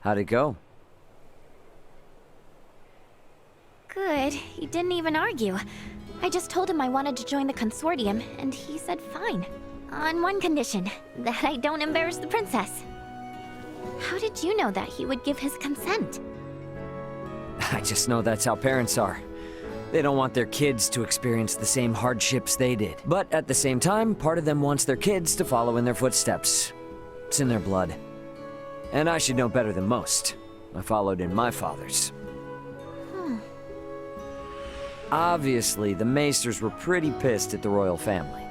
How'd it go? Good. He didn't even argue. I just told him I wanted to join the consortium, and he said fine. On one condition, that I don't embarrass the princess. How did you know that he would give his consent? I just know that's how parents are. They don't want their kids to experience the same hardships they did. But at the same time, part of them wants their kids to follow in their footsteps. It's in their blood. And I should know better than most. I followed in my father's. Obviously, the Macers were pretty pissed at the royal family.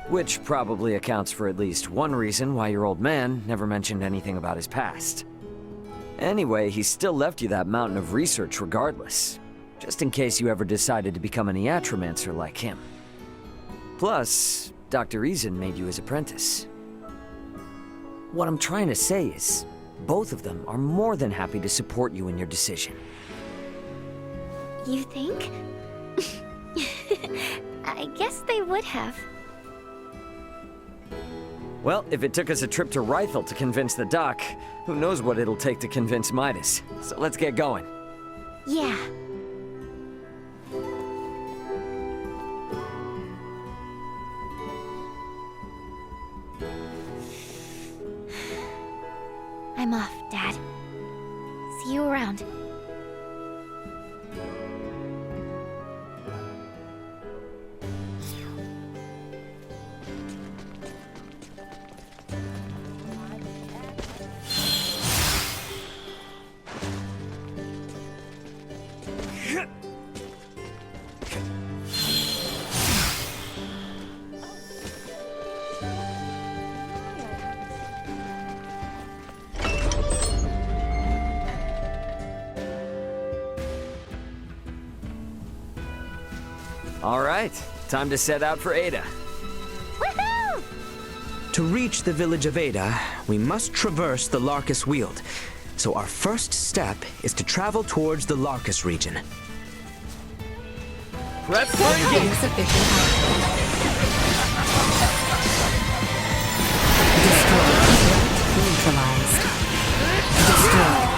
Which probably accounts for at least one reason why your old man never mentioned anything about his past. Anyway, he still left you that mountain of research regardless. Just in case you ever decided to become an iatromancer like him. Plus, Dr. Reason made you his apprentice. What I'm trying to say is, both of them are more than happy to support you in your decision. You think? I guess they would have. Well, if it took us a trip to Rythel to convince the doc, who knows what it'll take to convince Ydas. So let's get going. Yeah. I'm off, Dad. See you around. All right, time to set out for Ada. Woohoo! To reach the village of Ydas, we must traverse the Larkus Weald. So our first step is to travel towards the Larkus region. Prep for engagement. Insufficient output. Destroyed. Neutralized. Destroyed.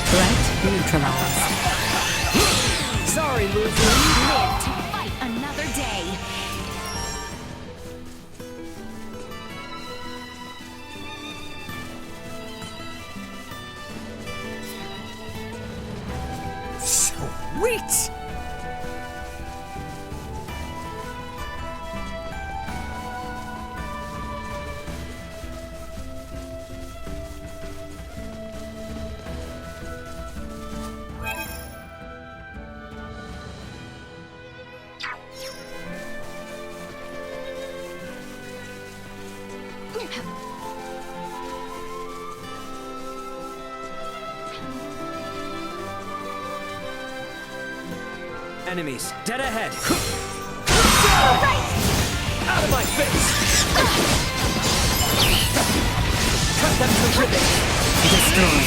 Threat neutralized. Sorry, loser. Live to fight another day. Sweet! Enemies, dead ahead. Out of my face! Cut them to ribbons! Destroyed.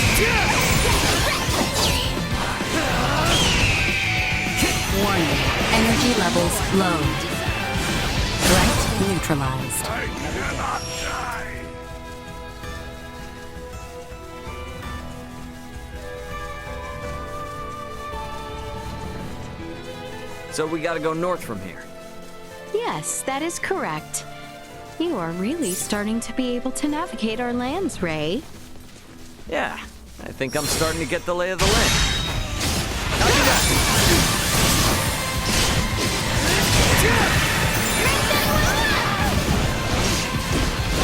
Warning. Energy levels low. Threat neutralized. I cannot die! So we gotta go north from here. Yes, that is correct. You are really starting to be able to navigate our lands, Ray. Yeah, I think I'm starting to get the lay of the land. Copy that.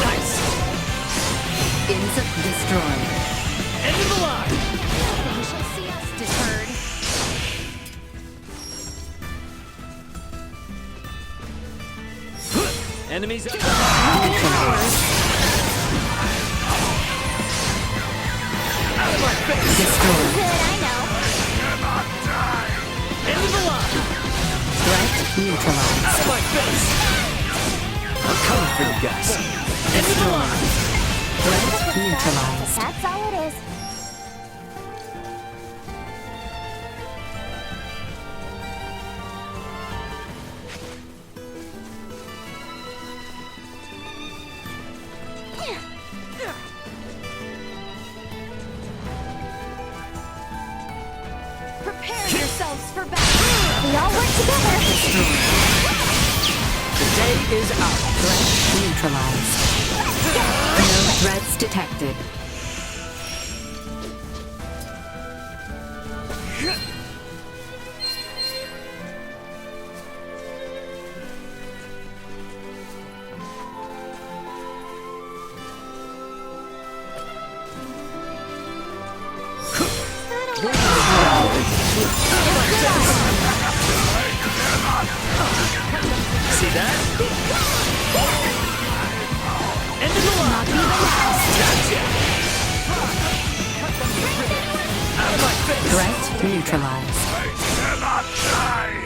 Nice. Destroyed. End of the line. You shall see us deterred. Enemies up. Neutralized. Out of my face. Destroyed. Good, I know. End of the line. Threat neutralized. Out of my face. I'm coming for you guys. End of the line. Threat neutralized. That's all it is. Prepare yourselves for battle. We all work together. The day is out. Threat neutralized. No threats detected. See that? End of the line. Gotcha. Out of my face. Threat neutralized. I cannot die!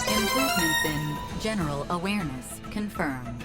Improvements in general awareness confirmed.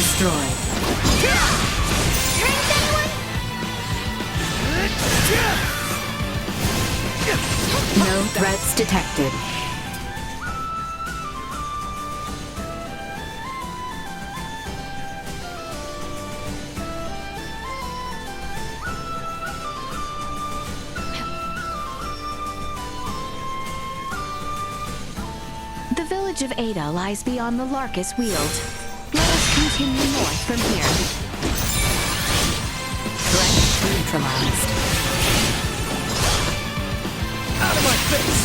Destroyed. Drinks, anyone? No threats detected. The village of Ydas lies beyond the Larkus Weald. Let us continue north from here. Threat neutralized. Out of my face!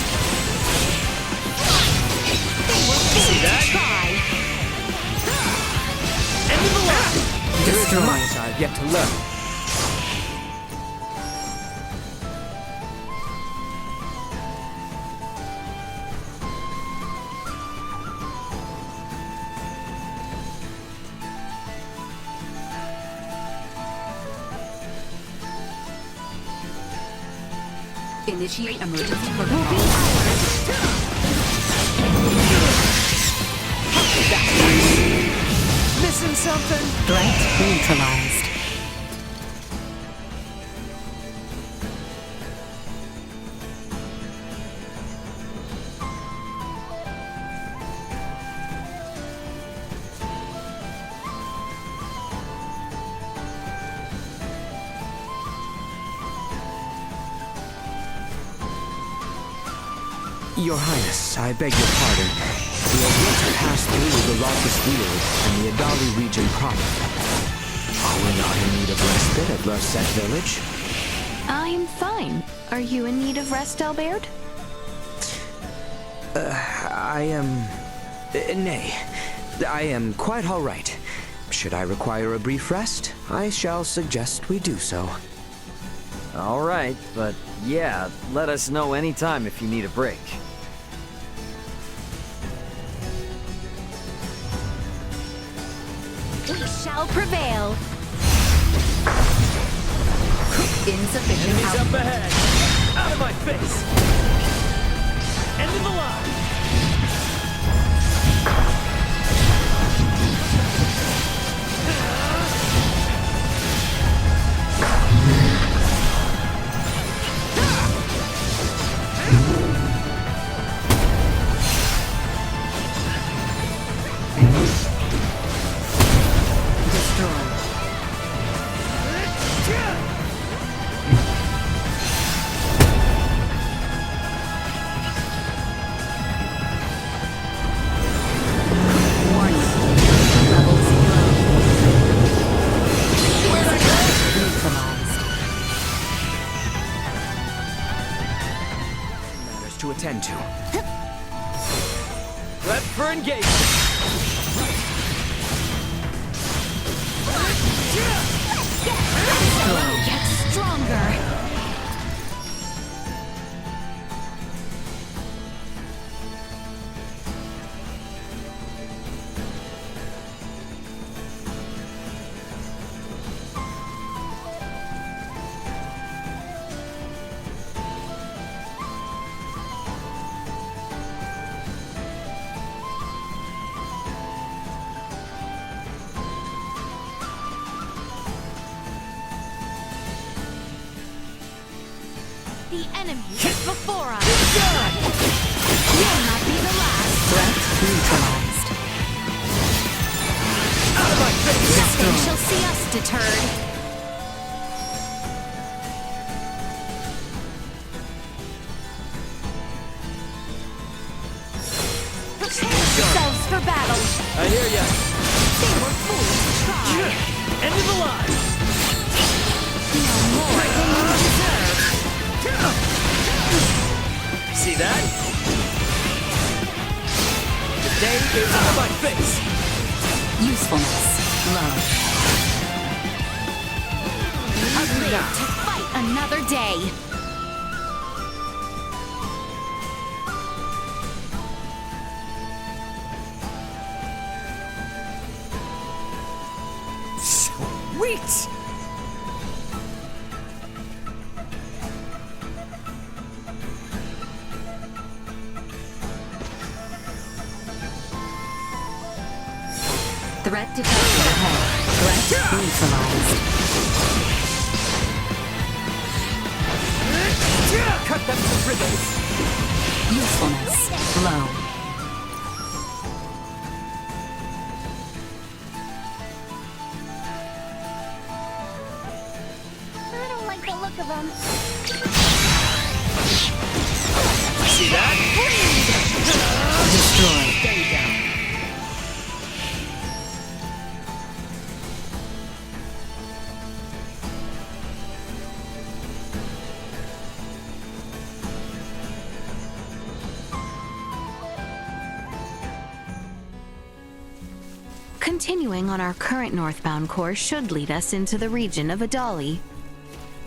See that? Try. End of the line! There is Destroyed. much I've yet to learn. Initiate emergency protocol. Missing something? Threat neutralized. Your Highness, I beg your pardon. We have yet to pass through the Larkus Weald and the Adali region proper. Are we not in need of respite at Larset Village? I'm fine. Are you in need of rest, Albert? I am... nay. I am quite all right. Should I require a brief rest, I shall suggest we do so. All right, but yeah, let us know anytime if you need a break. We shall prevail. Insufficient Enemies up output. ahead! Out of my face! End of the line! Destroyed. Warning. Level 0. Neutralized. Matters to attend to. Prep for engagement! Get stronger. The enemy is before us. You'll not be the last. Threat neutralized. Nothing shall see us deterred. Prepare yourselves for battle. I hear ya! They were fools to try. End of the line! No more than you deserve. See that? The day is on my face! Usefulness. Low. Live to fight another day. Sweet! Threat detected ahead. Threat neutralized. Cut them to ribbons! Usefulness low. I don't like the look of him. See that? Destroy. Stay down. Continuing on our current northbound course should lead us into the region of Adali.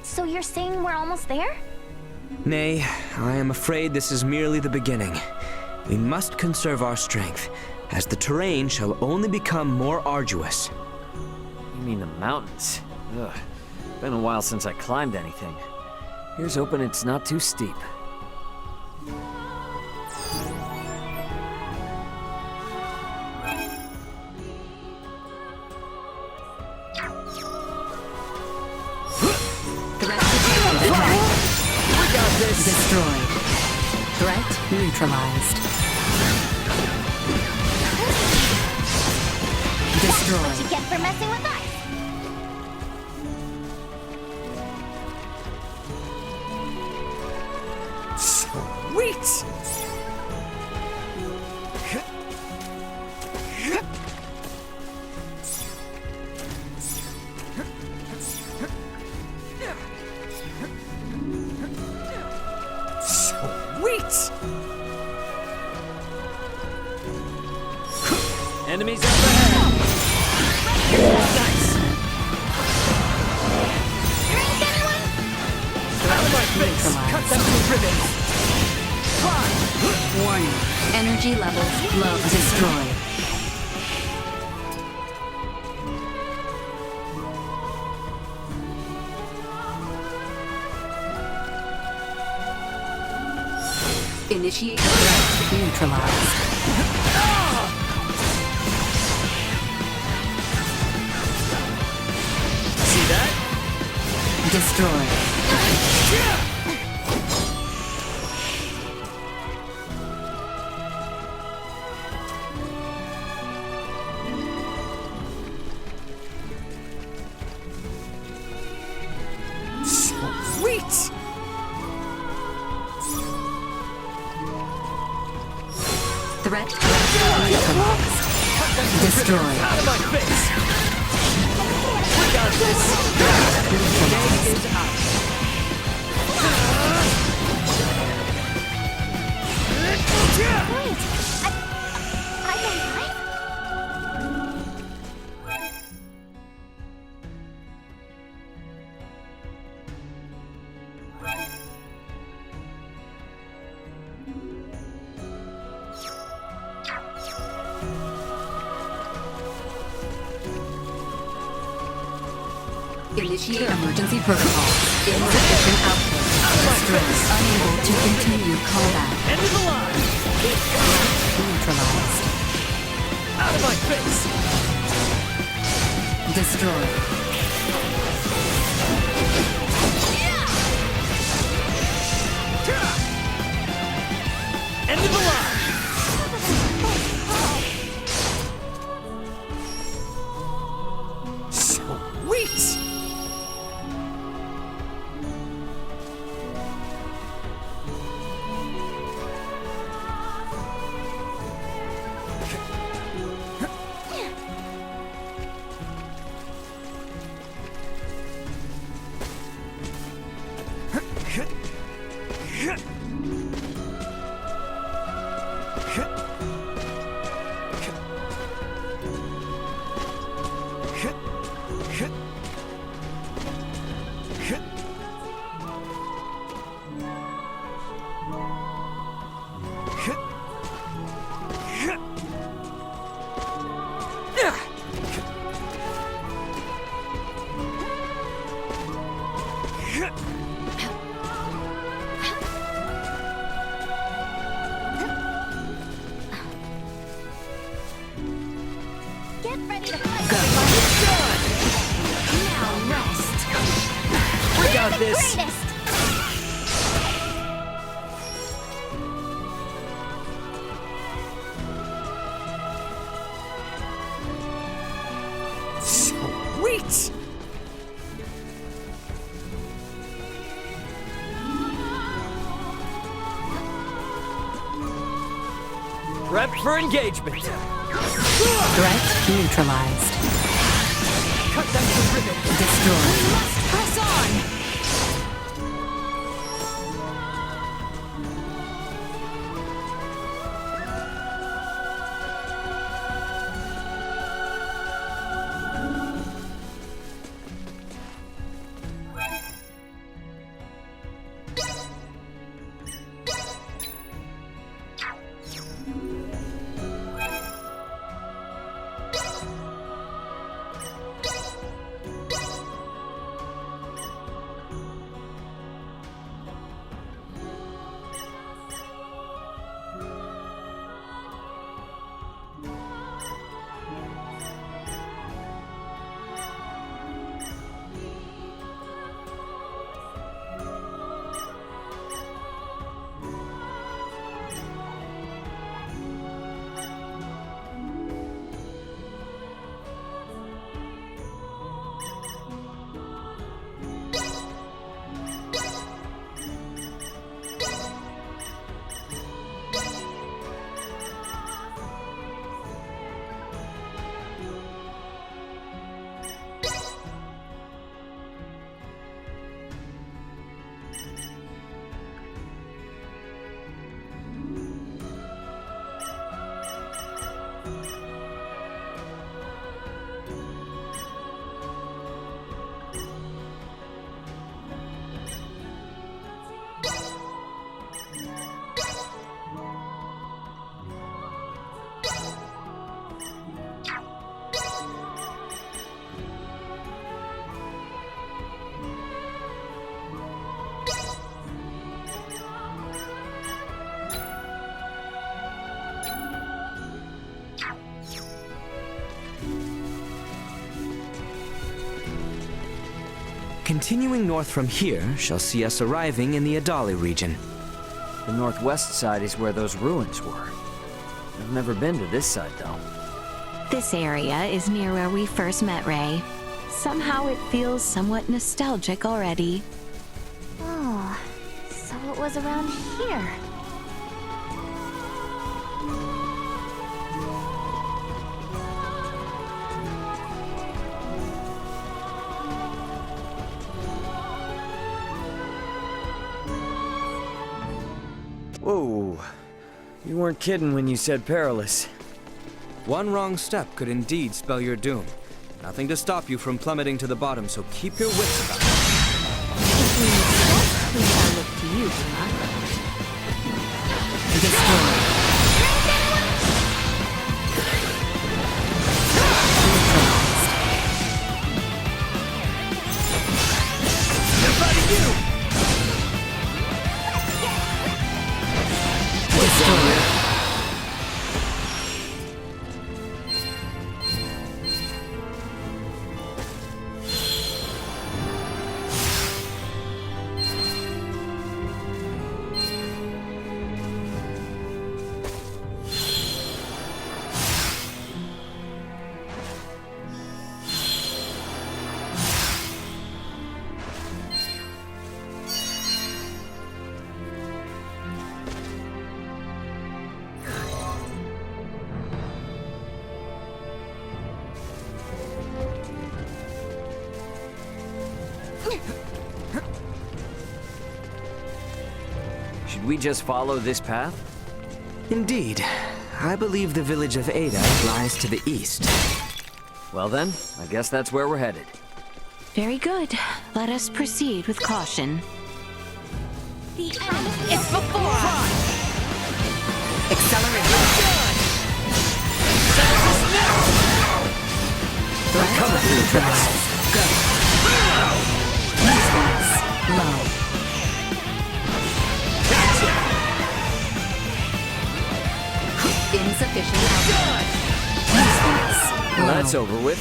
So you're saying we're almost there? Nay, I am afraid this is merely the beginning. We must conserve our strength, as the terrain shall only become more arduous. You mean the mountains? Ugh. Been a while since I climbed anything. Here's hoping it's not too steep. Threat detected ahead. We got this! Destroyed. Threat neutralized. What you Destroyed. get for messing with us? Sweet! Sweet! Enemies up ahead! Nice! Drink, anyone? Out of my face! Cut them to ribbons! Fine! Warning. Energy levels low. Destroyed. Initiate threat neutralized. See that? Destroyed. Sweet! Threat neutralized. Destroyed. Out of my face! We got this! Day is out. Wait, I'm alive? Initiate emergency protocol. Insufficient output. Stress. Unable to continue combat. End of the line! Neutralized. Out of my face! Destroyed. End of the line! Sweet! ready to fight. Go. Now rest. We got this! Greatest. Sweet! Prep for engagement. Threat neutralized. Cut them to ribbons. Destroyed. Press on. Continuing north from here shall see us arriving in the Adali region. The northwest side is where those ruins were. I've never been to this side, though. This area is near where we first met Ray. Somehow it feels somewhat nostalgic already. Oh, so it was around here. Whoa. You weren't kidding when you said perilous. One wrong step could indeed spell your doom. Nothing to stop you from plummeting to the bottom, so keep your wits about you. If we step, we shall look to you, Buma. Destroyed. Should we just follow this path? Indeed. I believe the village of Ydas lies to the east. Well then, I guess that's where we're headed. Very good. Let us proceed with caution. The end is before us. Accelerate. They're coming through fast. Go. Defense. Low. Insufficient output. Defense. Low. that's over with.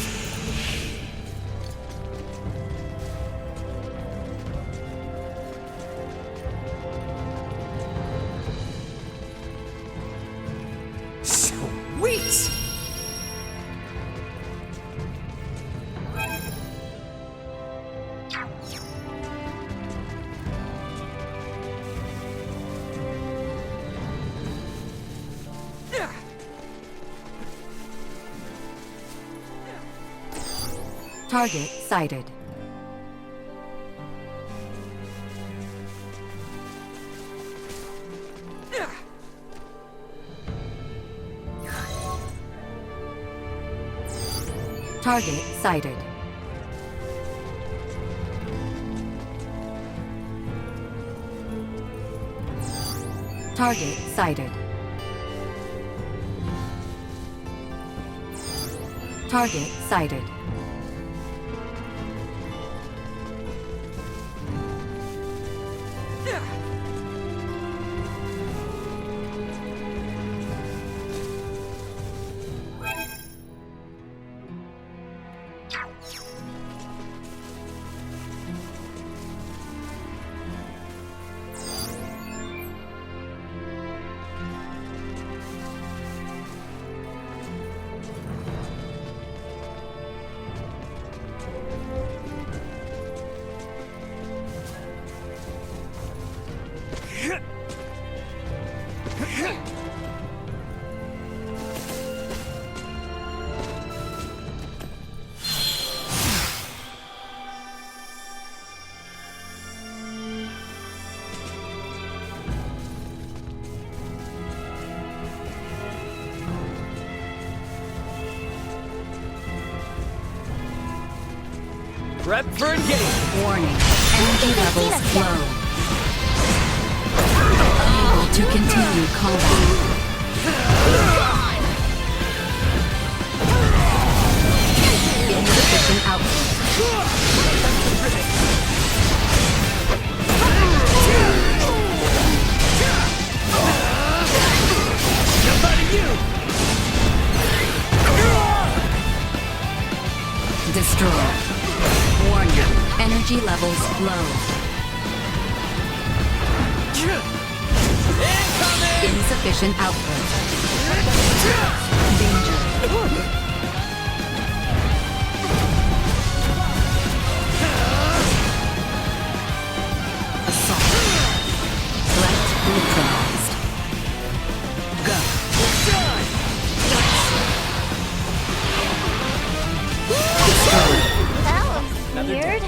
Sweet! Target sighted. Target sighted. Target sighted. Target sighted. Prep for engagement. Warning. Energy levels low. Unable to continue combat. Insufficient output. Destroy. Warning. Energy levels low. Insufficient output. Danger. Assault. Threat neutralized. Go. Destroy. That was weird.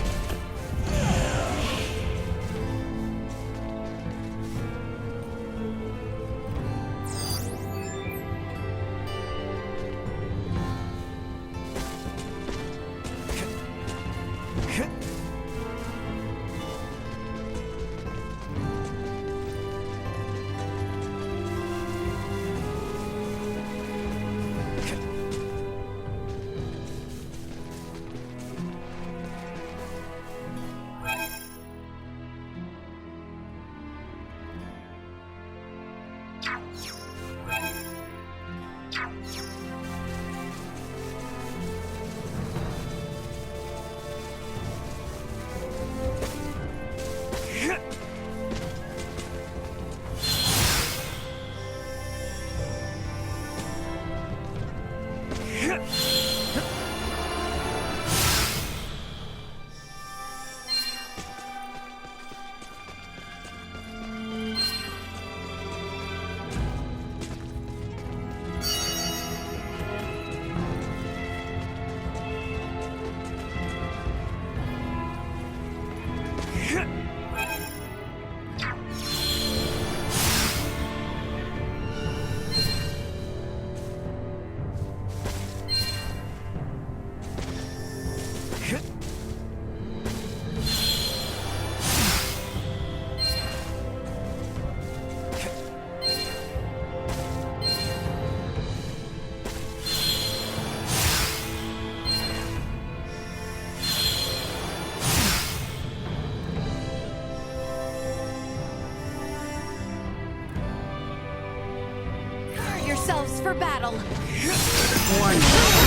yourselves for battle! Warning.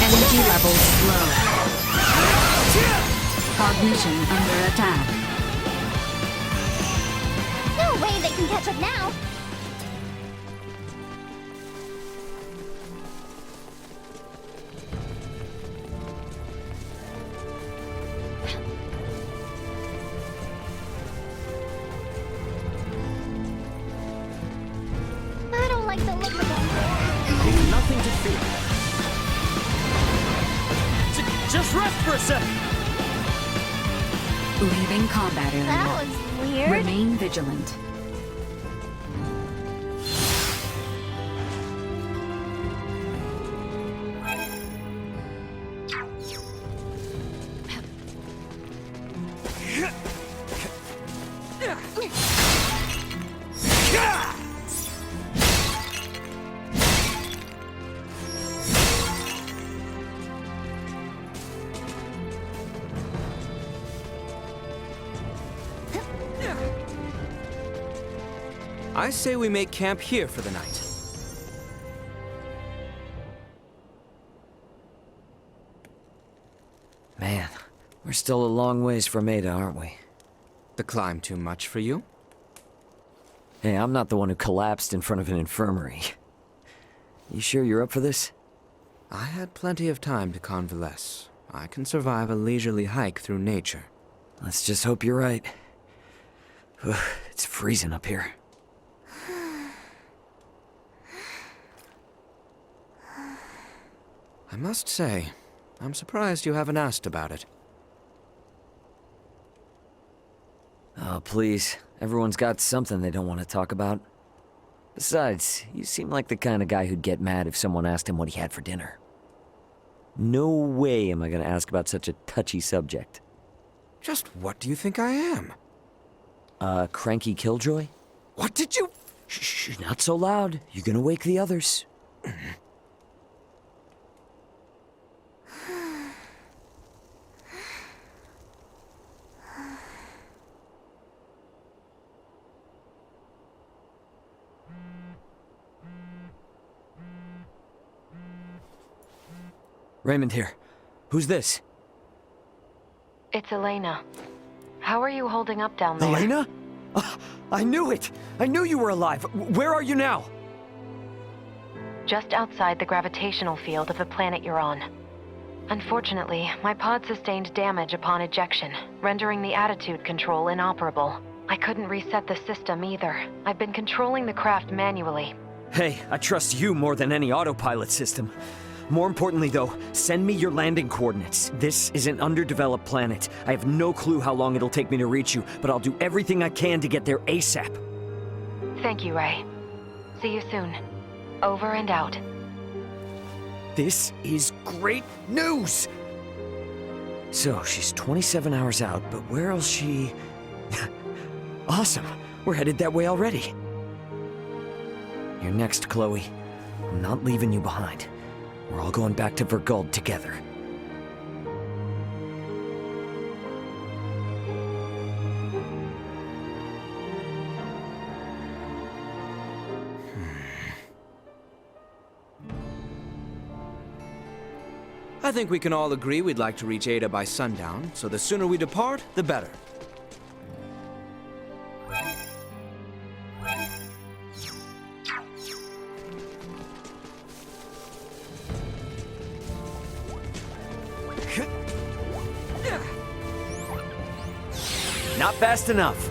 Energy levels low. Cognition under attack. No way they can catch up now! I don't like the look of them. Nothing to fear. Just rest for a sec. Leaving combat area. That was weird. Remain vigilant. I say we make camp here for the night. Man, we're still a long ways from Ydas, aren't we? The climb too much for you? Hey, I'm not the one who collapsed in front of an infirmary. You sure you're up for this? I had plenty of time to convalesce. I can survive a leisurely hike through nature. Let's just hope you're right. Ugh, it's freezing up here. I must say, I'm surprised you haven't asked about it. Oh, please. Everyone's got something they don't want to talk about. Besides, you seem like the kind of guy who'd get mad if someone asked him what he had for dinner. No way am I gonna ask about such a touchy subject. Just what do you think I am? Cranky killjoy? What did you... Shh, not so loud. You're gonna wake the others. Raymond here. Who's this? It's Elena. How are you holding up down there? Elena? I knew it! I knew you were alive! Where are you now? Just outside the gravitational field of the planet you're on. Unfortunately, my pod sustained damage upon ejection, rendering the attitude control inoperable. I couldn't reset the system either. I've been controlling the craft manually. Hey, I trust you more than any autopilot system. More importantly, though, send me your landing coordinates. This is an underdeveloped planet. I have no clue how long it'll take me to reach you, but I'll do everything I can to get there ASAP. Thank you, Ray. See you soon. Over and out. This is great news! So, she's 27 hours out, but where else she... Awesome! We're headed that way already. You're next, Chloe. I'm not leaving you behind. We're all going back to Verguld together. I think we can all agree we'd like to reach Ydas by sundown, so the sooner we depart, the better. Not fast enough.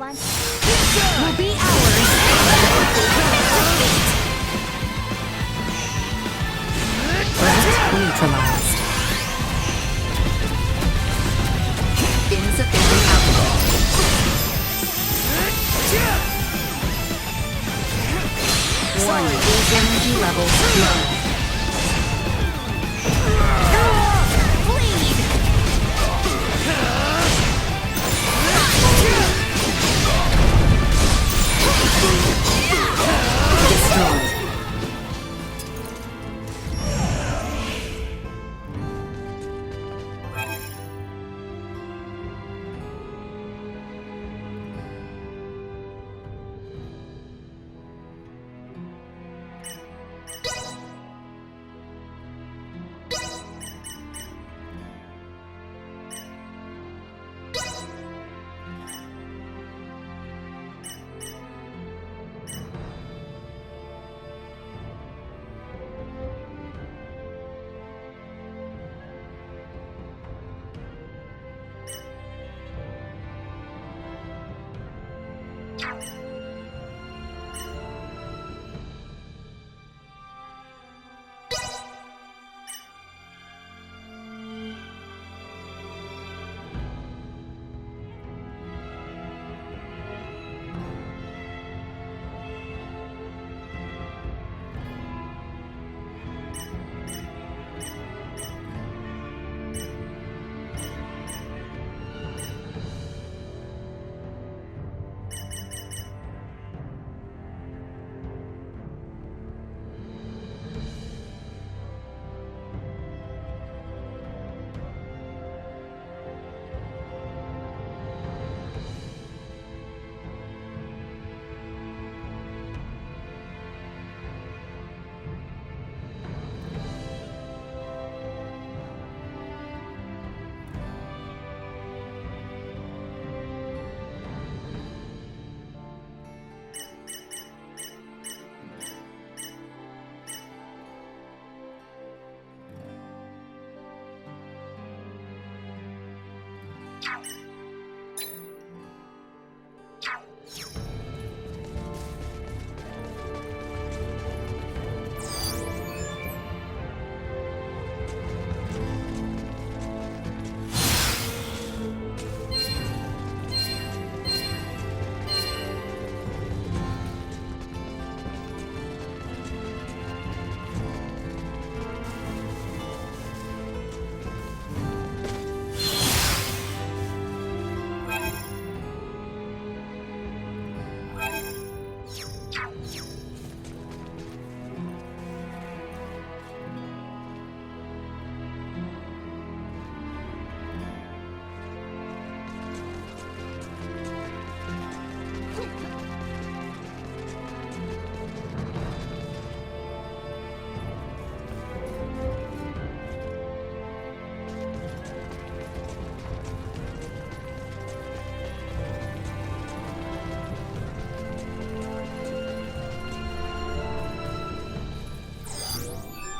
everyone. Will be ours. Threat neutralized. Insufficient output. Warning, energy levels low. Bleed! Destroyed.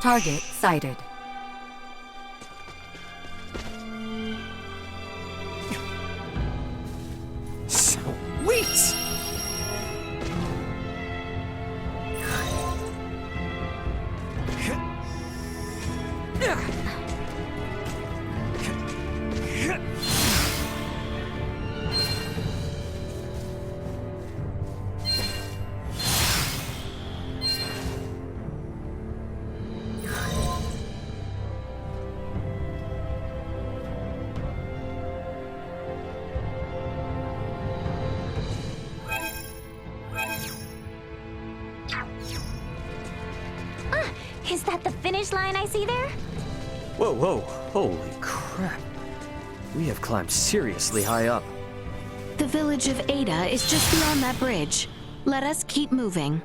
Target sighted. Sweet! Is that the finish line I see there? Whoa, whoa, holy crap. We have climbed seriously high up. The village of Ydas is just beyond that bridge. Let us keep moving.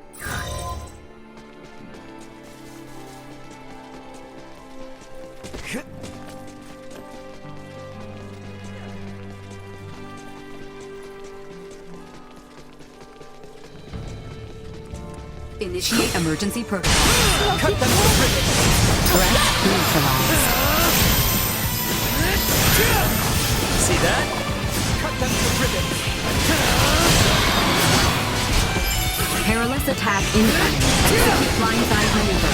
Initiate emergency protocol. Cut them to ribbons! Threat neutralized. See that? Cut them to ribbons! Perilous attack incoming. Blindside maneuver.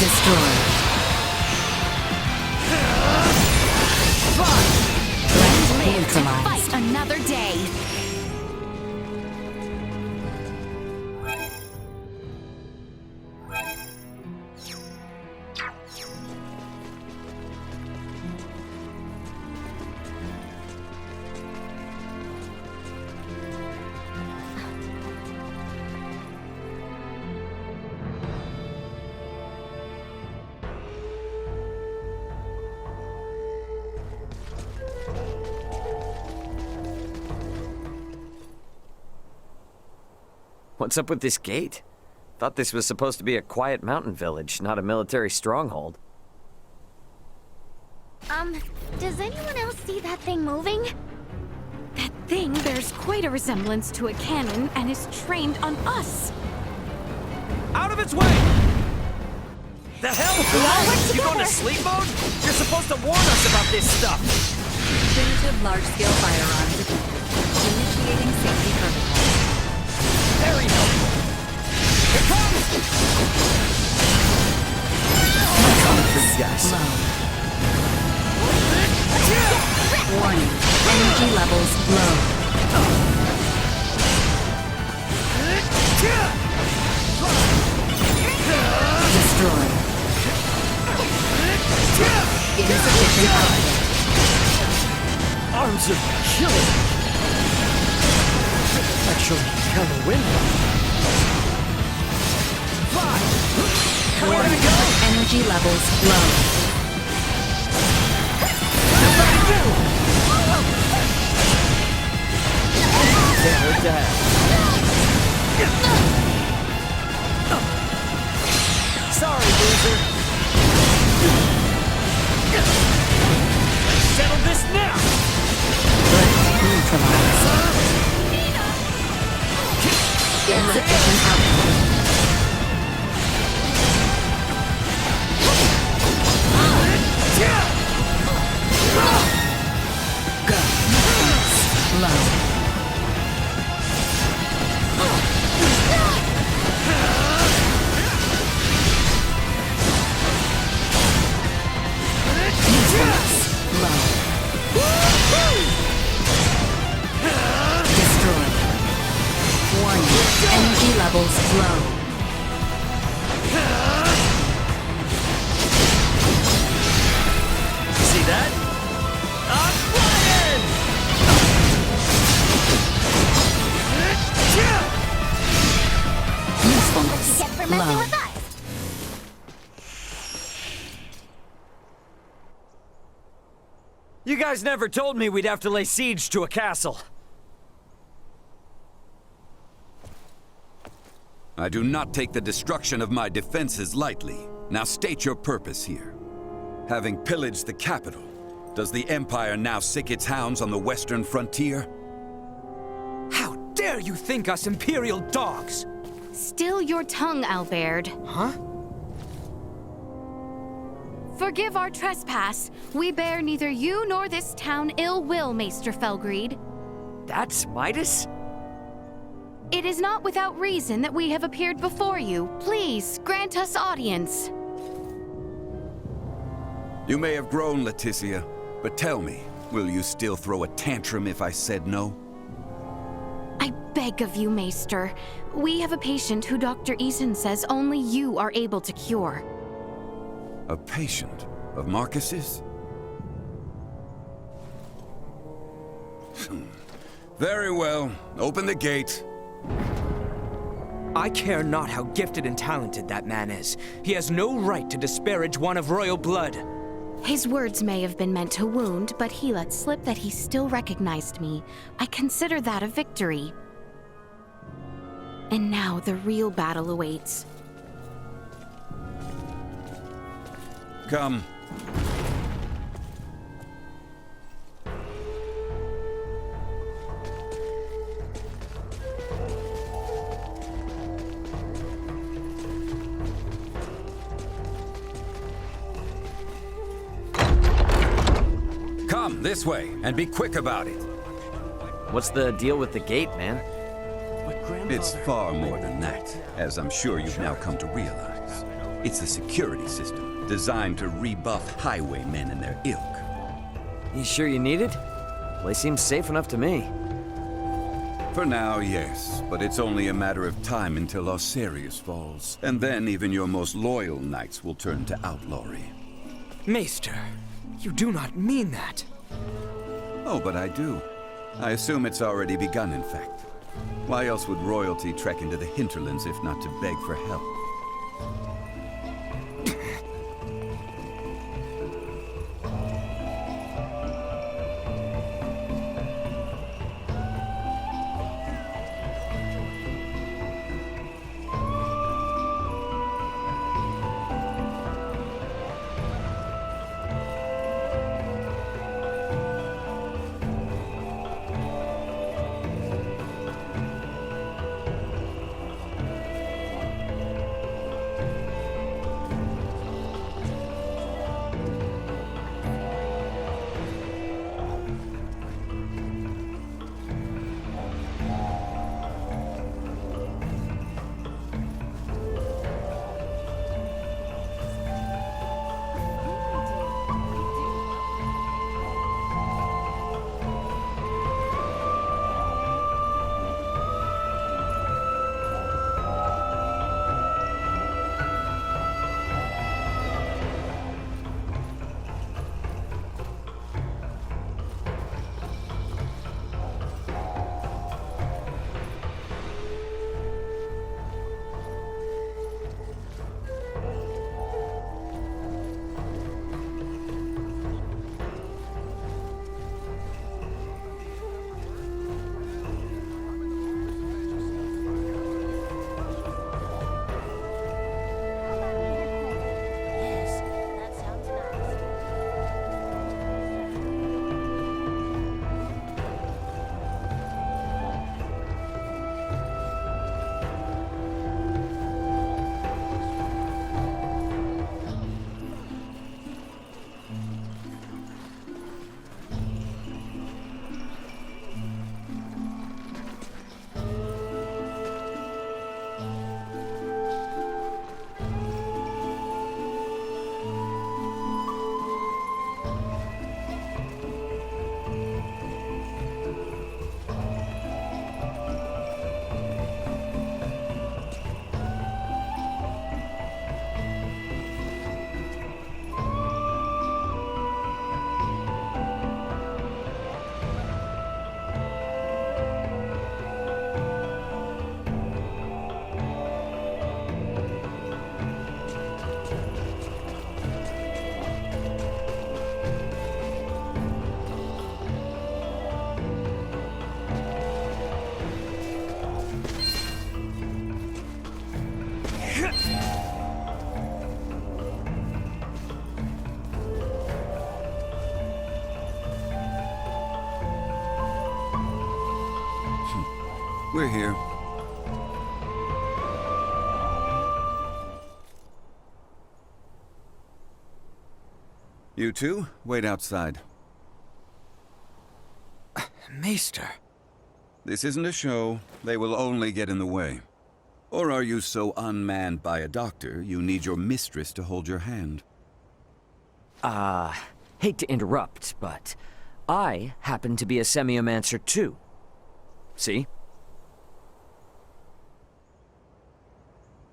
Destroy. Fight another day. What's up with this gate? Thought this was supposed to be a quiet mountain village, not a military stronghold. Does anyone else see that thing moving? That thing bears quite a resemblance to a cannon and is trained on us. Out of its way! The hell? You going to sleep mode? You're supposed to warn us about this stuff! Primitive large-scale firearms detected. Initiating safety protocol. Very helpful. Here it comes! Coming for Ydas. Low. Warning. Energy levels low. Destroy. Insufficient output. Arms are killing. Actually, kind of windy. Fly! Warning. Energy levels low. They're down. Sorry, loser. Settle this now! Neutralized. Insufficient output. Go. Low. Low. Destroy. Warning. Energy levels low. See that? I'm flying! Usefulness Get for messing low. with us! You guys never told me we'd have to lay siege to a castle. I do not take the destruction of my defenses lightly. Now state your purpose here. Having pillaged the capital, does the Empire now sick its hounds on the western frontier? How dare you think us Imperial dogs? Still your tongue, Albert. Huh? Forgive our trespass. We bear neither you nor this town ill will, Maester Felgreed. That's Ydas? It is not without reason that we have appeared before you. Please, grant us audience. You may have grown, Leticia, but tell me, will you still throw a tantrum if I said no? I beg of you, Maester. We have a patient who Dr. Eason says only you are able to cure. A patient of Marcus's? Very well. Open the gate. I care not how gifted and talented that man is. He has no right to disparage one of royal blood. His words may have been meant to wound, but he let slip that he still recognized me. I consider that a victory. And now the real battle awaits. Come. Come, this way, and be quick about it. What's the deal with the gate, man? What It's far more than that, as I'm sure you've now come to realize. It's a security system designed to rebuff highwaymen and their ilk. You sure you need it? Place seems safe enough to me. For now, yes, but it's only a matter of time until Osirius falls. And then even your most loyal knights will turn to outlawry. Maester, you do not mean that. Oh, but I do. I assume it's already begun, in fact. Why else would royalty trek into the hinterlands if not to beg for help? We're here. You two, wait outside. Maester. This isn't a show. They will only get in the way. Or are you so unmanned by a doctor, you need your mistress to hold your hand? Hate to interrupt, but I happen to be a semiomancer too. See?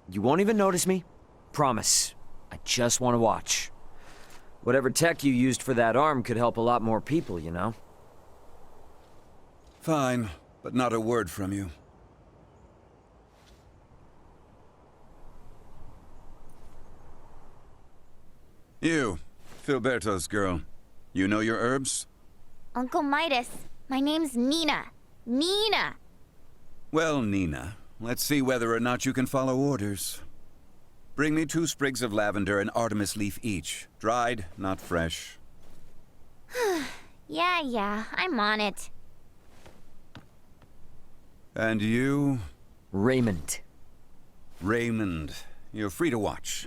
You won't even notice me. Promise. I just want to watch. Whatever tech you used for that arm could help a lot more people, you know? Fine, but not a word from you. You, Filberto's girl. You know your herbs? Uncle Midas, my name's Nina. Nina! Well, Nina, let's see whether or not you can follow orders. Bring me 2 sprigs of lavender and Artemis leaf each. Dried, not fresh. Yeah, I'm on it. And you? Raymond. Raymond. You're free to watch.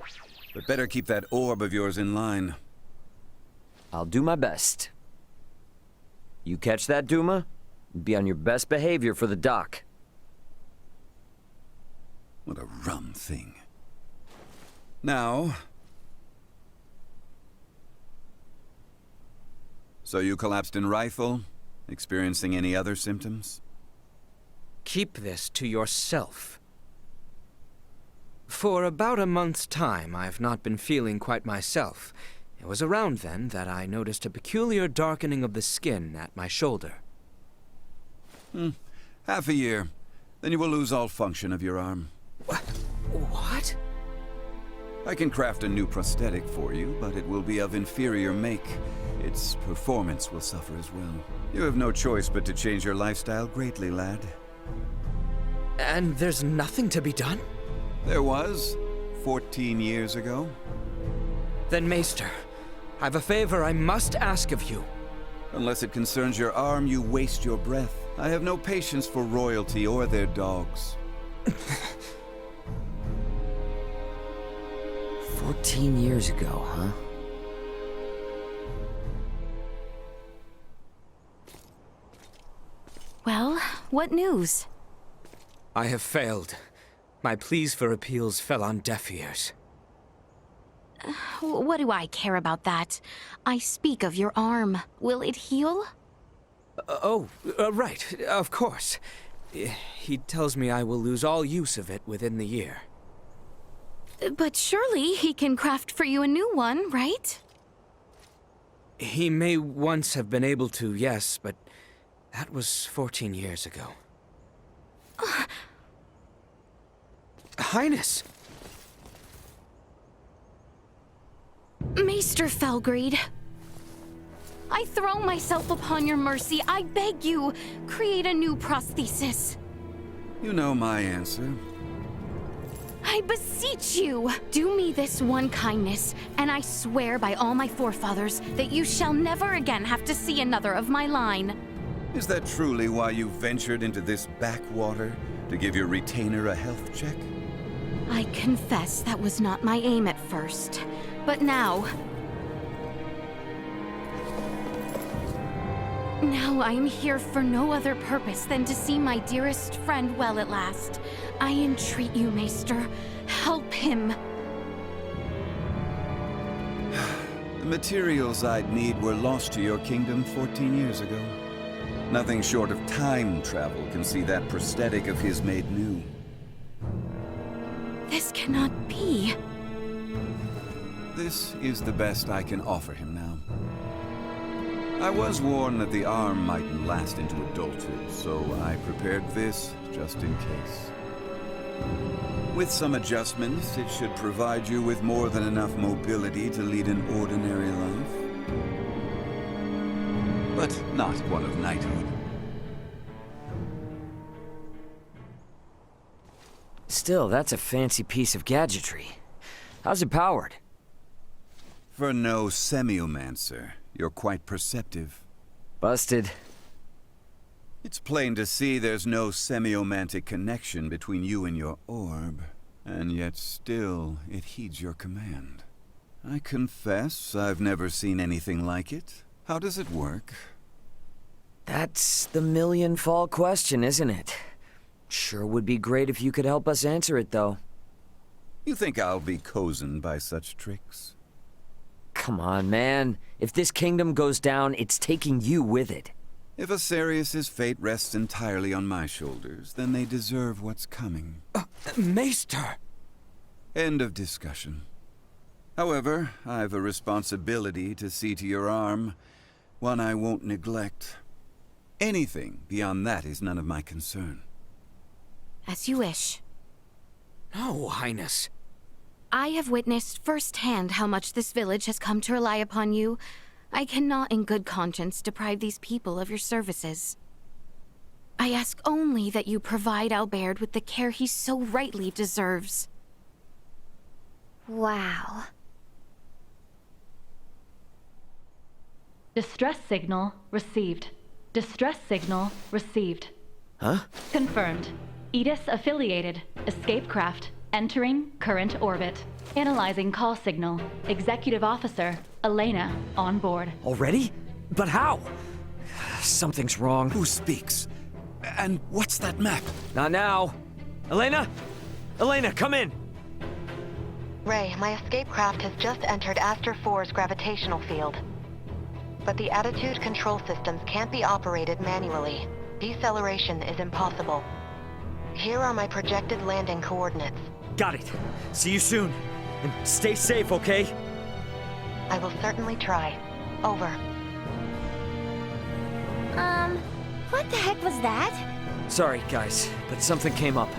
But better keep that orb of yours in line. I'll do my best. You catch that, Duma? Be on your best behavior for the dock. What a rum thing. Now... So you collapsed in rifle? Experiencing any other symptoms? Keep this to yourself. For about a month's time, I've not been feeling quite myself. It was around then that I noticed a peculiar darkening of the skin at my shoulder. Half a year. Then you will lose all function of your arm. What? I can craft a new prosthetic for you, but it will be of inferior make. Its performance will suffer as well. You have no choice but to change your lifestyle greatly, lad. And there's nothing to be done? There was, 14 years ago. Then, Maester, I've a favor I must ask of you. Unless it concerns your arm, you waste your breath. I have no patience for royalty or their dogs. 14 years ago, huh? Well, what news? I have failed. My pleas for appeals fell on deaf ears. What do I care about that? I speak of your arm. Will it heal? Right, of course. He tells me I will lose all use of it within the year. But surely he can craft for you a new one, right? He may once have been able to, yes, but that was 14 years ago. Highness! Maester Felgreed, I throw myself upon your mercy. I beg you, create a new prosthesis. You know my answer. I beseech you, do me this one kindness, and I swear by all my forefathers that you shall never again have to see another of my line. Is that truly why you ventured into this backwater? To give your retainer a health check? I confess that was not my aim at first, but now I am here for no other purpose than to see my dearest friend well at last. I entreat you, Maester, help him. The materials I'd need were lost to your kingdom 14 years ago. Nothing short of time travel can see that prosthetic of his made new. This cannot be. This is the best I can offer him now. I was warned that the arm mightn't last into adulthood, so I prepared this just in case. With some adjustments, it should provide you with more than enough mobility to lead an ordinary life. But not one of knighthood. Still, that's a fancy piece of gadgetry. How's it powered? For no semiomancer, you're quite perceptive. Busted. It's plain to see there's no semiomantic connection between you and your orb, and yet still it heeds your command. I confess I've never seen anything like it. How does it work? That's the million-fall question, isn't it? Sure would be great if you could help us answer it, though. You think I'll be cozened by such tricks? Come on, man. If this kingdom goes down, it's taking you with it. If Asarius' fate rests entirely on my shoulders, then they deserve what's coming. Maester! End of discussion. However, I've a responsibility to see to your arm, one I won't neglect. Anything beyond that is none of my concern. As you wish. No, Highness. I have witnessed firsthand how much this village has come to rely upon you. I cannot in good conscience deprive these people of your services. I ask only that you provide Albert with the care he so rightly deserves. Wow. Distress signal received. Distress signal received. Huh? Confirmed. Ydas affiliated. Escape craft. Entering current orbit. Analyzing call signal. Executive Officer Elena on board. Already? But how? Something's wrong. Who speaks? And what's that map? Not now. Elena? Elena, come in! Ray, my escape craft has just entered Aster 4's gravitational field. But the attitude control systems can't be operated manually. Deceleration is impossible. Here are my projected landing coordinates. Got it. See you soon. And stay safe, okay? I will certainly try. Over. What the heck was that? Sorry, guys, but something came up.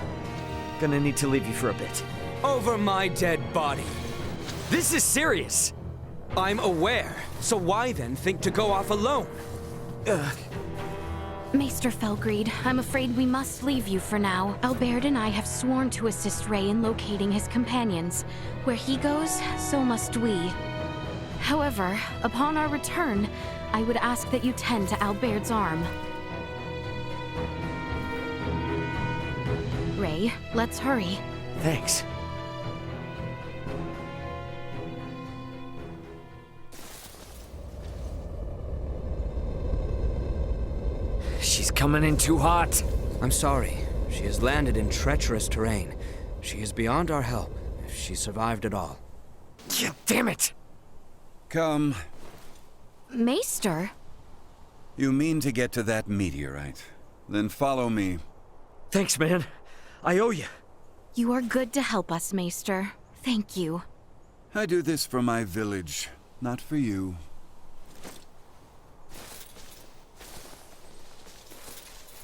Gonna need to leave you for a bit. Over my dead body. This is serious! I'm aware, so why then think to go off alone? Maester Felgreed, I'm afraid we must leave you for now. Albert and I have sworn to assist Ray in locating his companions. Where he goes, so must we. However, upon our return, I would ask that you tend to Albert's arm. Ray, let's hurry. Thanks. She's coming in too hot. I'm sorry. She has landed in treacherous terrain. She is beyond our help, if she survived at all. Yeah, damn it! Come. Maester? You mean to get to that meteorite? Then follow me. Thanks, man. I owe you. You are good to help us, Maester. Thank you. I do this for my village, not for you.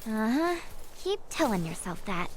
Uh-huh. Keep telling yourself that.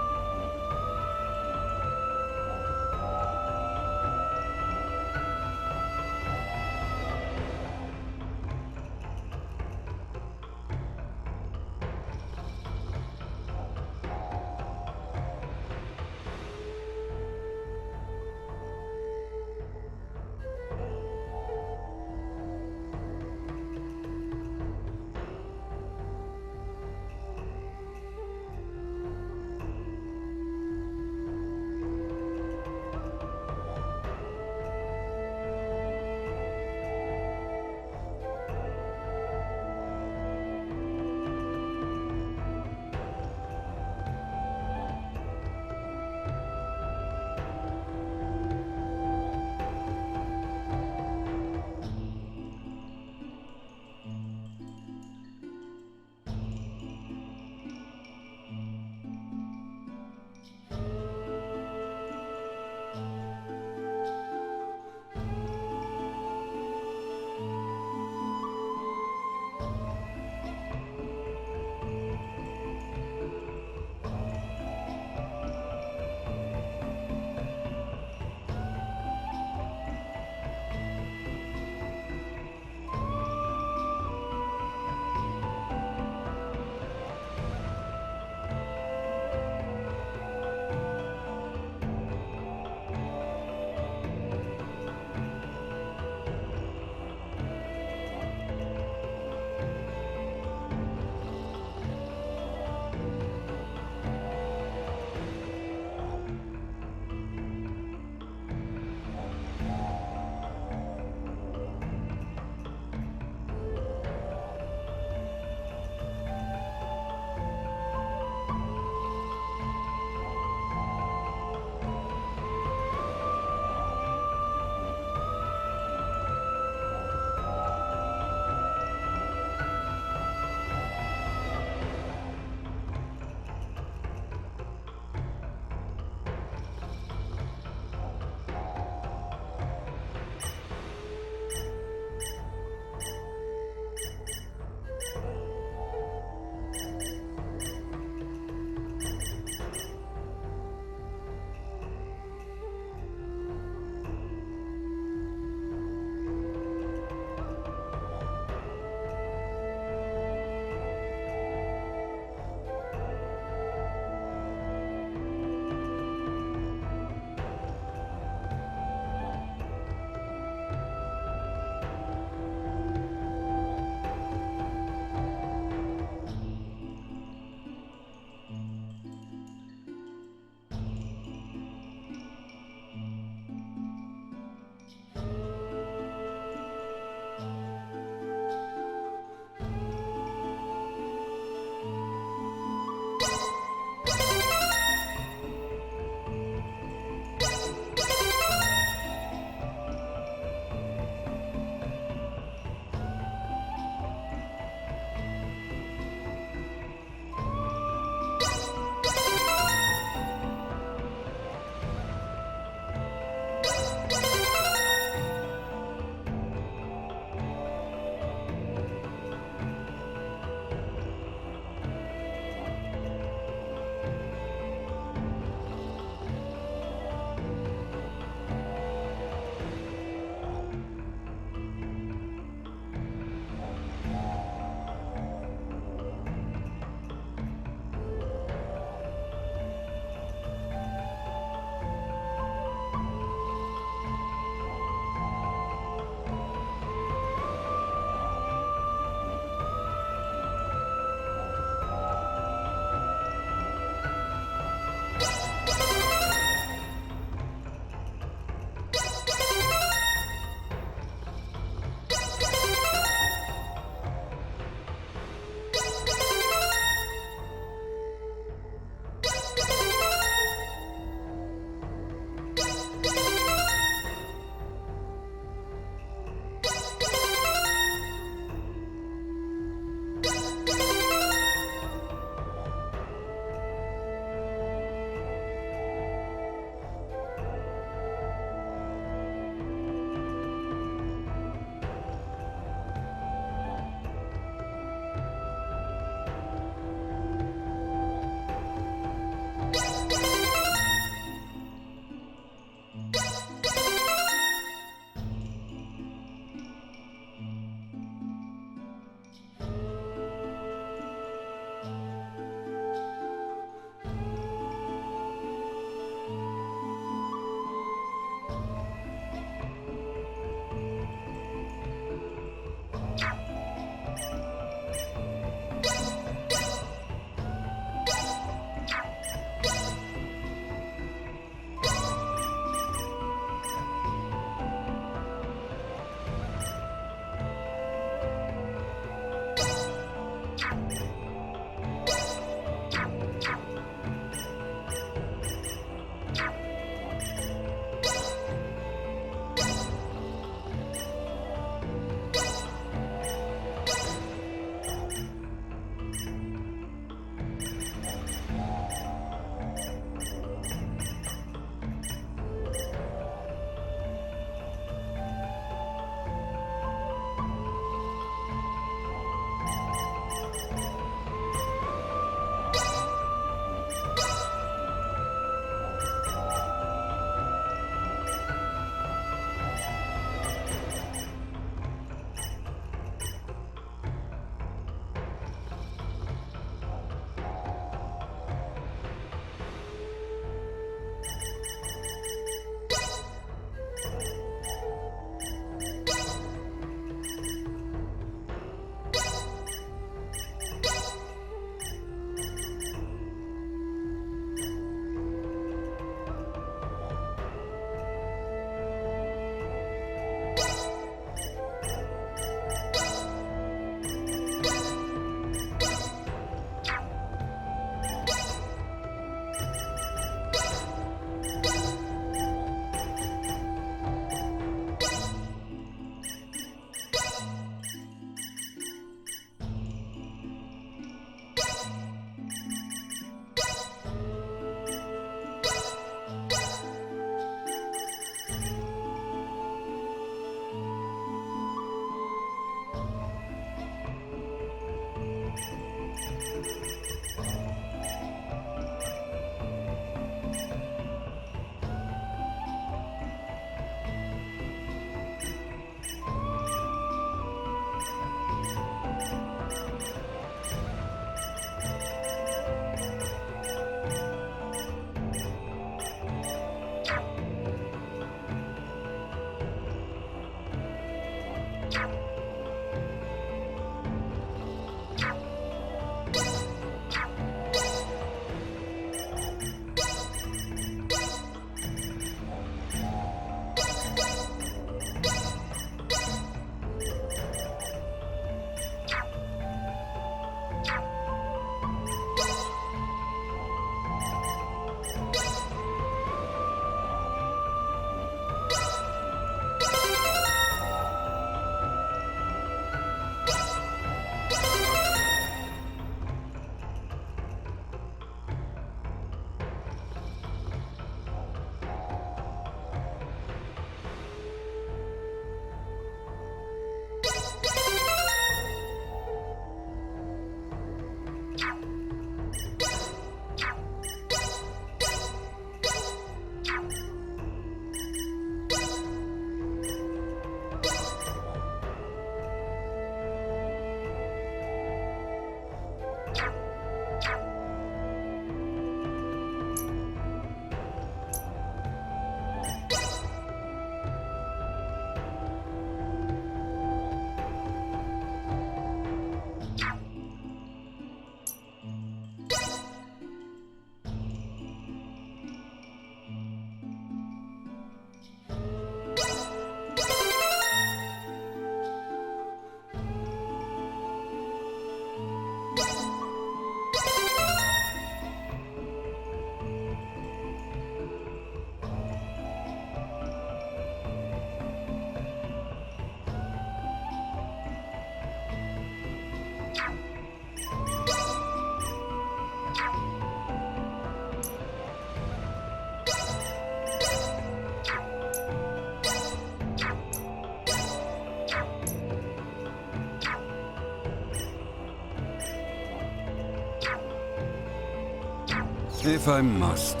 If I must.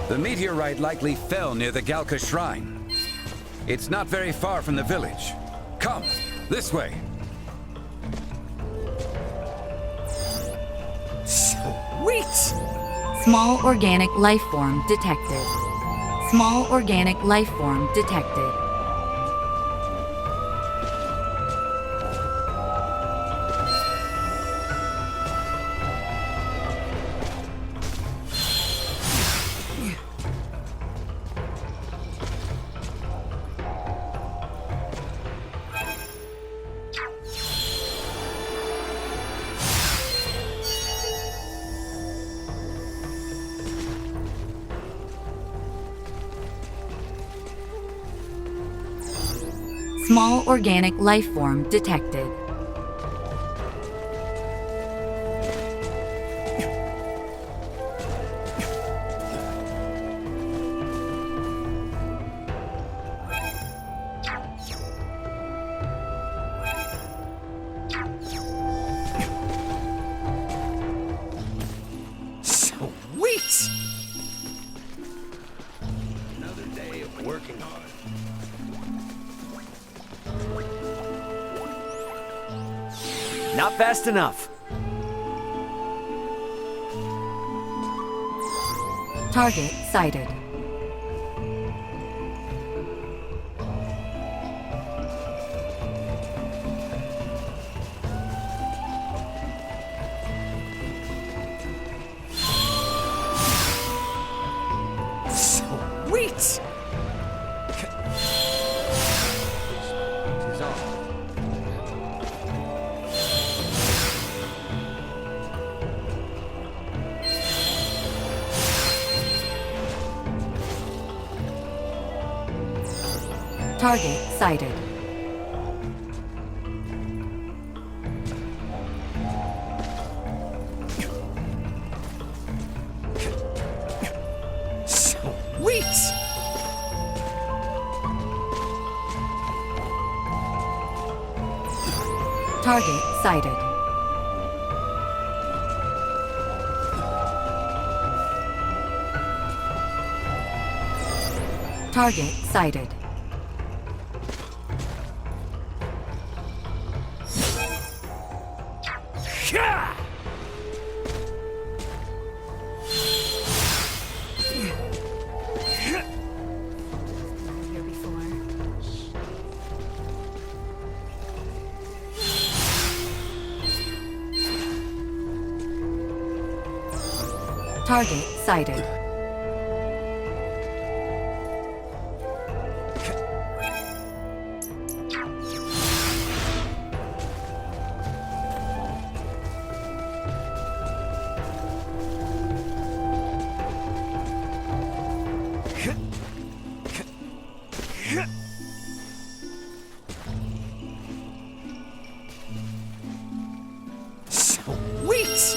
The meteorite likely fell near the Galka Shrine. It's not very far from the village. Come, this way. Sweet! Small organic life form detected. Small organic life form detected. Small organic life form detected. Sweet! Another day of working hard. Not fast enough. Target sighted. Sweet! Target sighted. Sweet! Target sighted. Target sighted. Yeah! Here before. Target sighted. Sweet!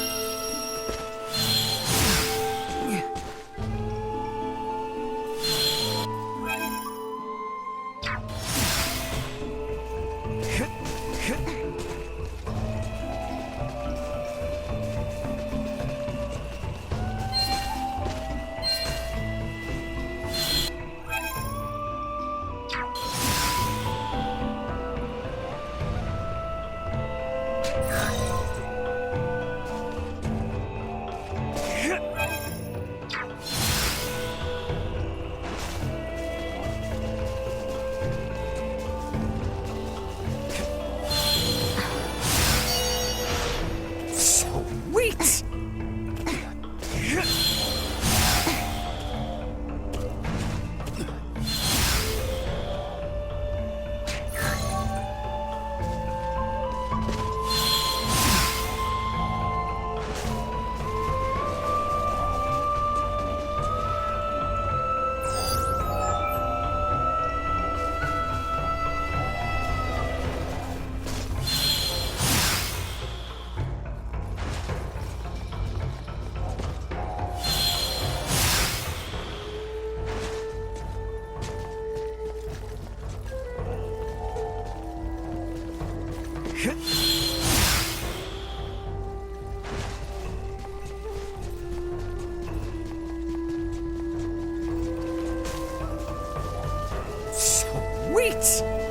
Sweet!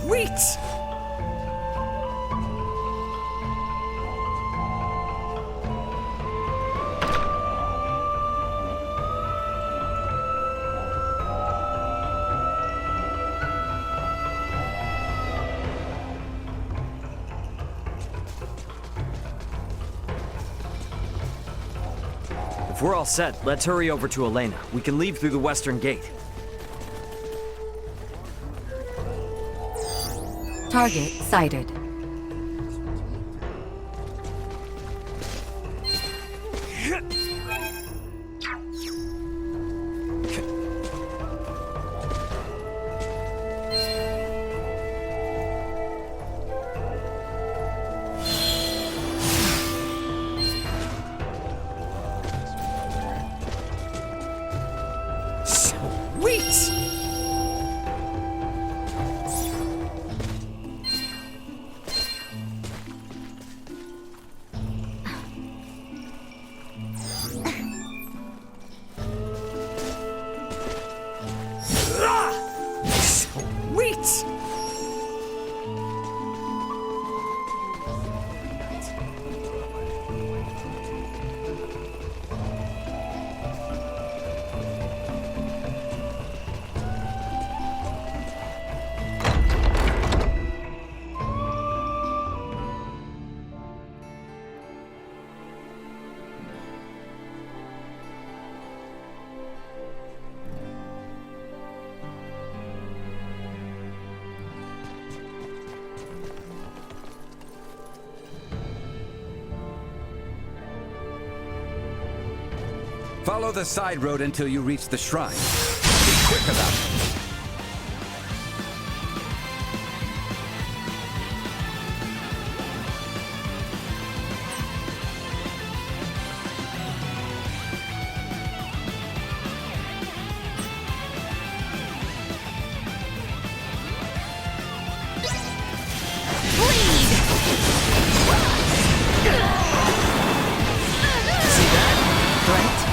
Sweet! If we're all set, let's hurry over to Elena. We can leave through the western gate. Target sighted. Sweet! Sweet! Follow the side road until you reach the shrine. Be quick about it.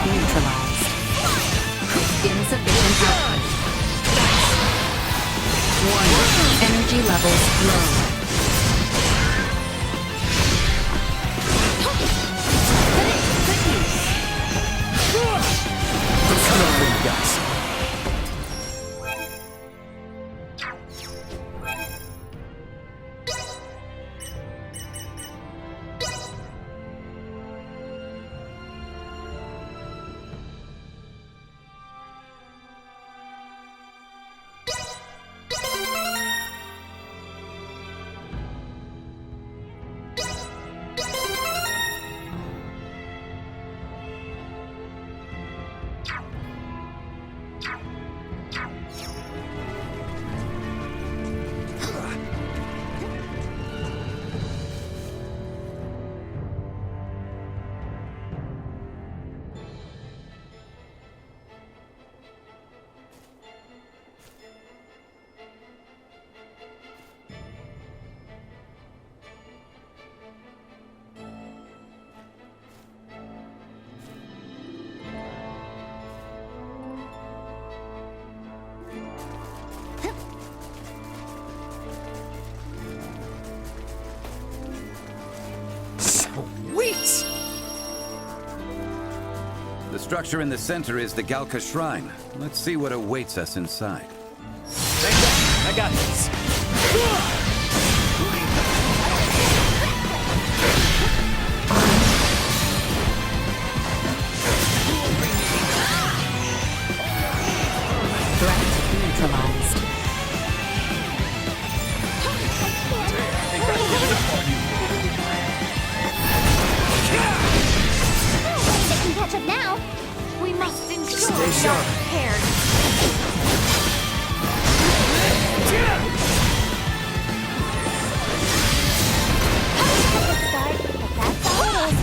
Neutralized. Insufficient output. Warning. Energy levels low. Destroy, guys. Sweet! The structure in the center is the Galka Shrine. Let's see what awaits us inside. I got this. Threat neutralized. They can catch up now. We must ensure Stay we are sharp. prepared. Start, but that's all it is.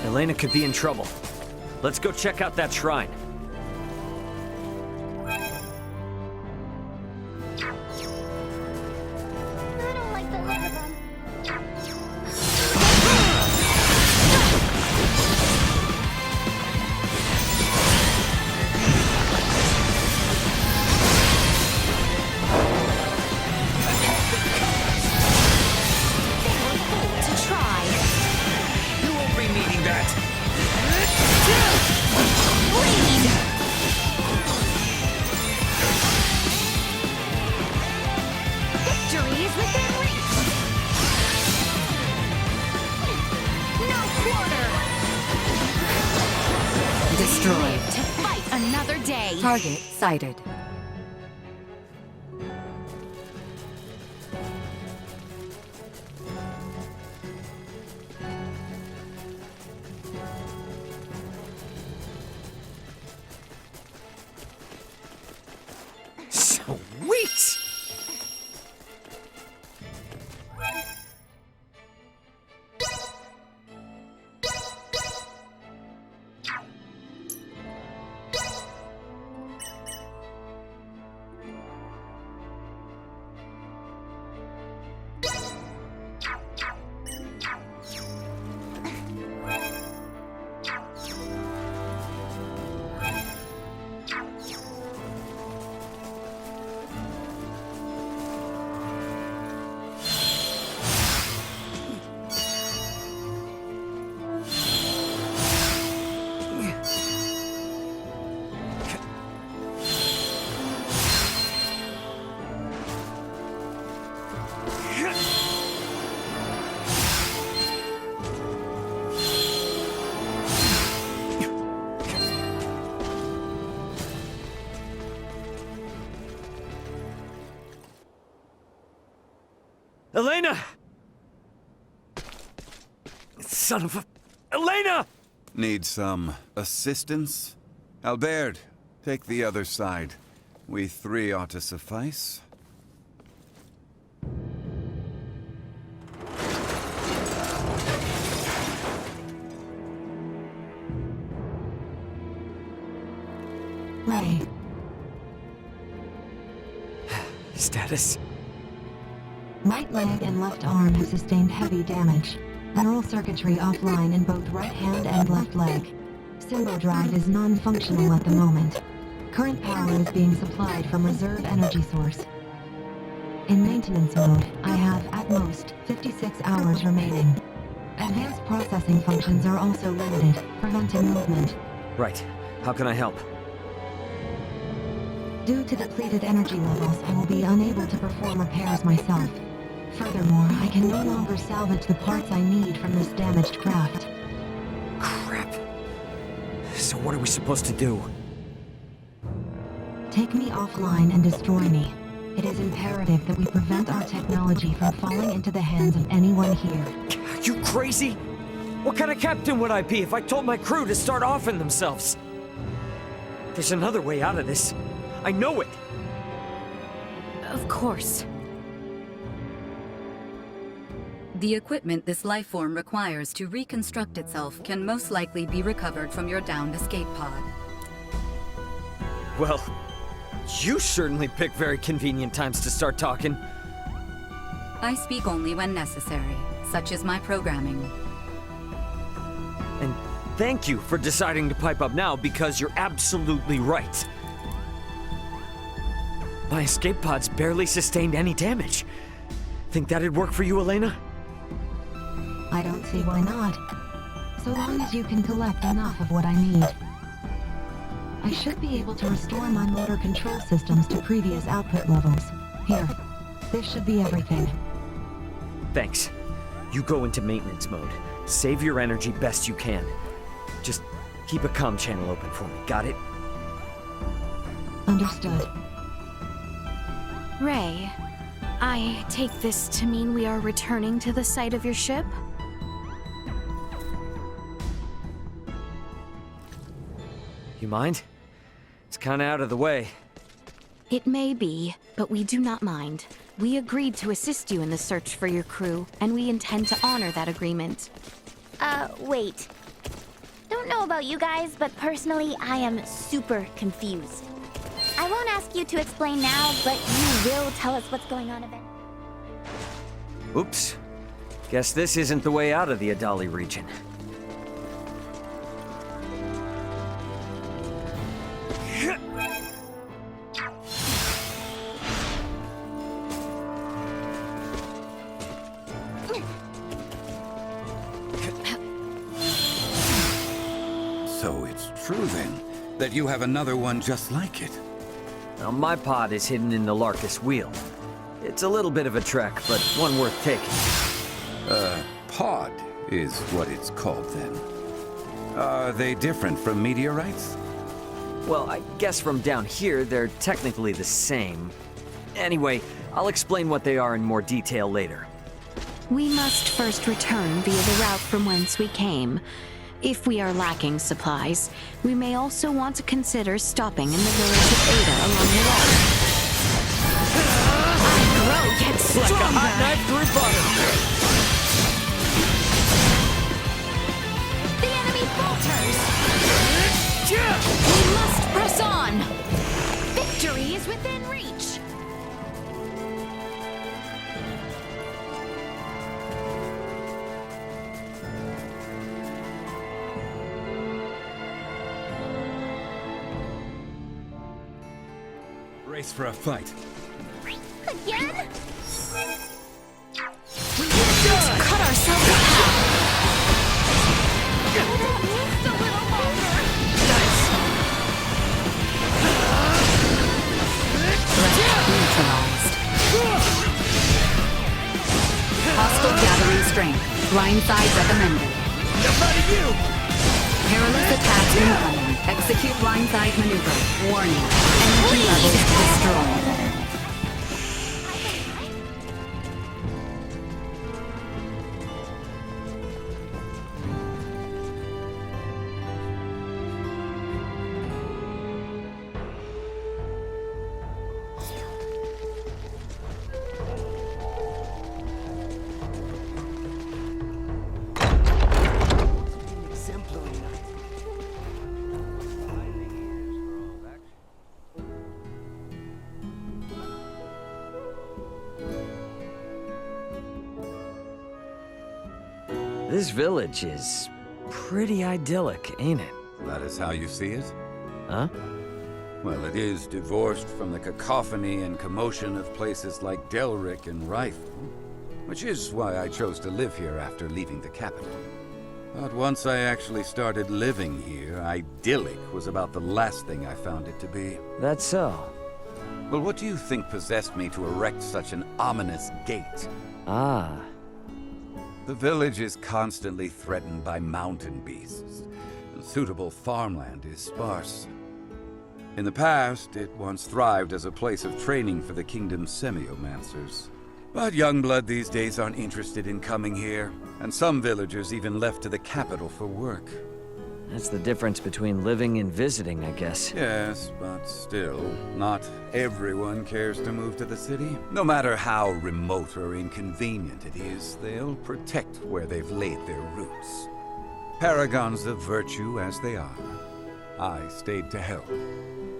Elena could be in trouble. Let's go check out that shrine. I don't like the look of them. To try. You won't be needing that. Victory is within reach. No quarter. Destroyed. To fight another day. Target sighted. Sweet! Elena! Son of a... Elena! Need some assistance? Albert, take the other side. We three ought to suffice. Ray. Status? Right leg and left arm have sustained heavy damage. Neural circuitry offline in both right hand and left leg. Symbo drive is non-functional at the moment. Current power is being supplied from reserve energy source. In maintenance mode, I have, at most, 56 hours remaining. Advanced processing functions are also limited, preventing movement. Right. How can I help? Due to depleted energy levels, I will be unable to perform repairs myself. Furthermore, I can no longer salvage the parts I need from this damaged craft. Crap. So what are we supposed to do? Take me offline and destroy me. It is imperative that we prevent our technology from falling into the hands of anyone here. Are you crazy? What kind of captain would I be if I told my crew to start offing themselves? There's another way out of this. I know it. Of course. The equipment this life form requires to reconstruct itself can most likely be recovered from your downed escape pod. Well, you certainly pick very convenient times to start talking. I speak only when necessary. Such is my programming. And thank you for deciding to pipe up now, because you're absolutely right. My escape pods barely sustained any damage. Think that'd work for you, Elena? I don't see why not. So long as you can collect enough of what I need. I should be able to restore my motor control systems to previous output levels. Here, this should be everything. Thanks. You go into maintenance mode. Save your energy best you can. Just keep a comm channel open for me, got it? Understood. Ray, I take this to mean we are returning to the site of your ship? You mind? It's kinda out of the way. It may be, but we do not mind. We agreed to assist you in the search for your crew, and we intend to honor that agreement. Wait. Don't know about you guys, but personally, I am super confused. I won't ask you to explain now, but you will tell us what's going on eventually. Oops. Guess this isn't the way out of the Ydas region. So it's true then, that you have another one just like it. Now, my pod is hidden in the Larkus wheel. It's a little bit of a trek, but one worth taking. Pod is what it's called then. Are they different from meteorites? Well, I guess from down here, they're technically the same. Anyway, I'll explain what they are in more detail later. We must first return via the route from whence we came. If we are lacking supplies, we may also want to consider stopping in the village of Ydas along the way. Our grow gets stronger. Like a hot knife through butter. The enemy falters. We must press on. Victory is within reach. Race for a fight. Again? We have to cut ourselves a path. Just a little longer. Threat neutralized. Hostile gathering strength. Blind side recommended. Perilous attack incoming. Execute blindside maneuver. Warning. Energy levels destroyed. This village is pretty idyllic, ain't it? That is how you see it? Huh? Well, it is divorced from the cacophony and commotion of places like Delric and Rifle, which is why I chose to live here after leaving the capital. But once I actually started living here, idyllic was about the last thing I found it to be. That's so. Well, what do you think possessed me to erect such an ominous gate? Ah. The village is constantly threatened by mountain beasts, and suitable farmland is sparse. In the past, it once thrived as a place of training for the kingdom's semiomancers. But young blood these days aren't interested in coming here, and some villagers even left to the capital for work. That's the difference between living and visiting, I guess. Yes, but still, not everyone cares to move to the city. No matter how remote or inconvenient it is, they'll protect where they've laid their roots. Paragons of virtue as they are, I stayed to help.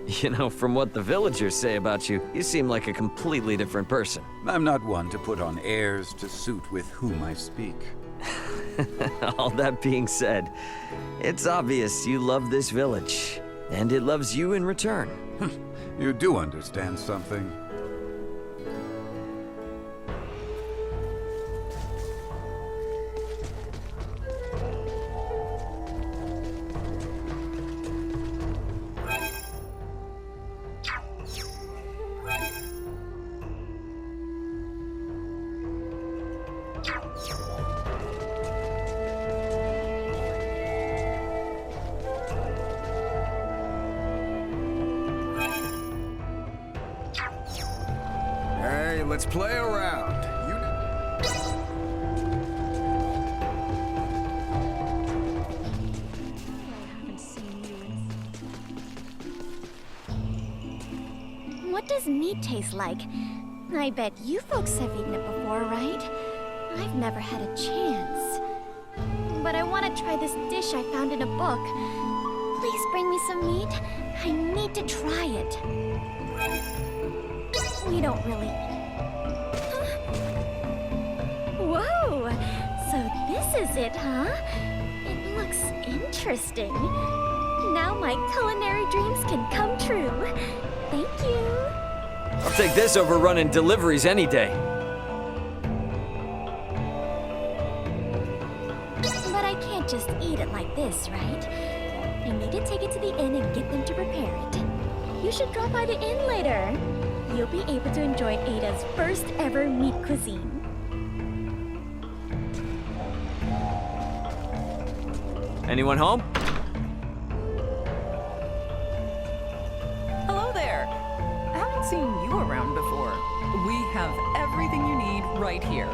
You know, from what the villagers say about you, you seem like a completely different person. I'm not one to put on airs to suit with whom I speak. All that being said, it's obvious you love this village, and it loves you in return. You do understand something. Hey, let's play around. What does meat taste like? I bet you folks have eaten it before, right? I've never had a chance. But I want to try this dish I found in a book. Please bring me some meat. I need to try it. We don't really... Whoa! So this is it, huh? It looks interesting. Now my culinary dreams can come true. Thank you. I'll take this over running deliveries any day. But I can't just eat it like this, right? I need to take it to the inn and get them to prepare it. You should drop by the inn later. You'll be able to enjoy Ydas' first ever meat cuisine. Anyone home? Hello there. Haven't seen you around before. We have everything you need right here.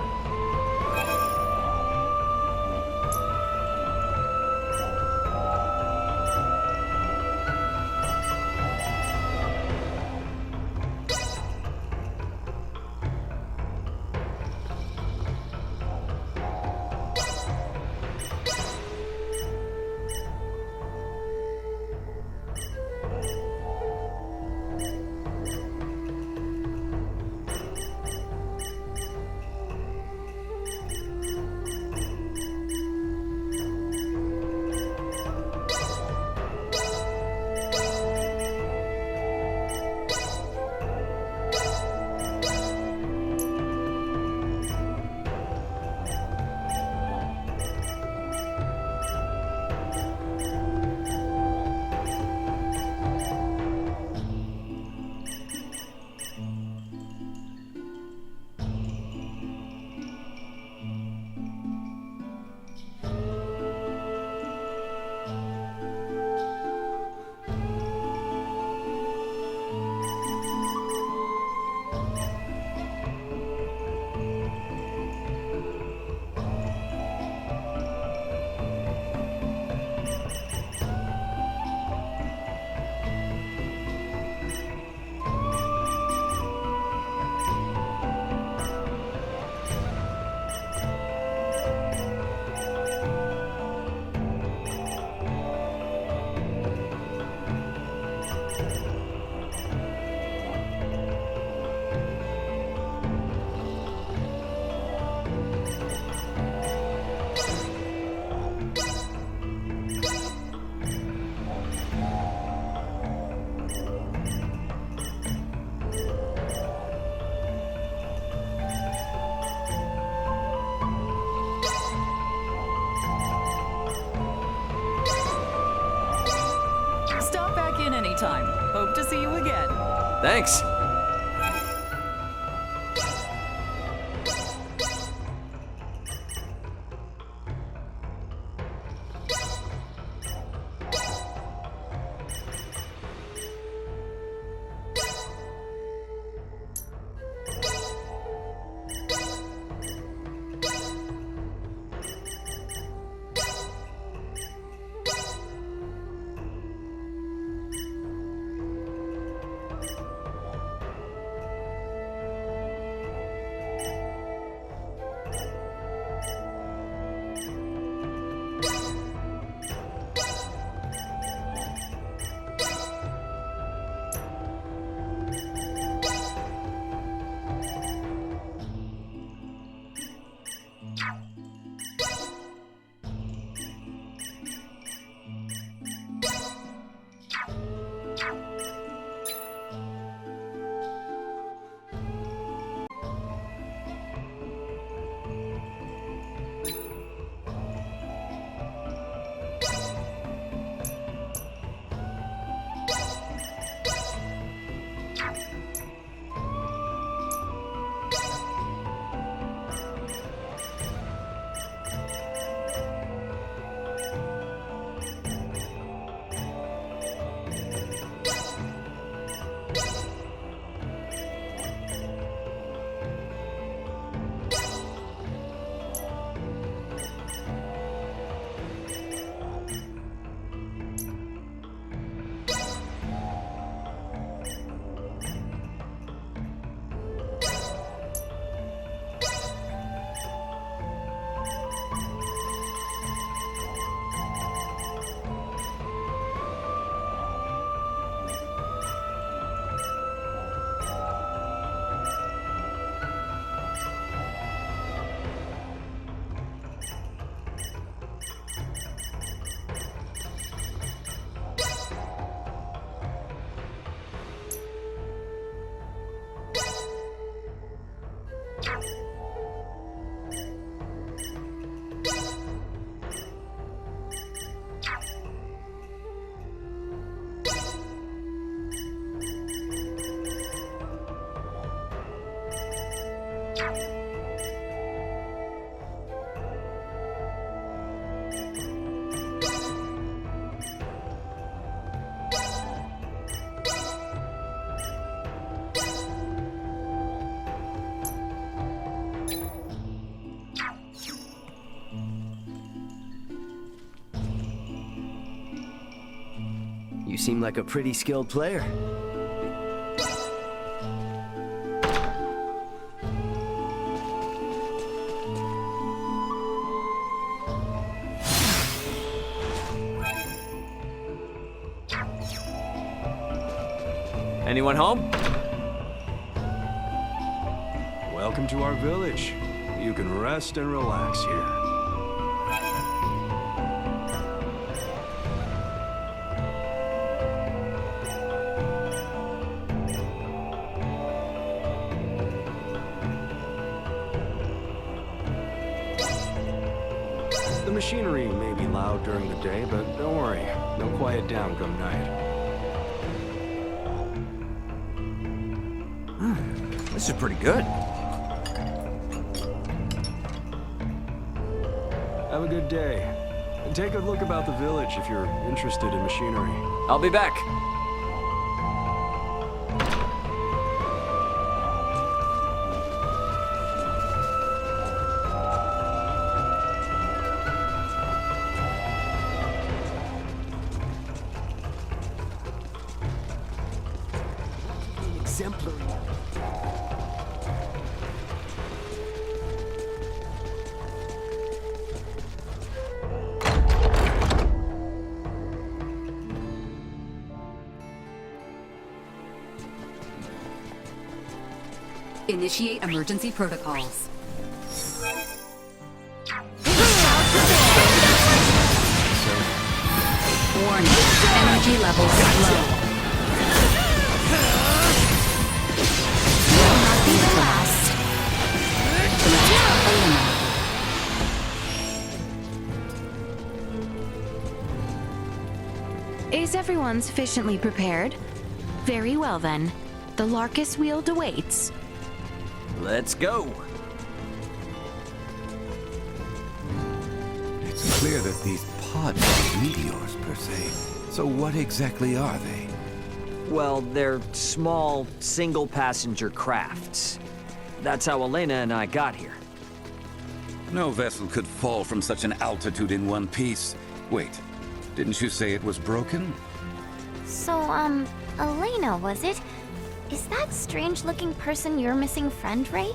Anytime. Hope to see you again. Thanks. You seem like a pretty skilled player. Anyone home? Welcome to our village. You can rest and relax here. The machinery may be loud during the day, but don't worry. They'll quiet down come night. This is pretty good. Have a good day. And take a look about the village if you're interested in machinery. I'll be back. Exemplary. Initiate emergency protocols. Warning, energy levels low. Will not be the last. Is everyone sufficiently prepared? Very well then. The Larkus Wield awaits. Let's go. It's clear that these pods are meteors, per se. So what exactly are they? Well, they're small, single-passenger crafts. That's how Elena and I got here. No vessel could fall from such an altitude in one piece. Wait, didn't you say it was broken? So, Elena, was it? Is that strange-looking person your missing friend, Ray?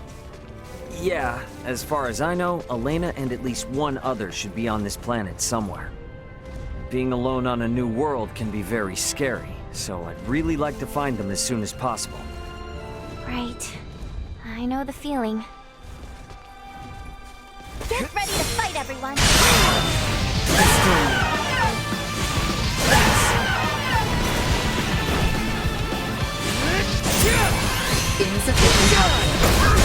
Yeah, as far as I know, Elena and at least one other should be on this planet somewhere. Being alone on a new world can be very scary, so I'd really like to find them as soon as possible. Right. I know the feeling. Get ready to fight, everyone! Insufficient output.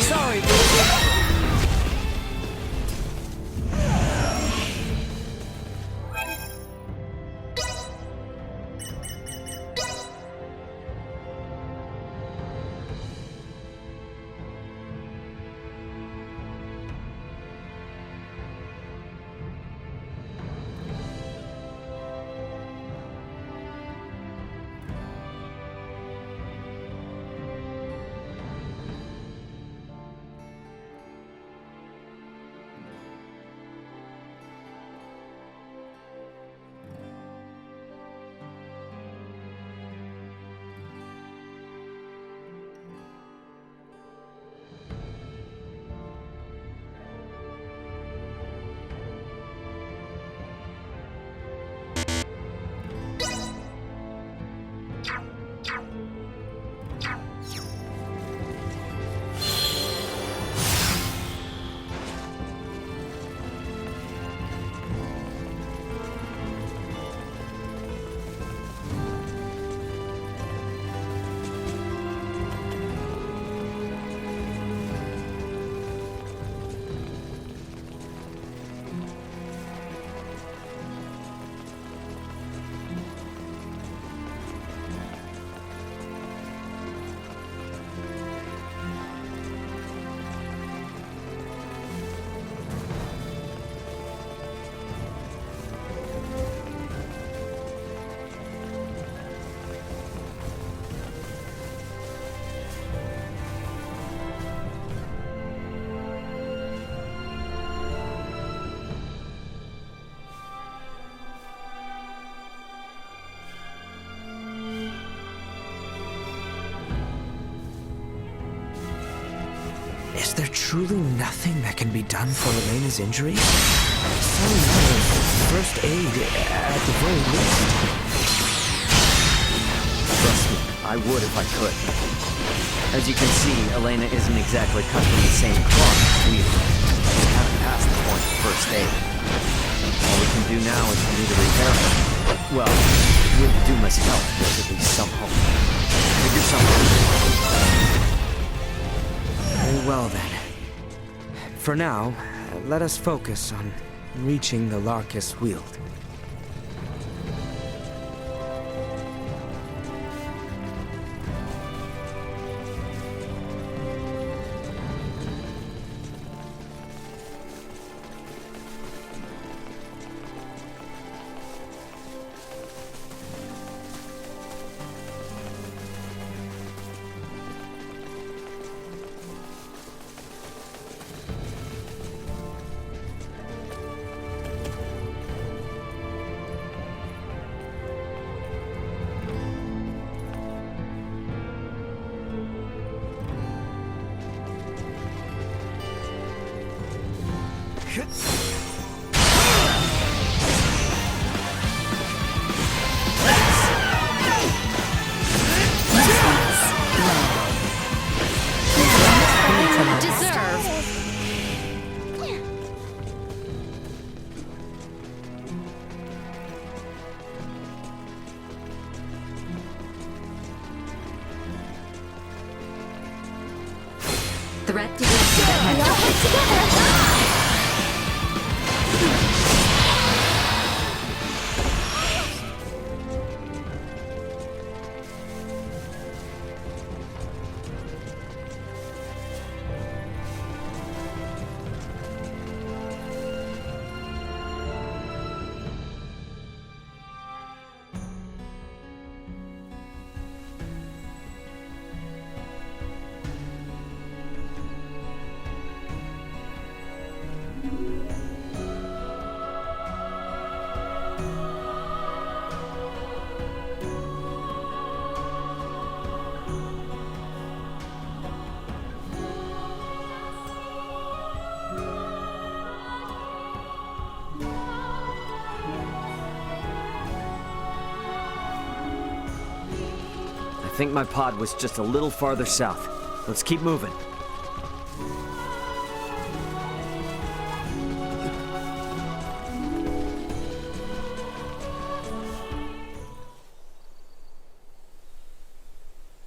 Sorry, there truly nothing that can be done for Elena's injuries? Some level of first aid, at the very least. Trust me, I would if I could. As you can see, Elena isn't exactly cut from the same cloth as we are. We haven't passed the point of first aid. All we can do now is for me to repair her. Well, with Duma's help, there's at least some hope. Figure something. Very well then. For now, let us focus on reaching the Larkus Weald. Threat detected ahead. I think my pod was just a little farther south. Let's keep moving.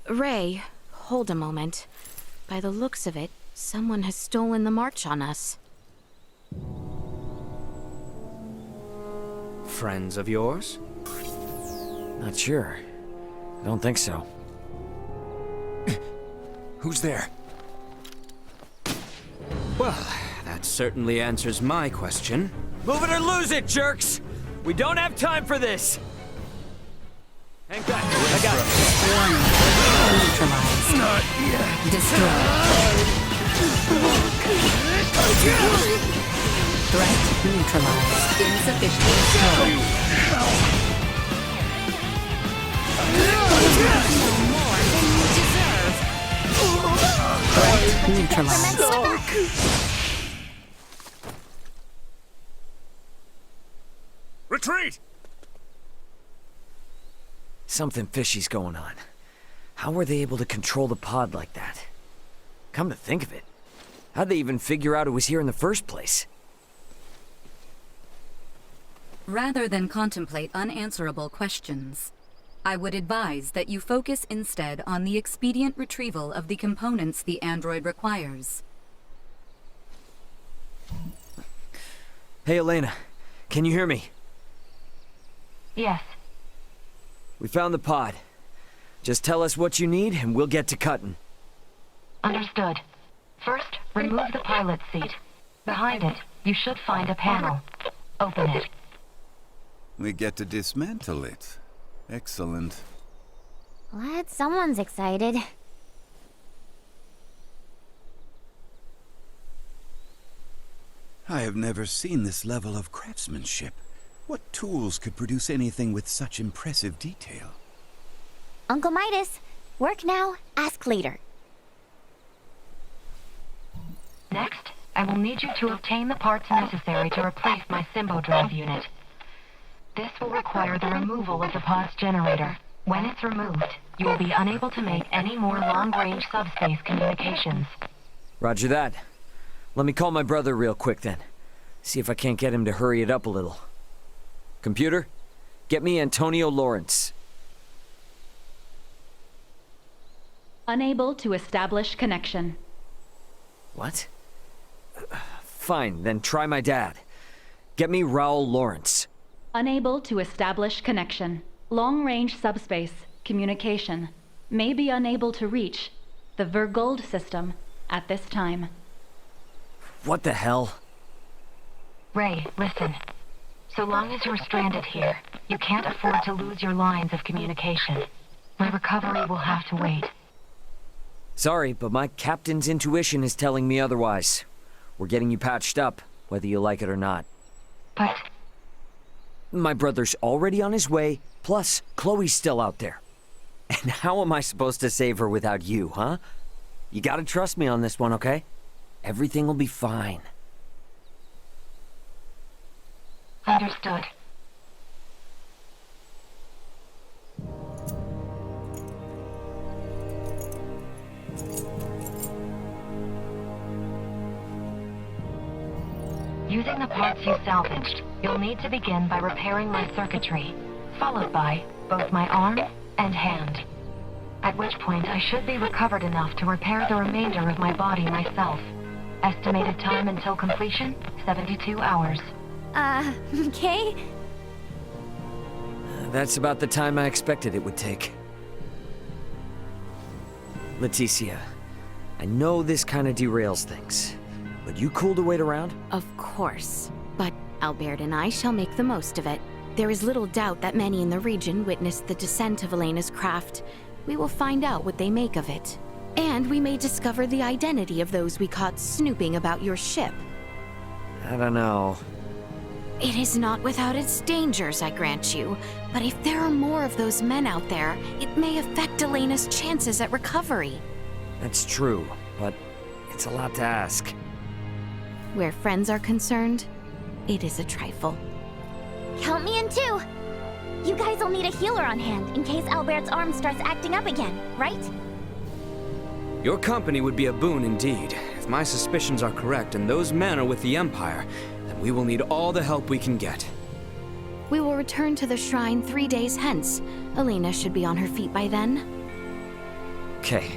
Ray, hold a moment. By the looks of it, someone has stolen the march on us. Friends of yours? Not sure. I don't think so. Who's there? Well, that certainly answers my question. Move it or lose it, jerks! We don't have time for this! Hang back, I got it. Neutralized. Not yet. Destroyed. Threat neutralized. Insufficient. Destroyed. More than you deserve. Threat neutralized. Retreat! Something fishy's going on. How were they able to control the pod like that? Come to think of it, how'd they even figure out it was here in the first place? Rather than contemplate unanswerable questions, I would advise that you focus instead on the expedient retrieval of the components the android requires. Hey, Elena. Can you hear me? Yes. We found the pod. Just tell us what you need and we'll get to cutting. Understood. First, remove the pilot's seat. Behind it, you should find a panel. Open it. We get to dismantle it. Excellent. Glad someone's excited. I have never seen this level of craftsmanship. What tools could produce anything with such impressive detail? Uncle Midas, work now, ask later. I will need you to obtain the parts necessary to replace my Symbo drive unit. This will require the removal of the pod's generator. When it's removed, you will be unable to make any more long-range subspace communications. Roger that. Let me call my brother real quick then. See if I can't get him to hurry it up a little. Computer, get me Antonio Lawrence. Unable to establish connection. What? Fine, then try my dad. Get me Raul Lawrence. Unable to establish connection. Long-range subspace communication. May be unable to reach the Vergold system at this time. What the hell? Ray, listen. So long as you're stranded here, you can't afford to lose your lines of communication. My recovery will have to wait. Sorry, but my captain's intuition is telling me otherwise. We're getting you patched up, whether you like it or not. But... My brother's already on his way, plus Chloe's still out there. And how am I supposed to save her without you, huh? You gotta trust me on this one, okay? Everything will be fine. Understood. Using the parts you salvaged, you'll need to begin by repairing my circuitry, followed by both my arm and hand. At which point I should be recovered enough to repair the remainder of my body myself. Estimated time until completion, 72 hours. Okay? That's about the time I expected it would take. Leticia, I know this kind of derails things, but you cool to wait around? Of course. But Albert and I shall make the most of it. There is little doubt that many in the region witnessed the descent of Elena's craft. We will find out what they make of it. And we may discover the identity of those we caught snooping about your ship. I don't know. It is not without its dangers, I grant you. But if there are more of those men out there, it may affect Elena's chances at recovery. That's true, but it's a lot to ask. Where friends are concerned, it is a trifle. Count me in too! You guys will need a healer on hand in case Albert's arm starts acting up again, right? Your company would be a boon indeed. If my suspicions are correct and those men are with the Empire, then we will need all the help we can get. We will return to the shrine 3 days hence. Elena should be on her feet by then. Okay.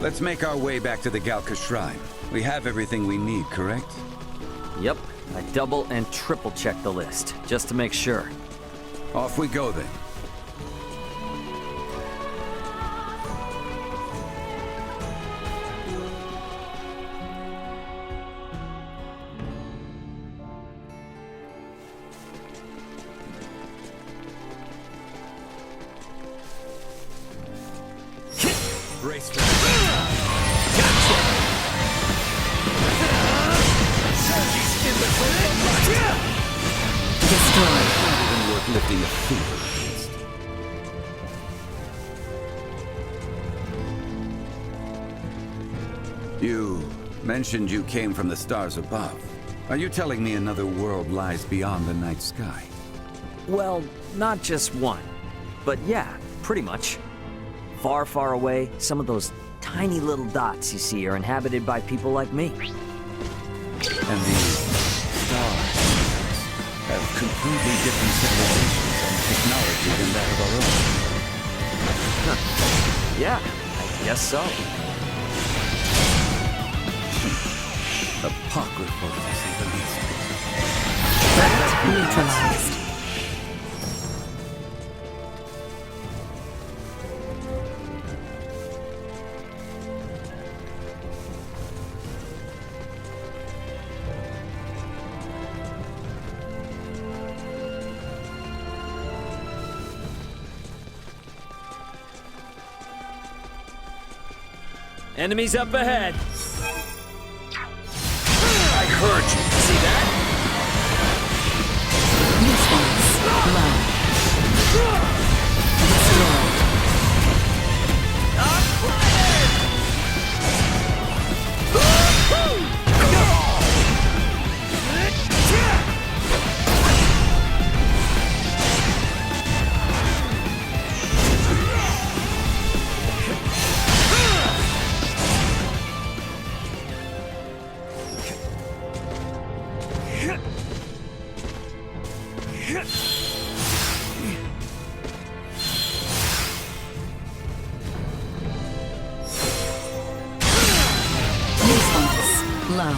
Let's make our way back to the Galka Shrine. We have everything we need, correct? Yep, I double and triple checked the list, just to make sure. Off we go then. Brace for lifting a finger against. You mentioned you came from the stars above. Are you telling me another world lies beyond the night sky? Well, not just one, but yeah, pretty much. Far, far away, some of those tiny little dots you see are inhabited by people like me. And these stars have completely different civilizations and technology than that of our own. Huh. Yeah, I guess so. Apocryphal, to say the least. Threat neutralized. Enemies up ahead. I heard you. See that?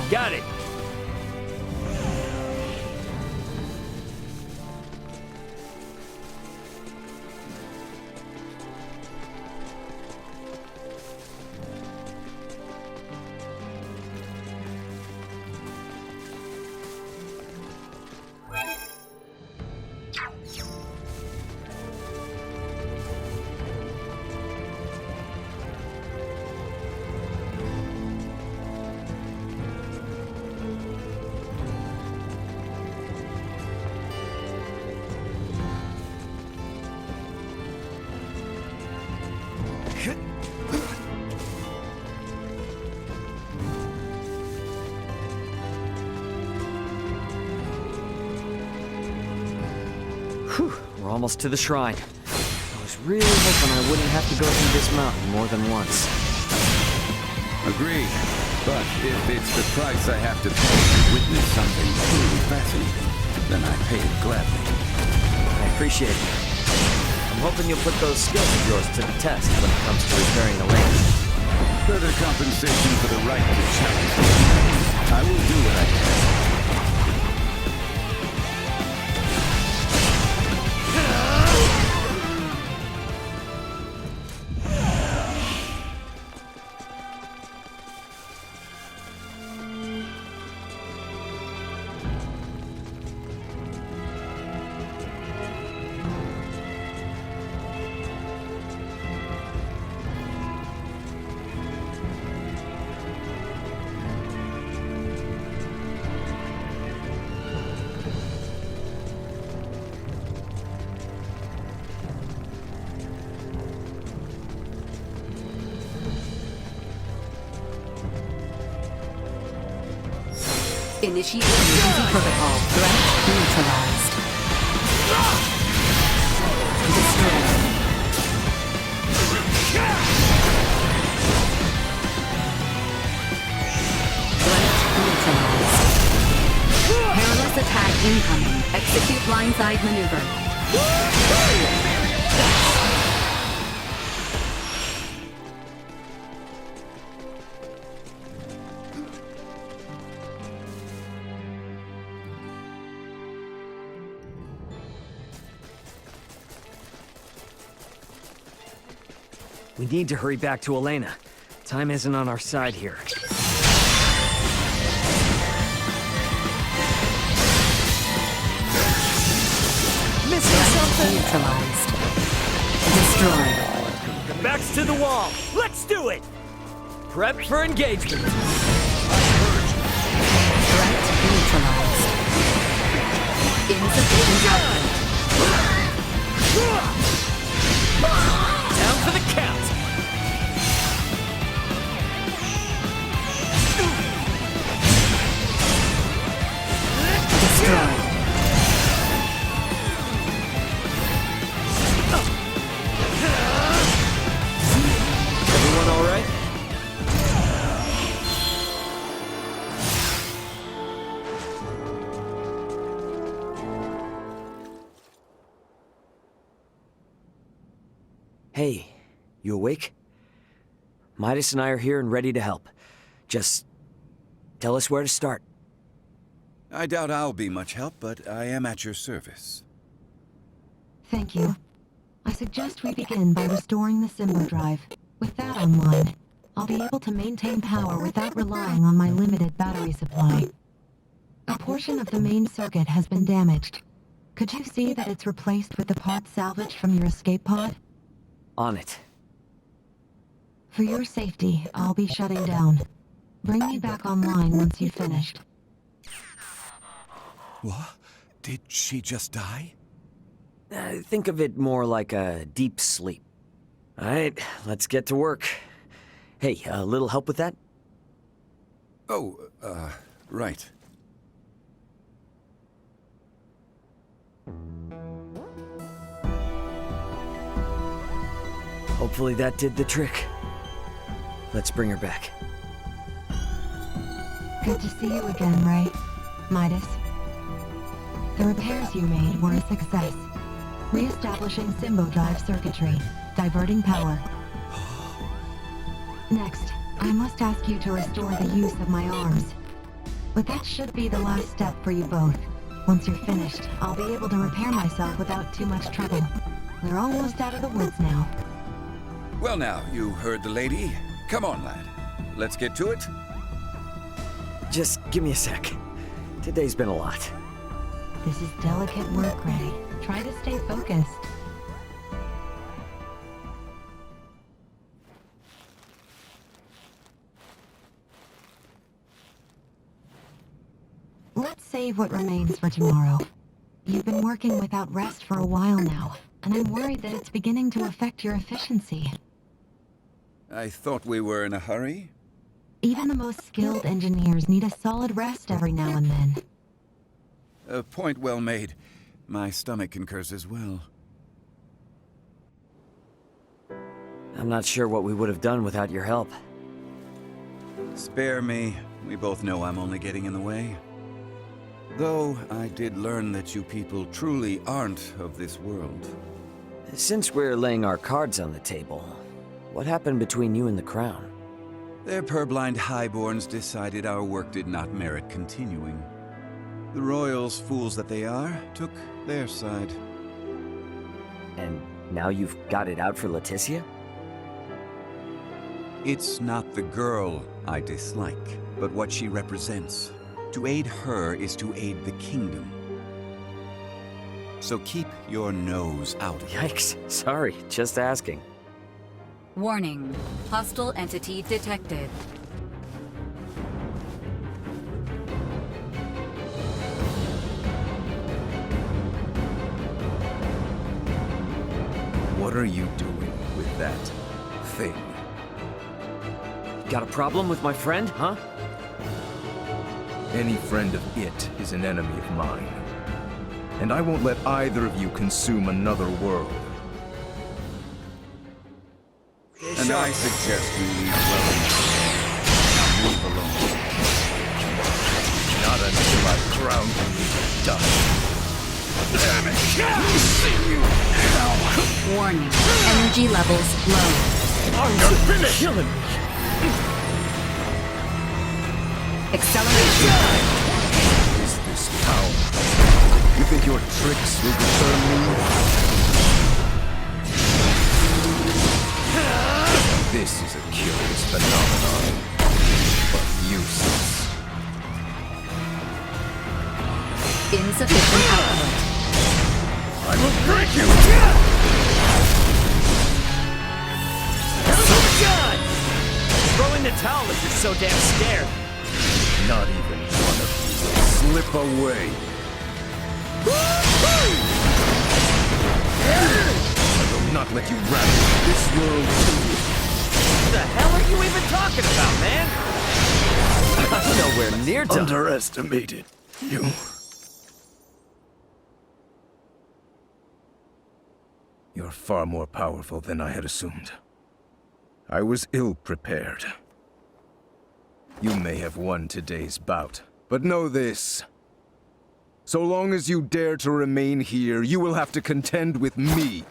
Got it. Whew, we're almost to the shrine. I was really hoping I wouldn't have to go through this mountain more than once. Agreed. But if it's the price I have to pay to witness something truly fascinating, then I pay it gladly. I appreciate it. I'm hoping you'll put those skills of yours to the test when it comes to repairing the lane. Further compensation for the right to challenge me. I will do what I can. Initiate emergency protocol. Threat neutralized. Destroyed. Threat neutralized. Perilous attack incoming. Execute blindside maneuver. We need to hurry back to Elena. Time isn't on our side here. Missing something? Neutralized. Destroyed. Backs to the wall. Let's do it! Prep for engagement. Threat neutralized. Insufficient output. Down for the count. Destroyed. Everyone all right? Hey, you awake? Midas and I are here and ready to help. Just Tell us where to start. I doubt I'll be much help, but I am at your service. Thank you. I suggest we begin by restoring the Symbo drive. With that online, I'll be able to maintain power without relying on my limited battery supply. A portion of the main circuit has been damaged. Could you see that it's replaced with the parts salvaged from your escape pod? On it. For your safety, I'll be shutting down. Bring me back online once you've finished. What? Did she just die? Think of it more like a deep sleep. Alright, let's get to work. Hey, a little help with that? Oh, right. Hopefully that did the trick. Let's bring her back. Good to see you again, Ray. Midas. The repairs you made were a success. Re-establishing Symbo drive circuitry, diverting power. Next, I must ask you to restore the use of my arms. But that should be the last step for you both. Once you're finished, I'll be able to repair myself without too much trouble. We're almost out of the woods now. Well now, you heard the lady. Come on, lad. Let's get to it. Just give me a sec. Today's been a lot. This is delicate work, Ray. Try to stay focused. Let's save what remains for tomorrow. You've been working without rest for a while now, and I'm worried that it's beginning to affect your efficiency. I thought we were in a hurry. Even the most skilled engineers need a solid rest every now and then. A point well made. My stomach concurs as well. I'm not sure what we would have done without your help. Spare me. We both know I'm only getting in the way. Though I did learn that you people truly aren't of this world. Since we're laying our cards on the table, what happened between you and the Crown? Their purblind highborns decided our work did not merit continuing. The royals, fools that they are, took their side. And now you've got it out for Leticia? It's not the girl I dislike, but what she represents. To aid her is to aid the kingdom. So keep your nose out of it. Yikes. Sorry, just asking. Warning. Hostile entity detected. What are you doing with that thing? Got a problem with my friend, huh? Any friend of it is an enemy of mine. And I won't let either of you consume another world. And I suggest you leave well enough. Now leave alone. Not until I've crowned you to dust. Damn it! See you now! Warning. Energy levels low. You're finished! Killing me! Acceleration. Is this power? You think your tricks will deter me? This is a curious phenomenon, but useless. Insufficient output. I will break you! Done! Throw in the towel if you're so damn scared. Not even one of you will slip away. I will not let you ravage this world. What the hell are you even talking about, man? I'm nowhere near done. Underestimated you. You're far more powerful than I had assumed. I was ill-prepared. You may have won today's bout, but know this. So long as you dare to remain here, you will have to contend with me.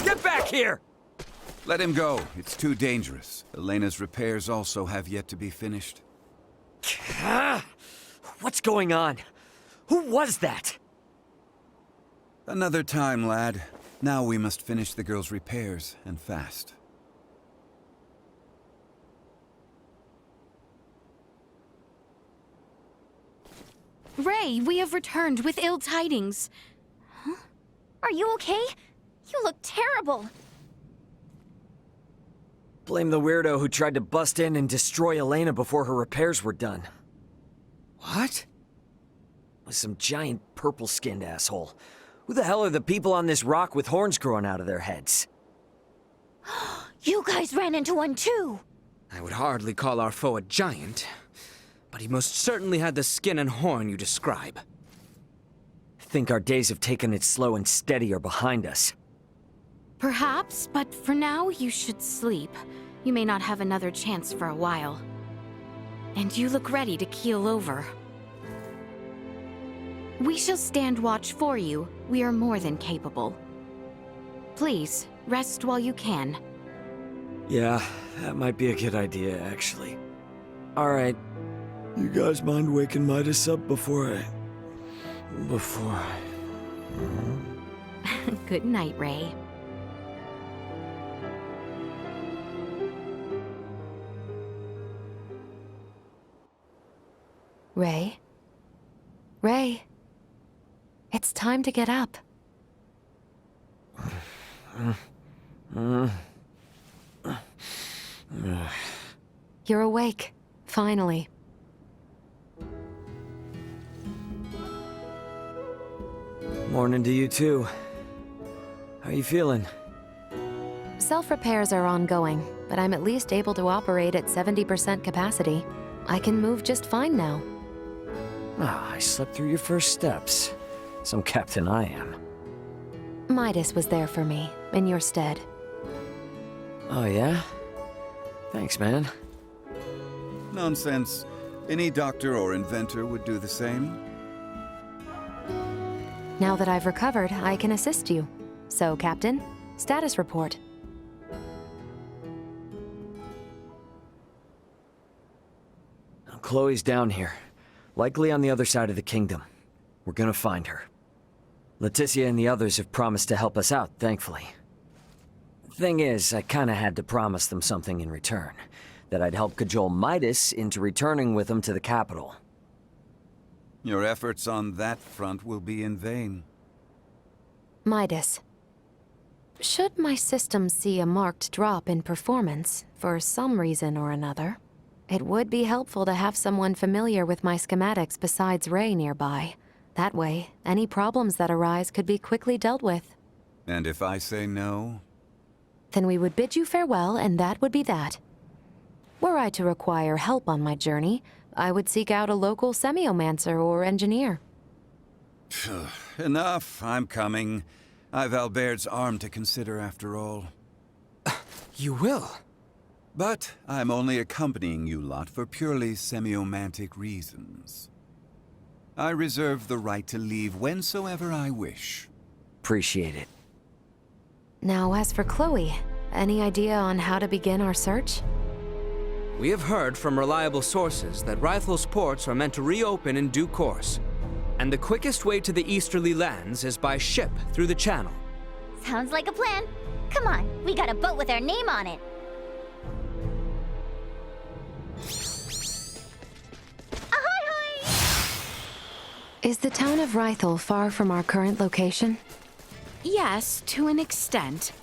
Get back here! Let him go. It's too dangerous. Elena's repairs also have yet to be finished. What's going on? Who was that? Another time, lad. Now we must finish the girl's repairs, and fast. Ray, we have returned with ill tidings. Are you okay? You look terrible. Blame the weirdo who tried to bust in and destroy Elena before her repairs were done. What? Was some giant purple-skinned asshole. Who the hell are the people on this rock with horns growing out of their heads? You guys ran into one too. I would hardly call our foe a giant, but he most certainly had the skin and horn you describe. I think our days of taking it slow and steady are behind us. Perhaps, but for now you should sleep. You may not have another chance for a while. And you look ready to keel over. We shall stand watch for you. We are more than capable. Please, rest while you can. Yeah, that might be a good idea, actually. Alright. You guys mind waking Midas up before I... Good night, Ray. Ray? Ray? It's time to get up. You're awake, finally. Morning to you too. How you feeling? Self-repairs are ongoing, but I'm at least able to operate at 70% capacity. I can move just fine now. Ah, I slept through your first steps. Some captain I am. Midas was there for me, in your stead. Oh yeah? Thanks, man. Nonsense. Any doctor or inventor would do the same. Now that I've recovered, I can assist you. So, Captain, status report. Chloe's down here. Likely on the other side of the kingdom. We're gonna find her. Leticia and the others have promised to help us out, thankfully. Thing is, I kinda had to promise them something in return. That I'd help cajole Midas into returning with them to the capital. Your efforts on that front will be in vain. Midas. Should my system see a marked drop in performance, for some reason or another, it would be helpful to have someone familiar with my schematics besides Ray nearby. That way, any problems that arise could be quickly dealt with. And if I say no? Then we would bid you farewell, and that would be that. Were I to require help on my journey, I would seek out a local semiomancer or engineer. Enough, I'm coming. I've Albert's arm to consider after all. You will? But I'm only accompanying you lot for purely semiomantic reasons. I reserve the right to leave whensoever I wish. Appreciate it. Now, as for Chloe, any idea on how to begin our search? We have heard from reliable sources that Rythel's ports are meant to reopen in due course. And the quickest way to the easterly lands is by ship through the channel. Sounds like a plan. Come on, we got a boat with our name on it. Is the town of Rythel far from our current location? Yes, to an extent.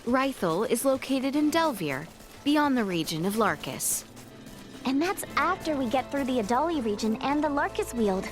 Rythel is located in Delvier, beyond the region of Larkus. And that's after we get through the Adali region and the Larkus Weald.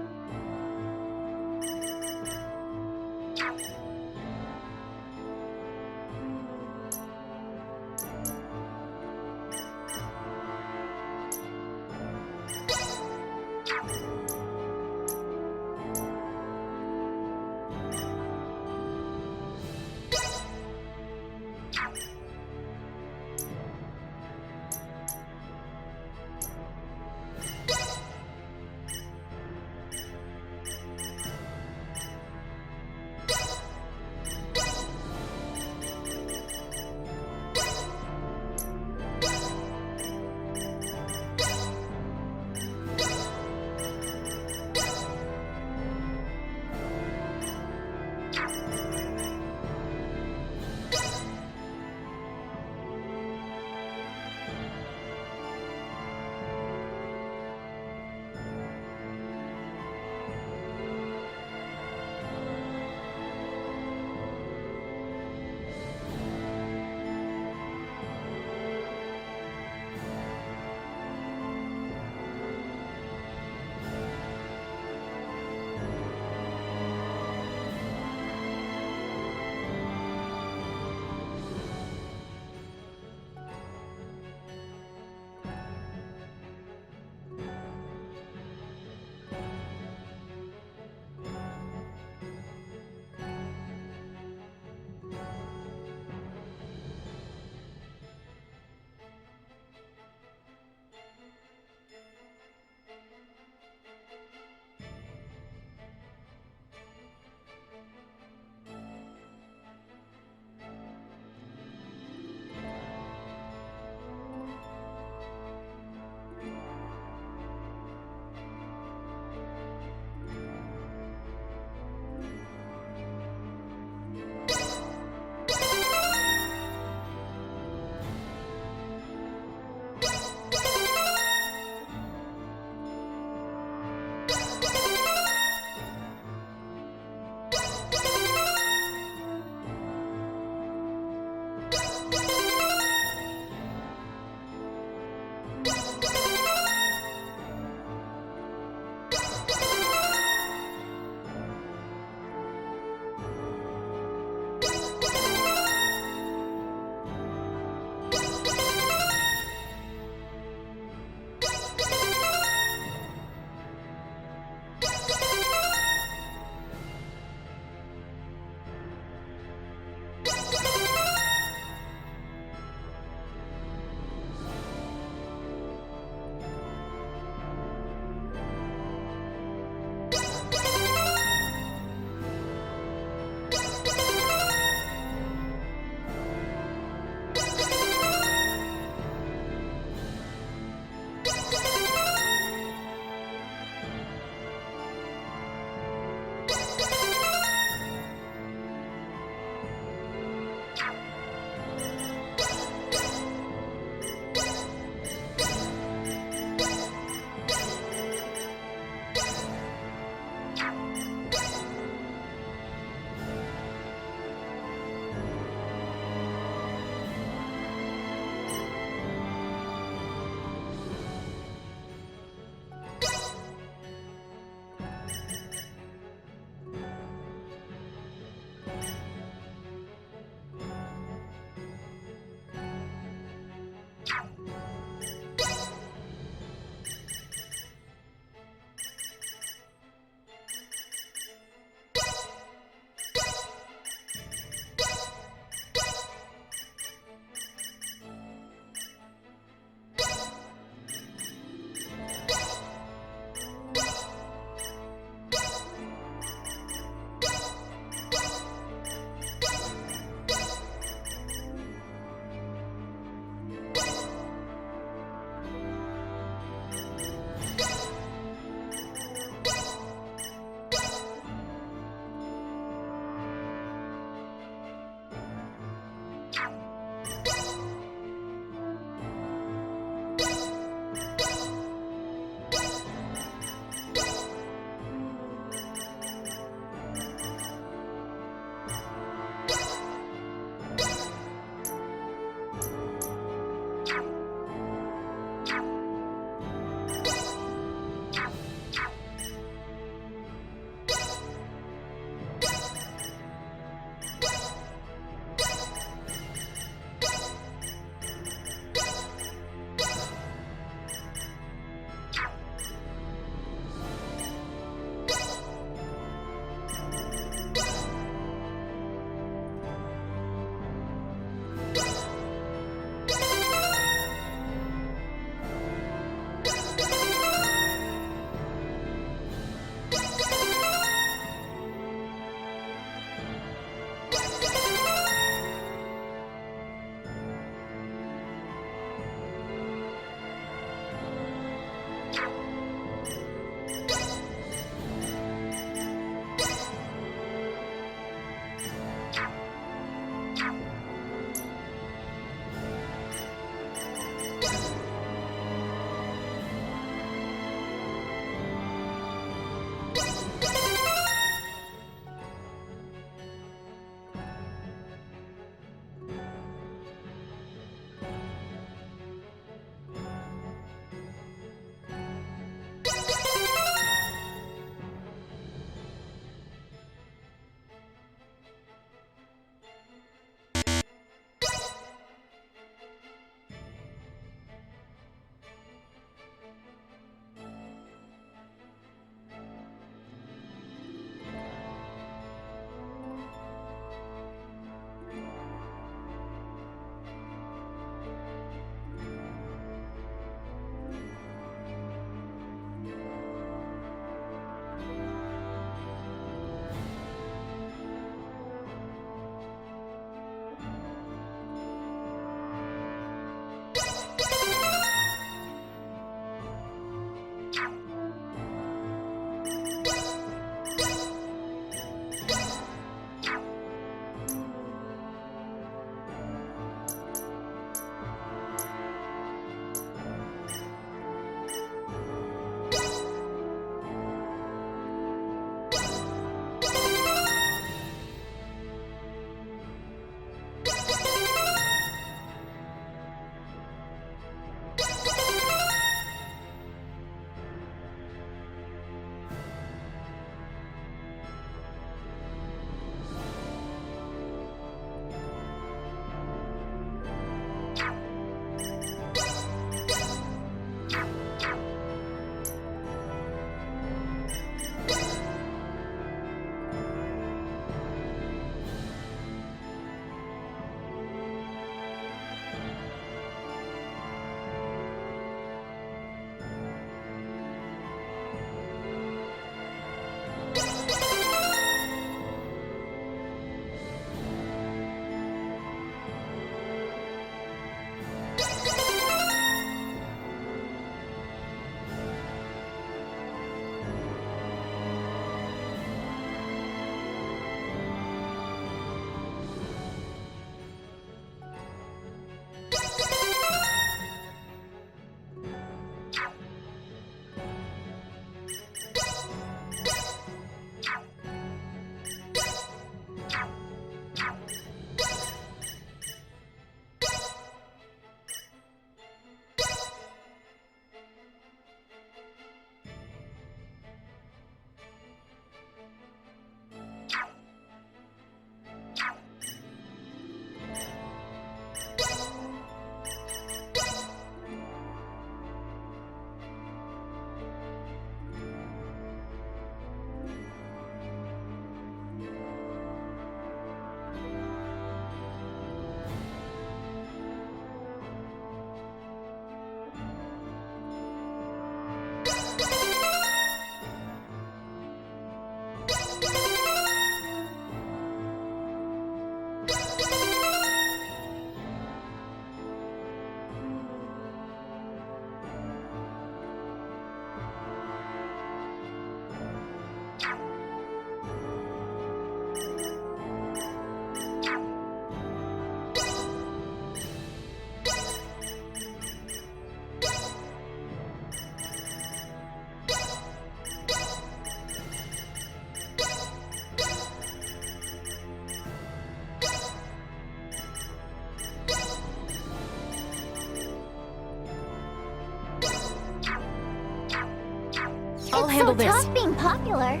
I'll handle so this. tough being popular.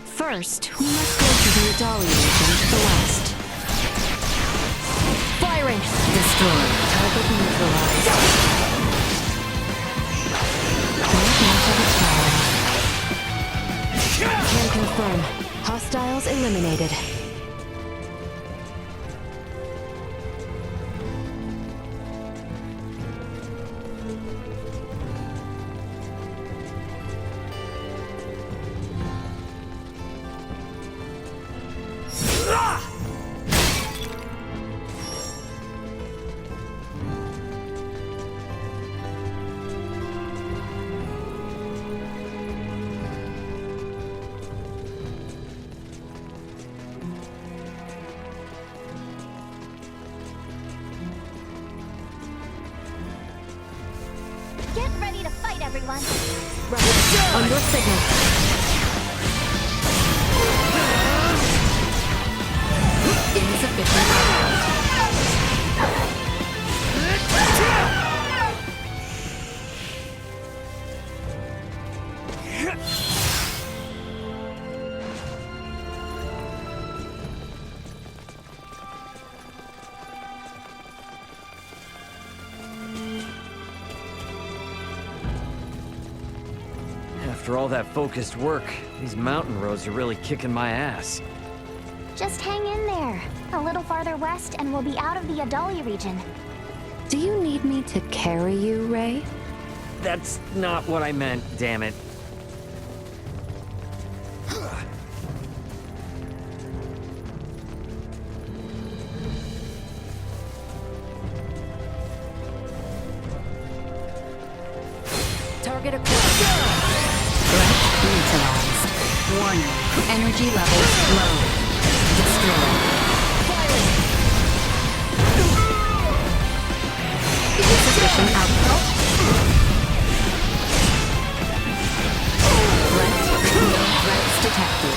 First, we must go to the Adalia region to the west. Firing! Destroy. Target neutralized. Not much of a challenge. Can confirm. Hostiles eliminated. Get ready to fight, everyone. On your signal. Insufficient output. After all that focused work, these mountain roads are really kicking my ass. Just hang in there. A little farther west and we'll be out of the Adalia region. Do you need me to carry you, Ray? That's not what I meant, damn it. Target acquired. Threat neutralized. Warning. Energy levels low. Destroy. Insufficient output. Threat. No threats detected.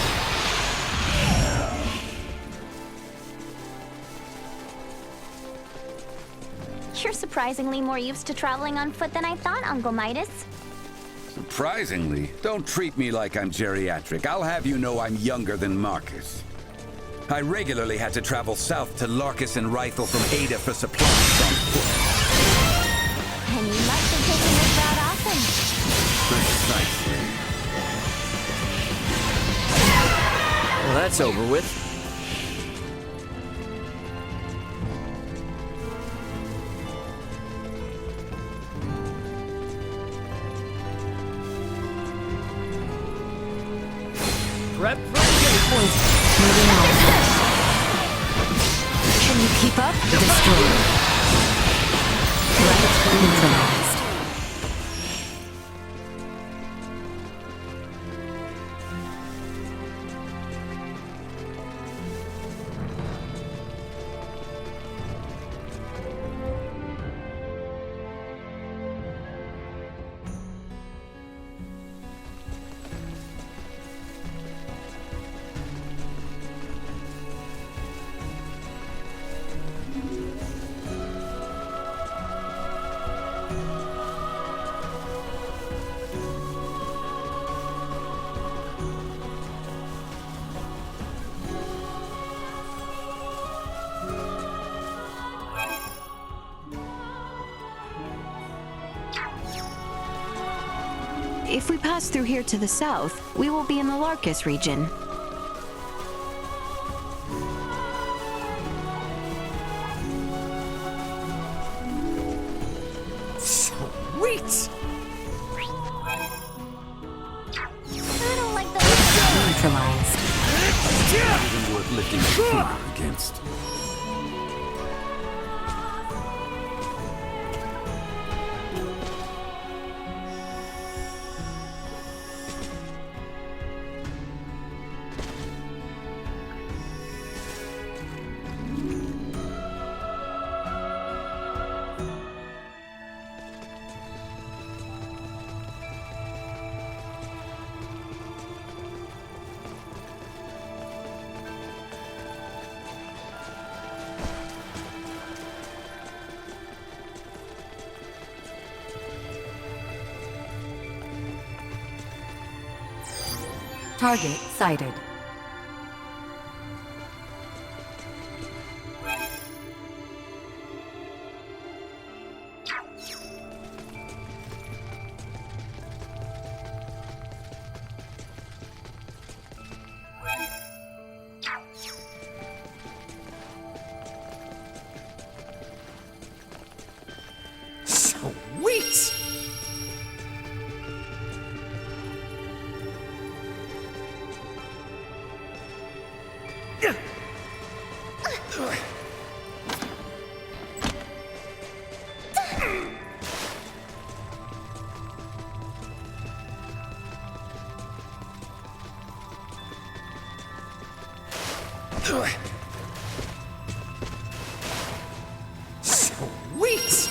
You're surprisingly more used to traveling on foot than I thought, Uncle Midas. Surprisingly, don't treat me like I'm geriatric. I'll have you know I'm younger than Marcus. I regularly had to travel south to Larkus and Rifle from Ada for supplies on foot. And you must have taken this route often. Precisely. Well, that's over with. Prep for engagement. Point. Moving on. Can you keep up? Destroy. Threat neutralized. If we pass through here to the south, we will be in the Larkus region. Sweet! I don't like the Neutralized. Not even worth lifting a finger against. Target sighted. Sweet! Sweet!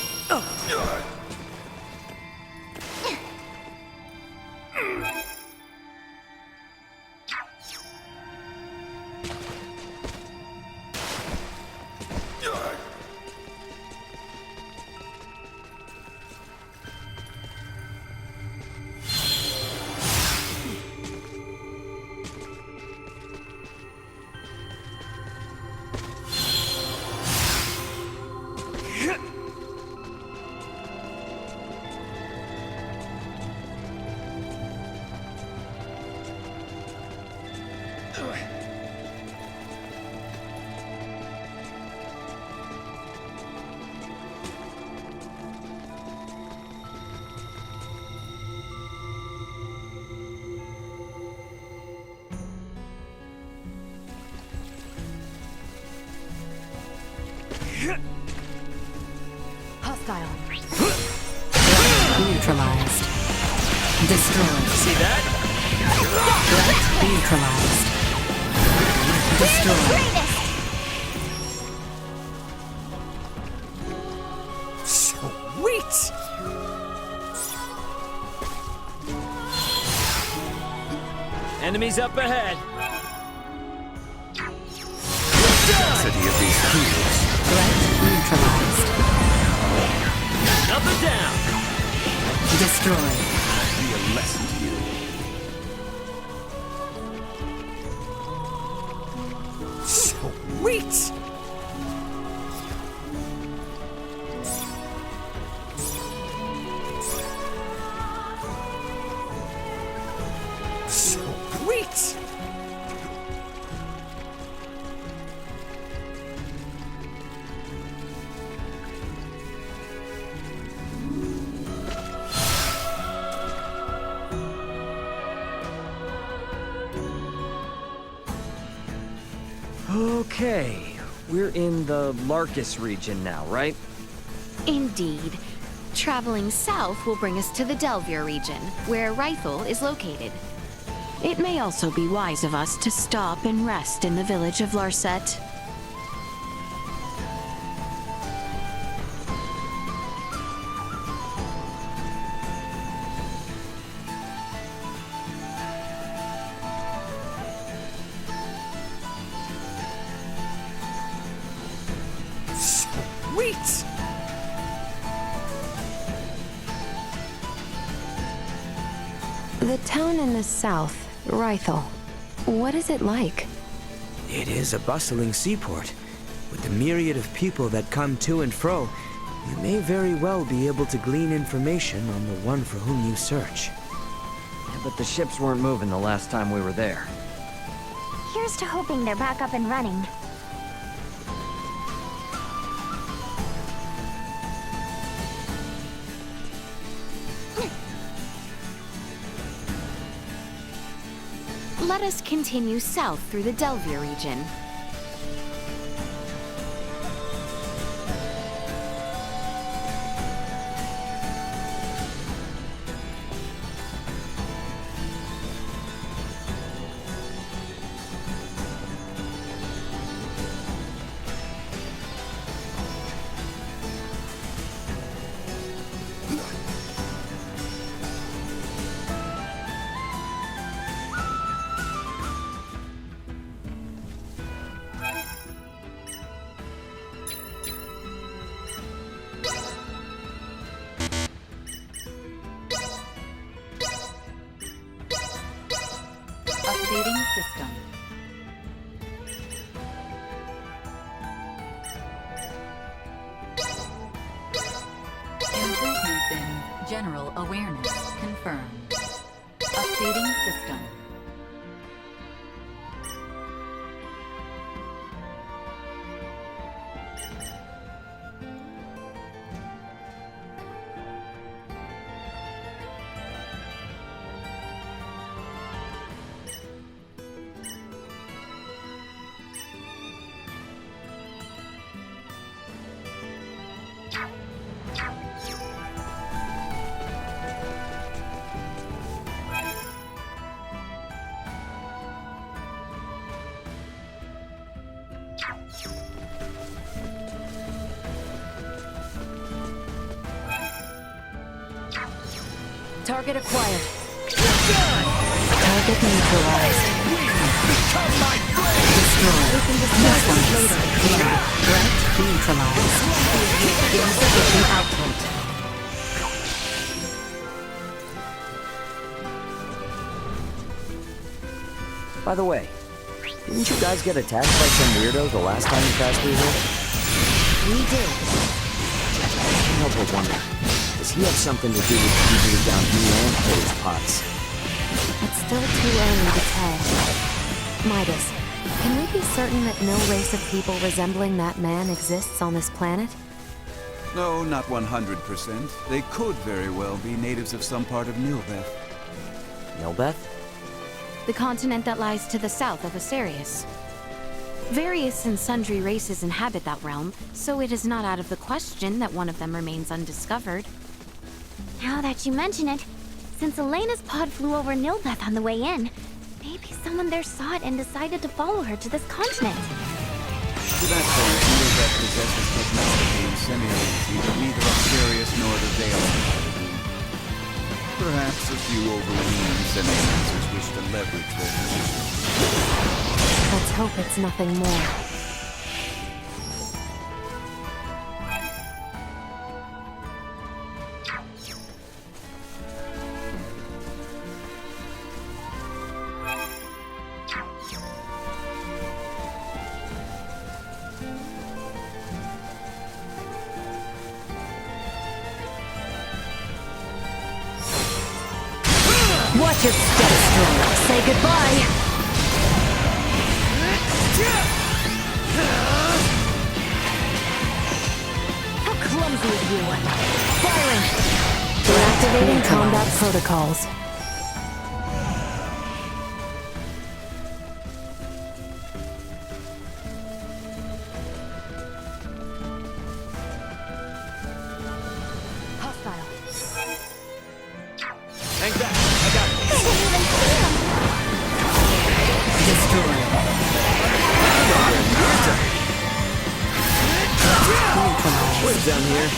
Hostile. Neutralized. Destroyed. See that? Threat neutralized. Destroyed. Sweet! Enemies up ahead. City of these fools. Threat neutralized. Another down. Destroyed. Be a lesson to you. Sweet! Sweet! Okay, we're in the Larkus region now, right? Indeed. Traveling south will bring us to the Delvier region, where Rythel is located. It may also be wise of us to stop and rest in the village of Larset. Sweet! The town in the south, Rythel. What is it like? It is a bustling seaport. With the myriad of people that come to and fro, you may very well be able to glean information on the one for whom you search. Yeah, but the ships weren't moving the last time we were there. Here's to hoping they're back up and running. Let us continue south through the Delvier region. General awareness confirmed. Updating system. Target acquired. Target neutralized. Destroyed. Later. Threat neutralized. Insufficient output. By the way, didn't you guys get attacked by some weirdo the last time you passed through here? We did. I can't help but wonder, does he have something to do with keeping down me and Clay's pots? It's still too early to tell. Ydas, can we be certain that no race of people resembling that man exists on this planet? No, not 100%. They could very well be natives of some part of Nilbeth. Nilbeth? The continent that lies to the south of Asarius. Various and sundry races inhabit that realm, so it is not out of the question that one of them remains undiscovered. Now that you mention it, since Elena's pod flew over Nilbeth on the way in, maybe someone there saw it and decided to follow her to this continent. To that point, Nilbeth possesses technology and semi-reality that neither Asarius nor the Vale do. Perhaps a few overweening semi-masters wish to leverage their position. Let's hope it's nothing more. Watch your step, Destroyer. Say goodbye. How clumsy of you! Firing! Deactivating combat protocols. Hostile. Hang back. I got it. What's down here?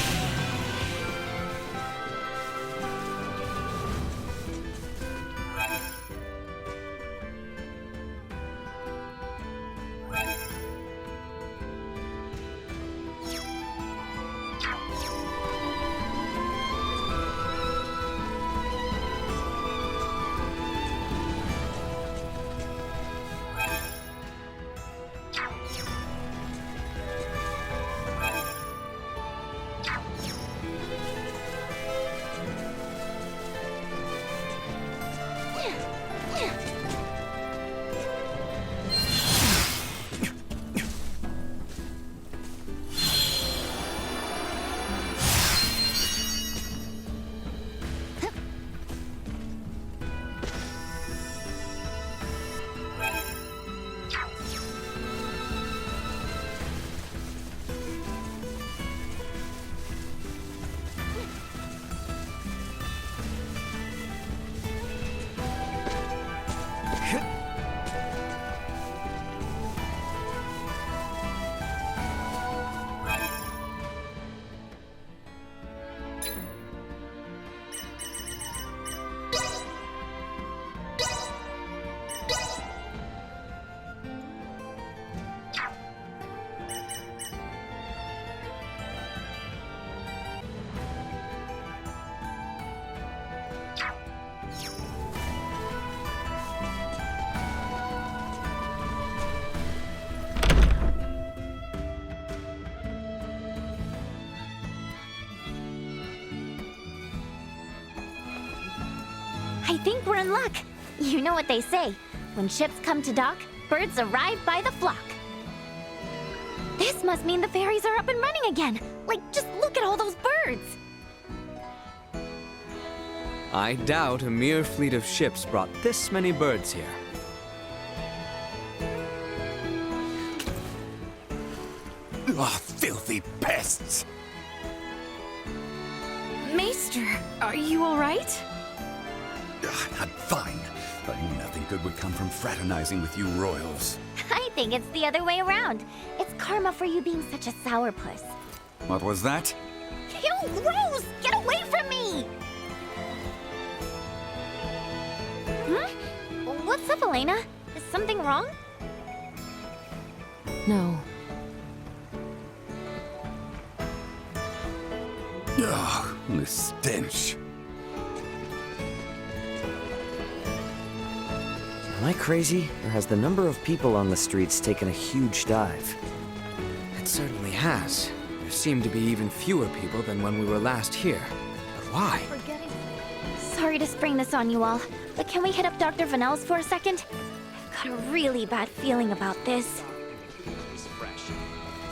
I think we're in luck. You know what they say. When ships come to dock, birds arrive by the flock. This must mean the ferries are up and running again. Like, just look at all those birds. I doubt a mere fleet of ships brought this many birds here. Ah, filthy pests! Maester, are you all right? I'm fine. I knew nothing good would come from fraternizing with you royals. I think it's the other way around. It's karma for you being such a sourpuss. What was that? Ew, gross! Get away from me! What's up, Elena? Is something wrong? No. Ugh, the stench. Am I crazy, or has the number of people on the streets taken a huge dive? It certainly has. There seem to be even fewer people than when we were last here. But why? Sorry to spring this on you all, but can we hit up Dr. Vanel's for a second? I've got a really bad feeling about this.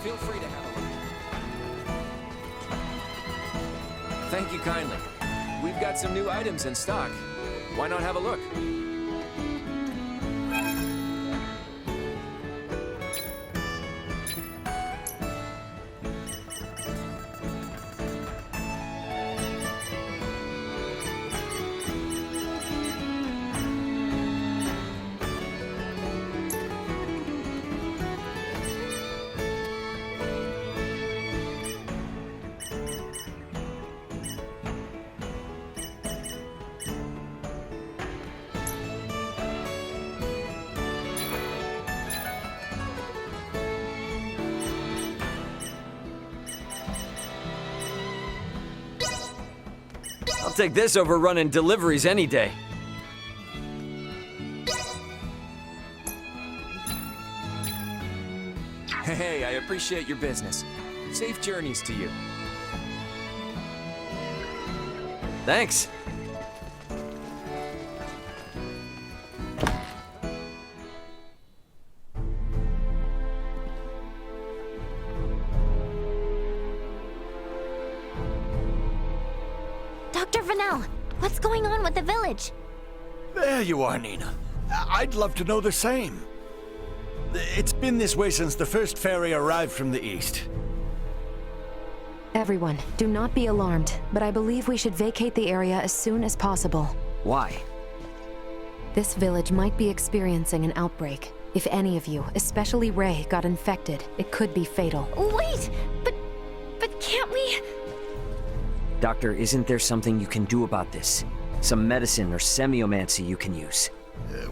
Feel free to have a look. Thank you kindly. We've got some new items in stock. Why not have a look? I'll take this over running deliveries any day. Hey, I appreciate your business. Safe journeys to you. Thanks. Dr. Vanel, what's going on with the village? There you are, Nina. I'd love to know the same. It's been this way since the first ferry arrived from the east. Everyone, do not be alarmed, but I believe we should vacate the area as soon as possible. Why? This village might be experiencing an outbreak. If any of you, especially Ray, got infected, it could be fatal. Wait, but can't we? Doctor, isn't there something you can do about this? Some medicine or semiomancy you can use?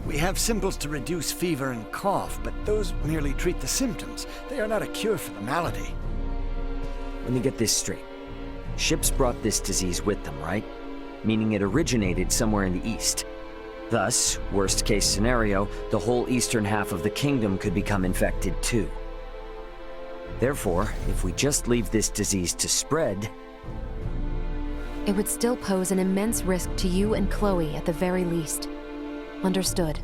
We have symbols to reduce fever and cough, but those merely treat the symptoms. They are not a cure for the malady. Let me get this straight. Ships brought this disease with them, right? Meaning it originated somewhere in the east. Thus, worst case scenario, the whole eastern half of the kingdom could become infected too. Therefore, if we just leave this disease to spread, it would still pose an immense risk to you and Chloe at the very least. Understood.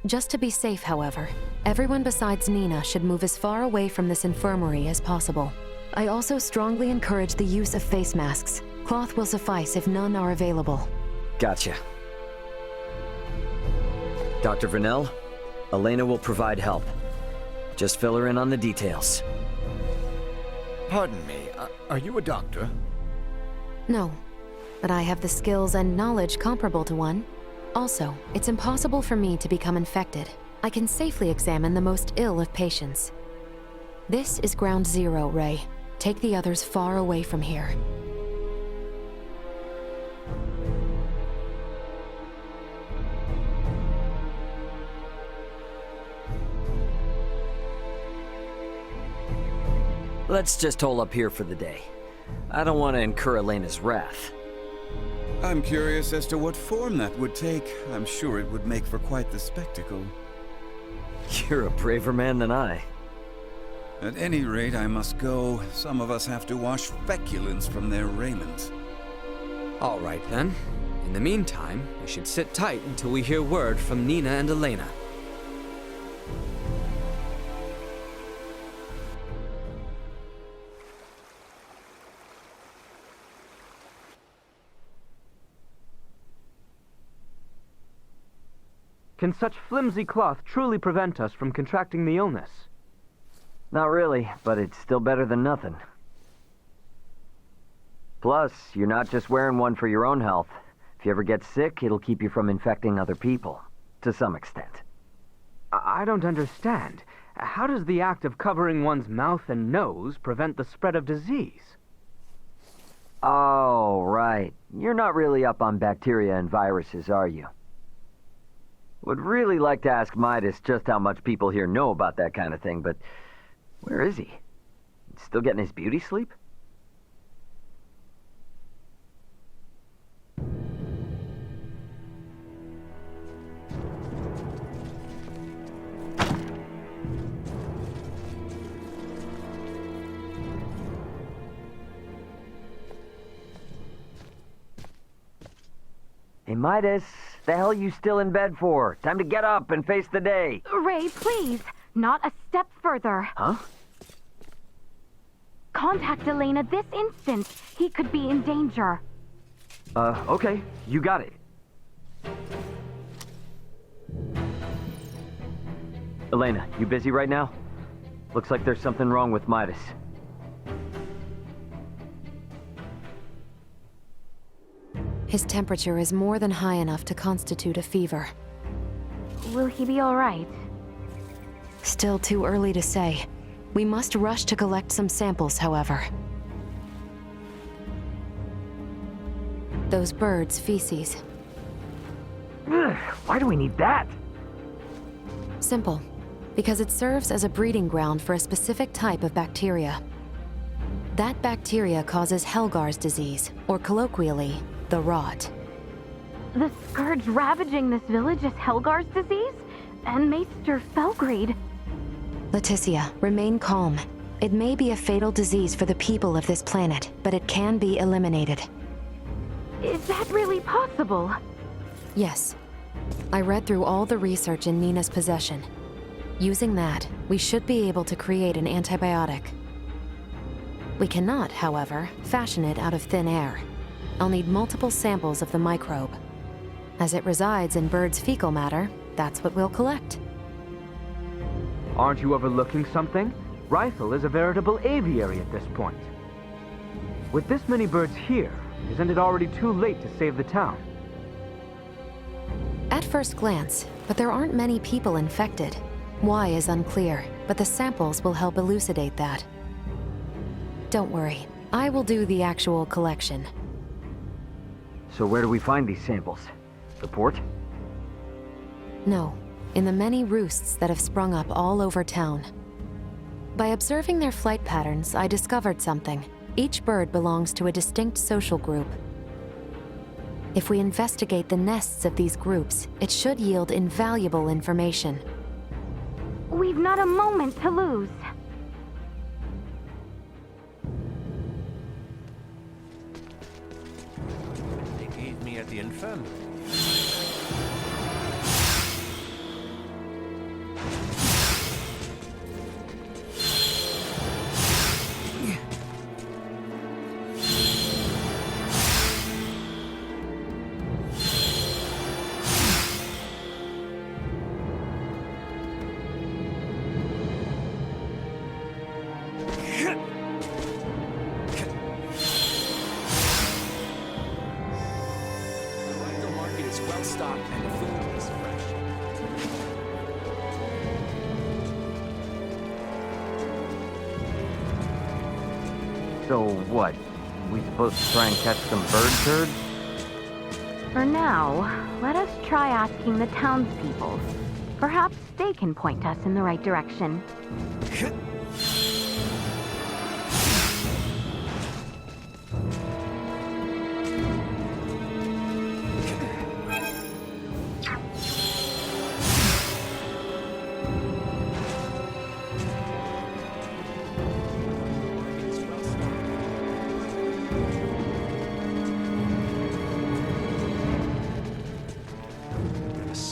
Just to be safe, however, everyone besides Nina should move as far away from this infirmary as possible. I also strongly encourage the use of face masks. Cloth will suffice if none are available. Gotcha. Dr. Vanel, Elena will provide help. Just fill her in on the details. Pardon me, are you a doctor? No, but I have the skills and knowledge comparable to one. Also, it's impossible for me to become infected. I can safely examine the most ill of patients. This is ground zero, Ray. Take the others far away from here. Let's just hole up here for the day. I don't want to incur Elena's wrath. I'm curious as to what form that would take. I'm sure it would make for quite the spectacle. You're a braver man than I. At any rate, I must go. Some of us have to wash feculence from their raiment. All right, then. In the meantime, we should sit tight until we hear word from Nina and Elena. Can such flimsy cloth truly prevent us from contracting the illness? Not really, but it's still better than nothing. Plus, you're not just wearing one for your own health. If you ever get sick, it'll keep you from infecting other people, to some extent. I don't understand. How does the act of covering one's mouth and nose prevent the spread of disease? Oh, right. You're not really up on bacteria and viruses, are you? Would really like to ask Ydas just how much people here know about that kind of thing, but where is he? Still getting his beauty sleep? Hey, Ydas, the hell you still in bed for? Time to get up and face the day. Ray, please. Not a step further. Huh? Contact Elena this instant. He could be in danger. Okay. You got it. Elena, you busy right now? Looks like there's something wrong with Ydas. His temperature is more than high enough to constitute a fever. Will he be all right? Still too early to say. We must rush to collect some samples, however. Those birds' feces. Why do we need that? Simple. Because it serves as a breeding ground for a specific type of bacteria. That bacteria causes Helgar's disease, or colloquially, the rot. The scourge ravaging this village is Helgar's disease? And Maester Felgreed. Leticia, remain calm. It may be a fatal disease for the people of this planet, but it can be eliminated. Is that really possible? Yes. I read through all the research in Nina's possession. Using that, we should be able to create an antibiotic. We cannot, however, fashion it out of thin air. I'll need multiple samples of the microbe. As it resides in birds' fecal matter, that's what we'll collect. Aren't you overlooking something? Rifle is a veritable aviary at this point. With this many birds here, isn't it already too late to save the town? At first glance, but there aren't many people infected. Why is unclear, but the samples will help elucidate that. Don't worry, I will do the actual collection. So where do we find these samples? The port? No, in the many roosts that have sprung up all over town. By observing their flight patterns, I discovered something. Each bird belongs to a distinct social group. If we investigate the nests of these groups, it should yield invaluable information. We've not a moment to lose. They gave me at the infirmary. So what? We supposed to try and catch some bird turds? For now, let us try asking the townspeople. Perhaps they can point us in the right direction.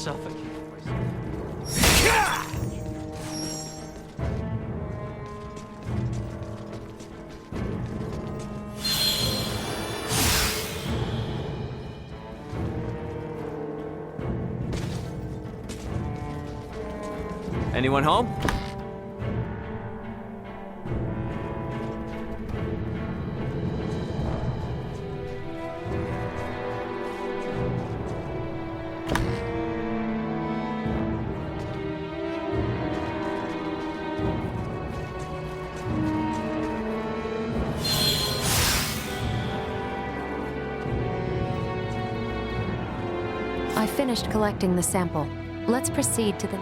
suffocate Anyone home? I finished collecting the sample. Let's proceed to the...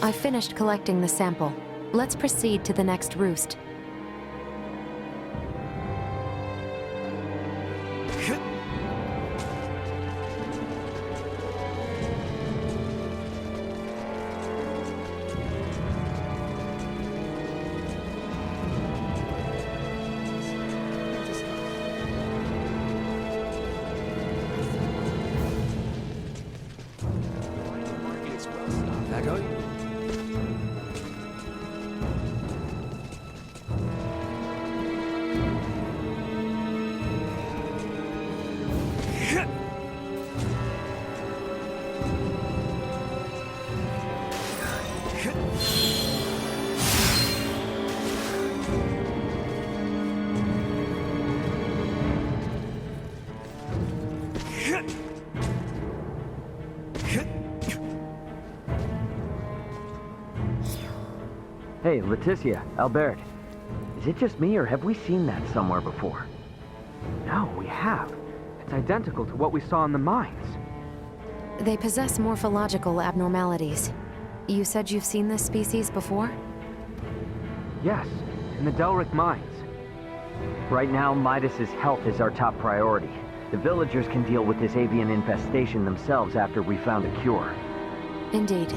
I finished collecting the sample. Let's proceed to the next roost. Back out. Hey, Leticia, Albert. Is it just me, or have we seen that somewhere before? No, we have. It's identical to what we saw in the mines. They possess morphological abnormalities. You said you've seen this species before? Yes, in the Delric mines. Right now, Midas's health is our top priority. The villagers can deal with this avian infestation themselves after we found a cure. Indeed.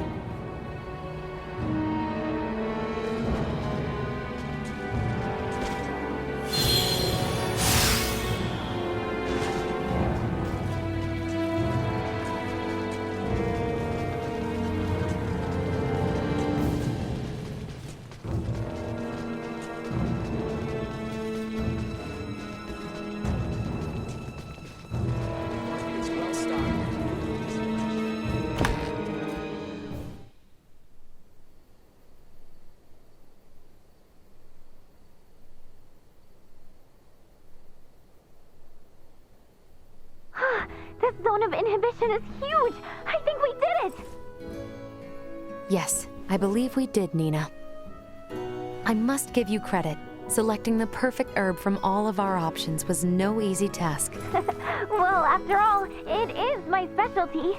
This zone of inhibition is huge! I think we did it! Yes, I believe we did, Nina. I must give you credit. Selecting the perfect herb from all of our options was no easy task. Well, after all, it is my specialty.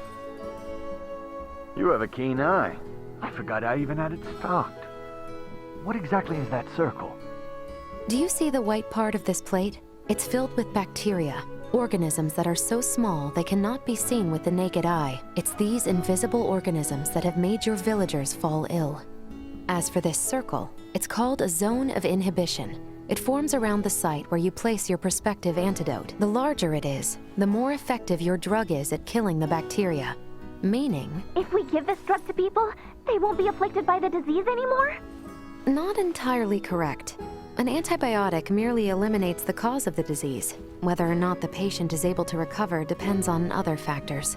You have a keen eye. I forgot I even had it stocked. What exactly is that circle? Do you see the white part of this plate? It's filled with bacteria, organisms that are so small they cannot be seen with the naked eye. It's these invisible organisms that have made your villagers fall ill. As for this circle, it's called a zone of inhibition. It forms around the site where you place your prospective antidote. The larger it is, the more effective your drug is at killing the bacteria. Meaning... if we give this drug to people, they won't be afflicted by the disease anymore? Not entirely correct. An antibiotic merely eliminates the cause of the disease. Whether or not the patient is able to recover depends on other factors.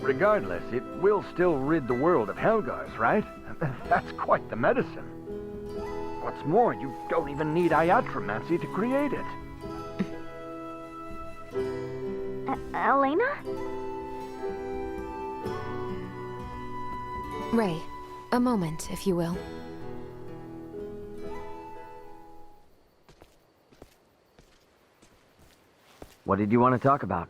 Regardless, it will still rid the world of Helgars, right? That's quite the medicine. What's more, you don't even need iatromancy to create it. Elena? Ray, a moment, if you will. What did you want to talk about?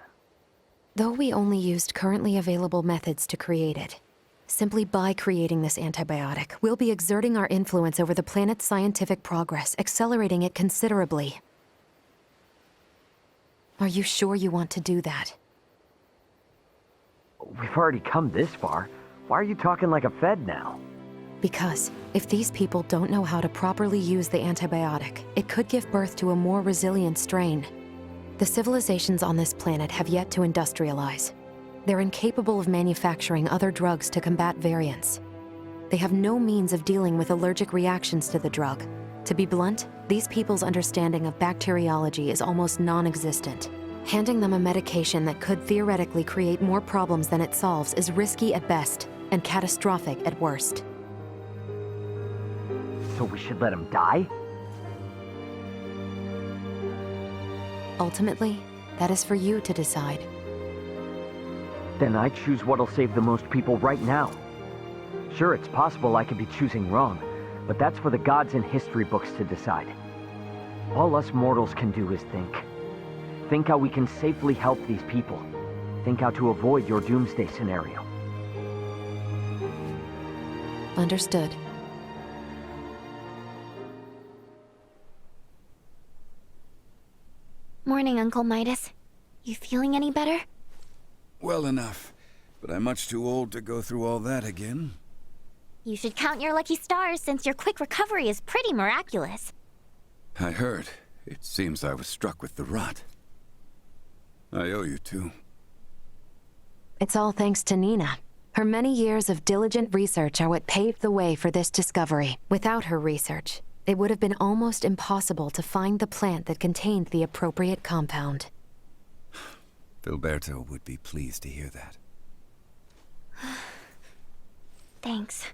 Though we only used currently available methods to create it, simply by creating this antibiotic, we'll be exerting our influence over the planet's scientific progress, accelerating it considerably. Are you sure you want to do that? We've already come this far. Why are you talking like a Fed now? Because if these people don't know how to properly use the antibiotic, it could give birth to a more resilient strain. The civilizations on this planet have yet to industrialize. They're incapable of manufacturing other drugs to combat variants. They have no means of dealing with allergic reactions to the drug. To be blunt, these people's understanding of bacteriology is almost non-existent. Handing them a medication that could theoretically create more problems than it solves is risky at best and catastrophic at worst. So we should let him die? Ultimately, that is for you to decide. Then I choose what'll save the most people right now. Sure, it's possible I could be choosing wrong, but that's for the gods and history books to decide. All us mortals can do is think. Think how we can safely help these people. Think how to avoid your doomsday scenario. Understood. Morning, Uncle Midas. You feeling any better? Well enough, but I'm much too old to go through all that again. You should count your lucky stars since your quick recovery is pretty miraculous. I heard. It seems I was struck with the rot. I owe you two. It's all thanks to Nina. Her many years of diligent research are what paved the way for this discovery. Without her research, it would have been almost impossible to find the plant that contained the appropriate compound. Filberto would be pleased to hear that. Thanks.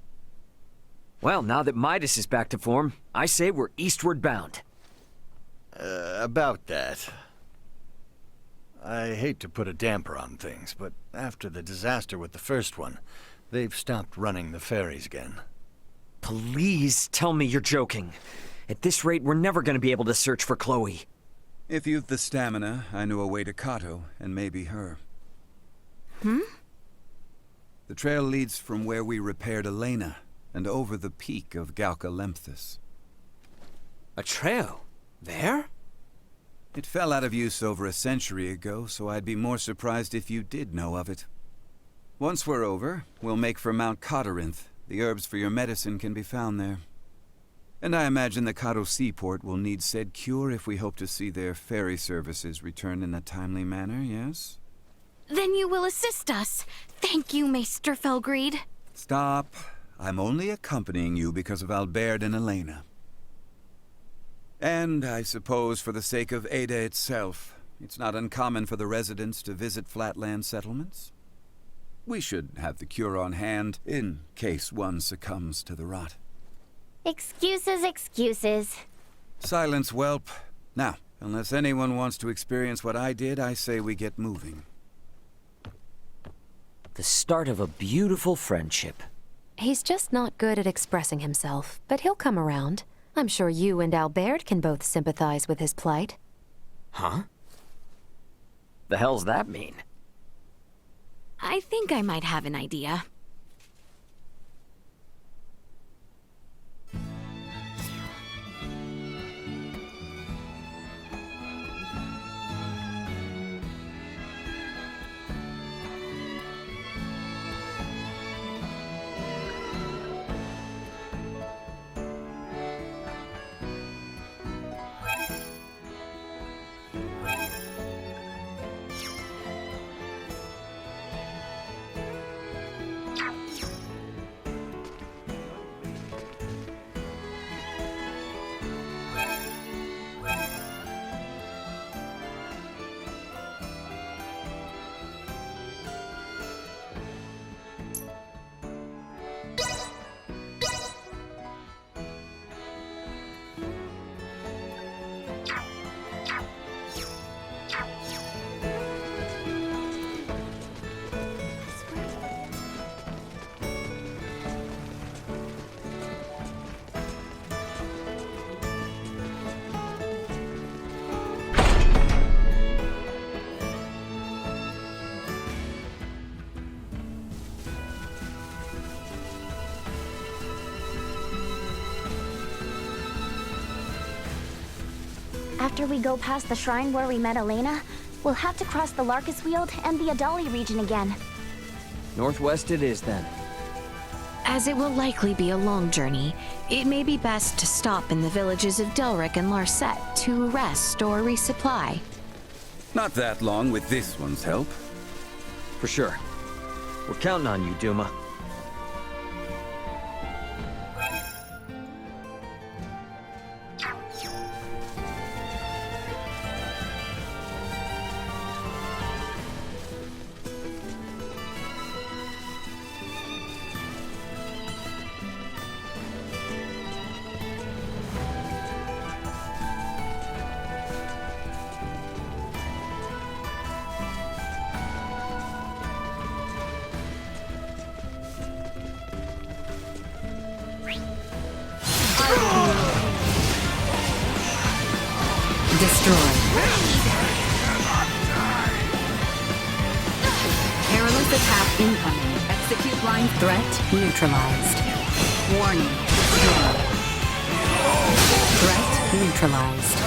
Well, now that Midas is back to form, I say we're eastward bound. About that. I hate to put a damper on things, but after the disaster with the first one, they've stopped running the ferries again. Please tell me you're joking. At this rate, we're never going to be able to search for Chloe. If you've the stamina, I know a way to Kato, and maybe her. Hmm? The trail leads from where we repaired Elena, and over the peak of Galca Lemphis. A trail? There? It fell out of use over a century ago, so I'd be more surprised if you did know of it. Once we're over, we'll make for Mount Cotarinth. The herbs for your medicine can be found there. And I imagine the Kato seaport will need said cure if we hope to see their ferry services return in a timely manner, yes? Then you will assist us. Thank you, Maester Felgreed. Stop. I'm only accompanying you because of Albert and Elena. And I suppose for the sake of Ada itself, it's not uncommon for the residents to visit flatland settlements. We should have the cure on hand, in case one succumbs to the rot. Excuses, excuses. Silence, whelp. Now, unless anyone wants to experience what I did, I say we get moving. The start of a beautiful friendship. He's just not good at expressing himself, but he'll come around. I'm sure you and Albert can both sympathize with his plight. Huh? The hell's that mean? I think I might have an idea. After we go past the shrine where we met Elena, we'll have to cross the Larkus Weald and the Adali region again. Northwest it is, then. As it will likely be a long journey, it may be best to stop in the villages of Delric and Larset to rest or resupply. Not that long with this one's help. For sure. We're counting on you, Duma. Destroy. Perilous attack incoming. Execute line threat neutralized. Warning. Destroy. Threat neutralized.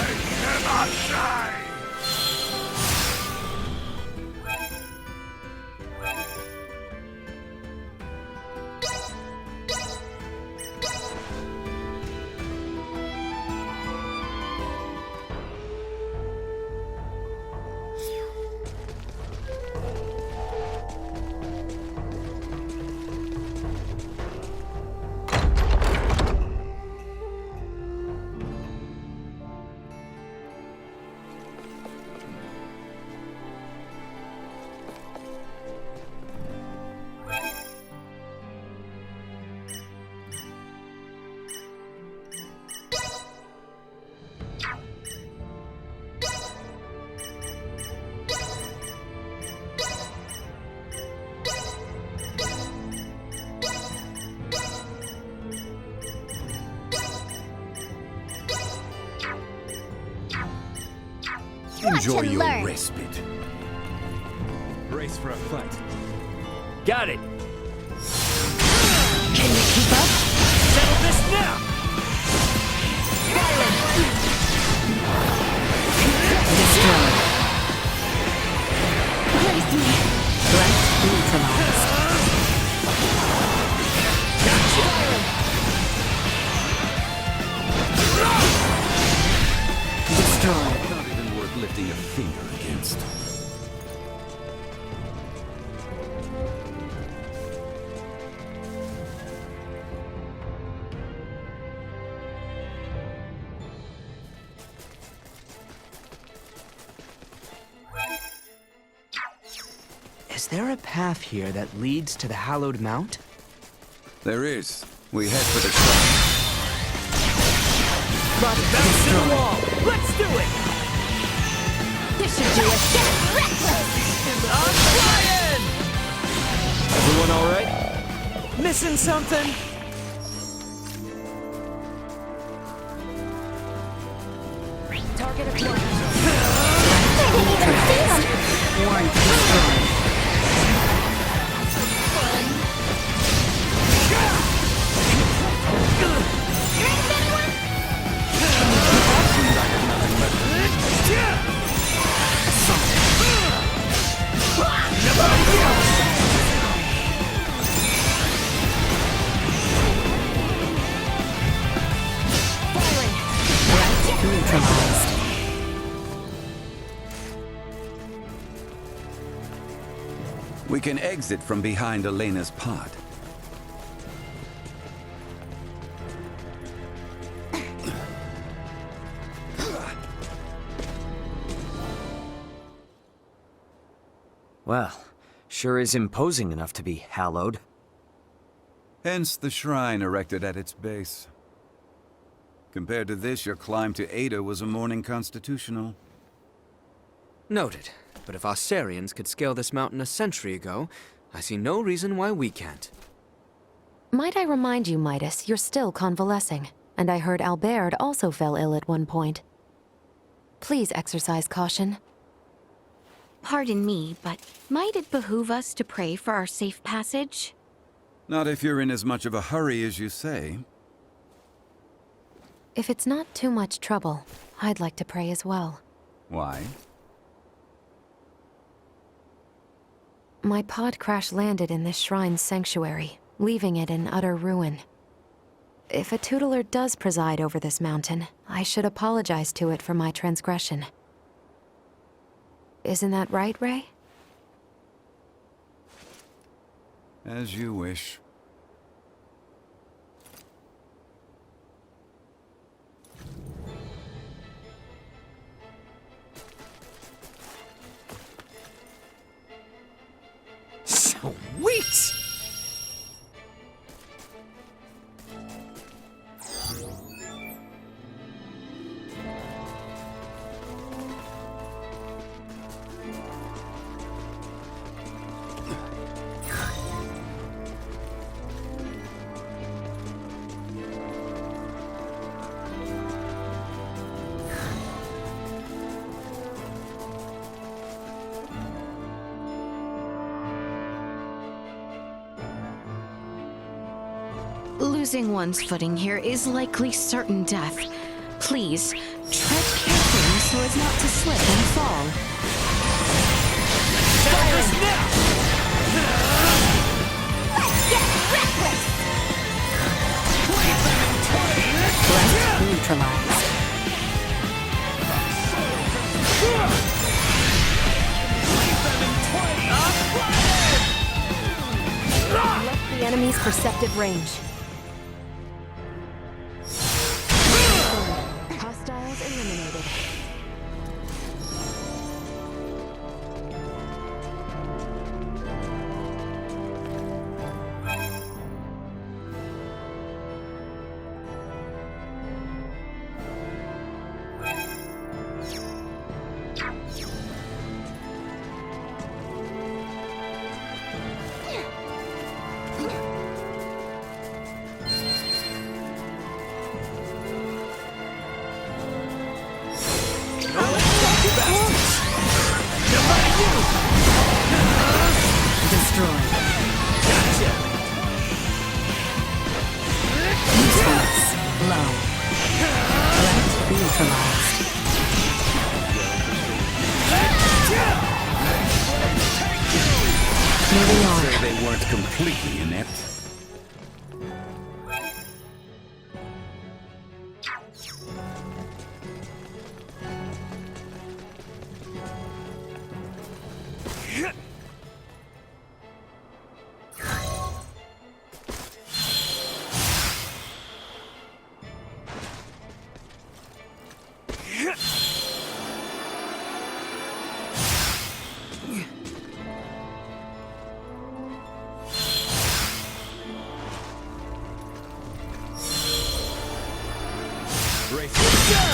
Enjoy your learn. respite. Brace for a fight. Got it! Can you keep up? Settle this now! Destroy. Place me. Threat neutralized. Destroy. Not even worth lifting a finger against. Is there a path here that leads to the Hallowed Mount? There is. We head for the shrine. Bounce to the wall! Let's do it! This should do it. Get reckless! I'm flying! Everyone alright? Missing something? Target acquired. Warning. Destroy. Neutralized. We can exit from behind Elena's pod. Well, sure is imposing enough to be hallowed. Hence the shrine erected at its base. Compared to this, your climb to Ydas was a morning constitutional. Noted. But if Aussarians could scale this mountain a century ago, I see no reason why we can't. Might I remind you, Ydas, you're still convalescing, and I heard Albert also fell ill at one point. Please exercise caution. Pardon me, but might it behoove us to pray for our safe passage? Not if you're in as much of a hurry as you say. If it's not too much trouble, I'd like to pray as well. Why? My pod crash landed in this shrine's sanctuary, leaving it in utter ruin. If a tutelar does preside over this mountain, I should apologize to it for my transgression. Isn't that right, Ray? As you wish. Sweet! Losing one's footing here is likely certain death. Please, tread carefully so as not to slip and fall. Let's get reckless! Threat neutralized. Left the enemy's perceptive range. Hostiles eliminated. Destroyed. Gotcha! Usefulness. Low. Threat neutralized. Moving on. Say they weren't completely inept.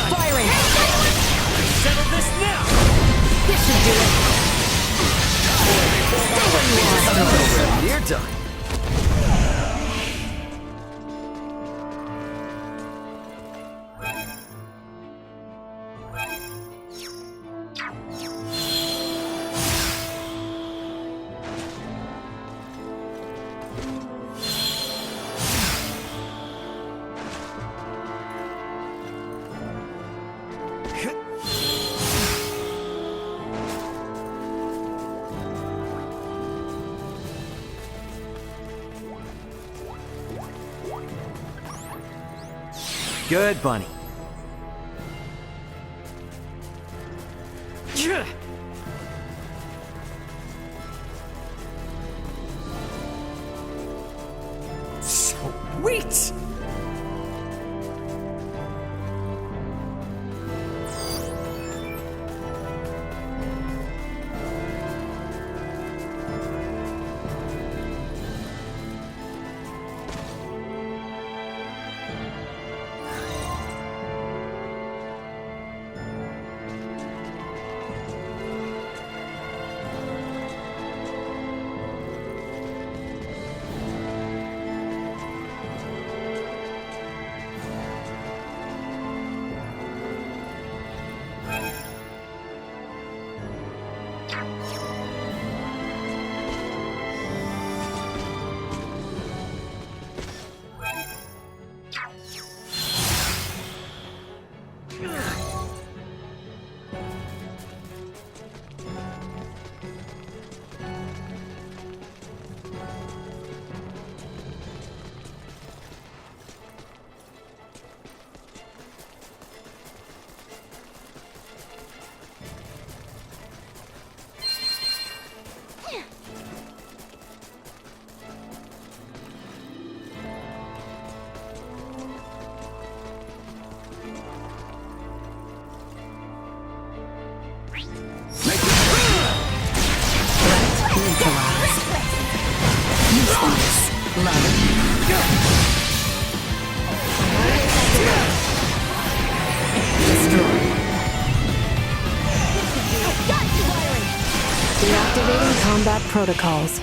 Firing! Settle this now! This should do it. You're done. Good, Bunny. Sweet! response. Love. Destroy. Deactivating combat protocols.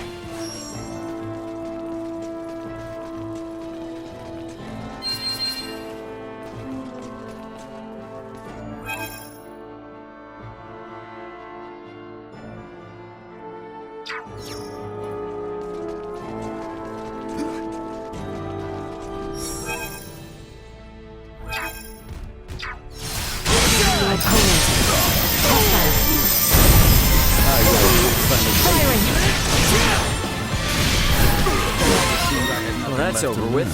Well, that's over with.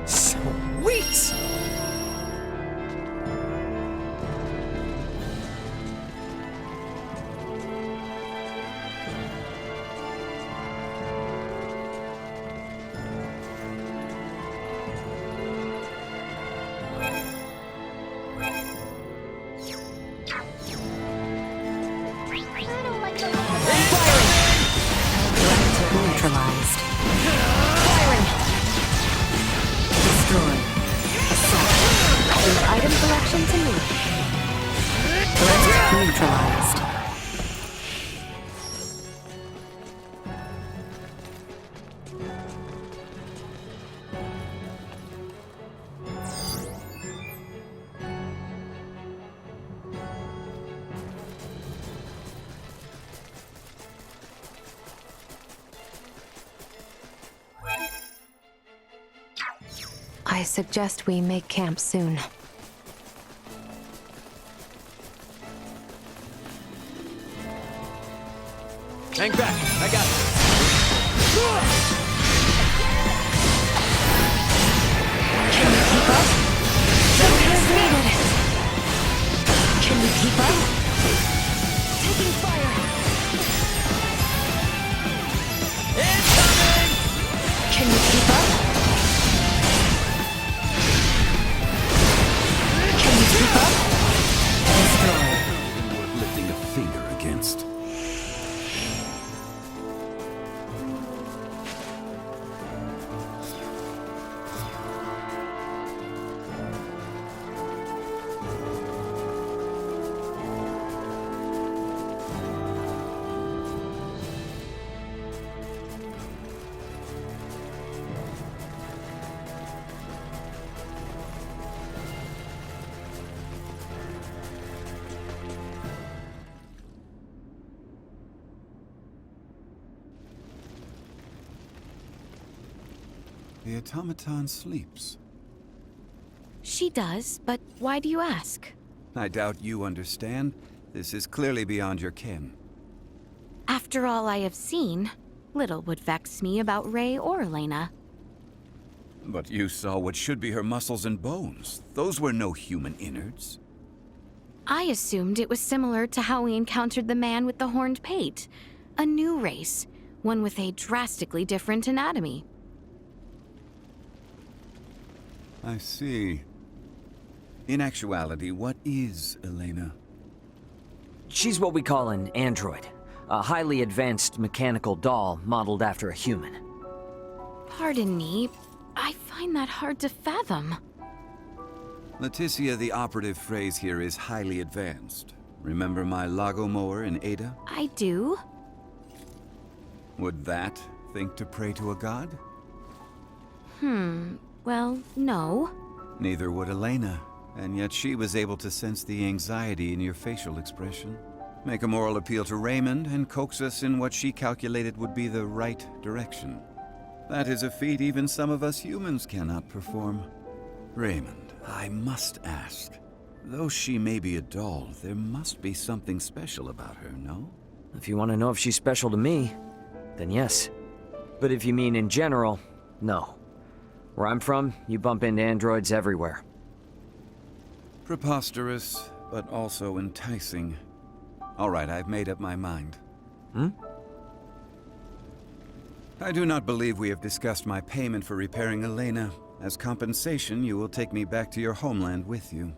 Sweet! Neutralized. Firing! Destroy. Assault. Leave item collection to me. Threat neutralized. I suggest we make camp soon. Hang back. I got this. Can you keep up? Help is needed. Can you keep up? Taking fire. Incoming! Can you keep up? Can you keep up? Destroy. Worth lifting a finger against. The automaton sleeps. She does, but why do you ask? I doubt you understand. This is clearly beyond your ken. After all I have seen, little would vex me about Ray or Elena. But you saw what should be her muscles and bones. Those were no human innards. I assumed it was similar to how we encountered the man with the horned pate. A new race, one with a drastically different anatomy. I see. In actuality, what is Elena? She's what we call an android. A highly advanced mechanical doll modeled after a human. Pardon me, I find that hard to fathom. Leticia, the operative phrase here is highly advanced. Remember my Lago mower in Ydas? I do. Would that think to pray to a god? Well, no. Neither would Elena, and yet she was able to sense the anxiety in your facial expression. Make a moral appeal to Raymond and coax us in what she calculated would be the right direction. That is a feat even some of us humans cannot perform. Raymond, I must ask. Though she may be a doll, there must be something special about her, no? If you want to know if she's special to me, then yes. But if you mean in general, no. Where I'm from, you bump into androids everywhere. Preposterous, but also enticing. All right, I've made up my mind. I do not believe we have discussed my payment for repairing Elena, As compensation, you will take me back to your homeland with you.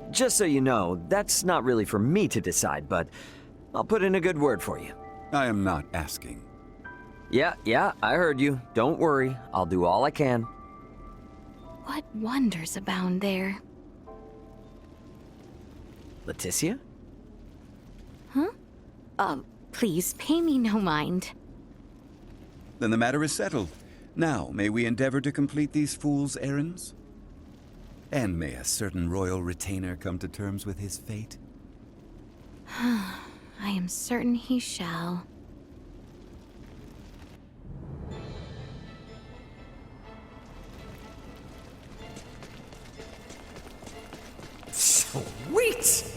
Just so you know, that's not really for me to decide, but I'll put in a good word for you. I am not asking. Yeah, I heard you. Don't worry, I'll do all I can. What wonders abound there? Leticia? Huh? Please, pay me no mind. Then the matter is settled. Now, may we endeavor to complete these fools' errands? And may a certain royal retainer come to terms with his fate? I am certain he shall. Sweet!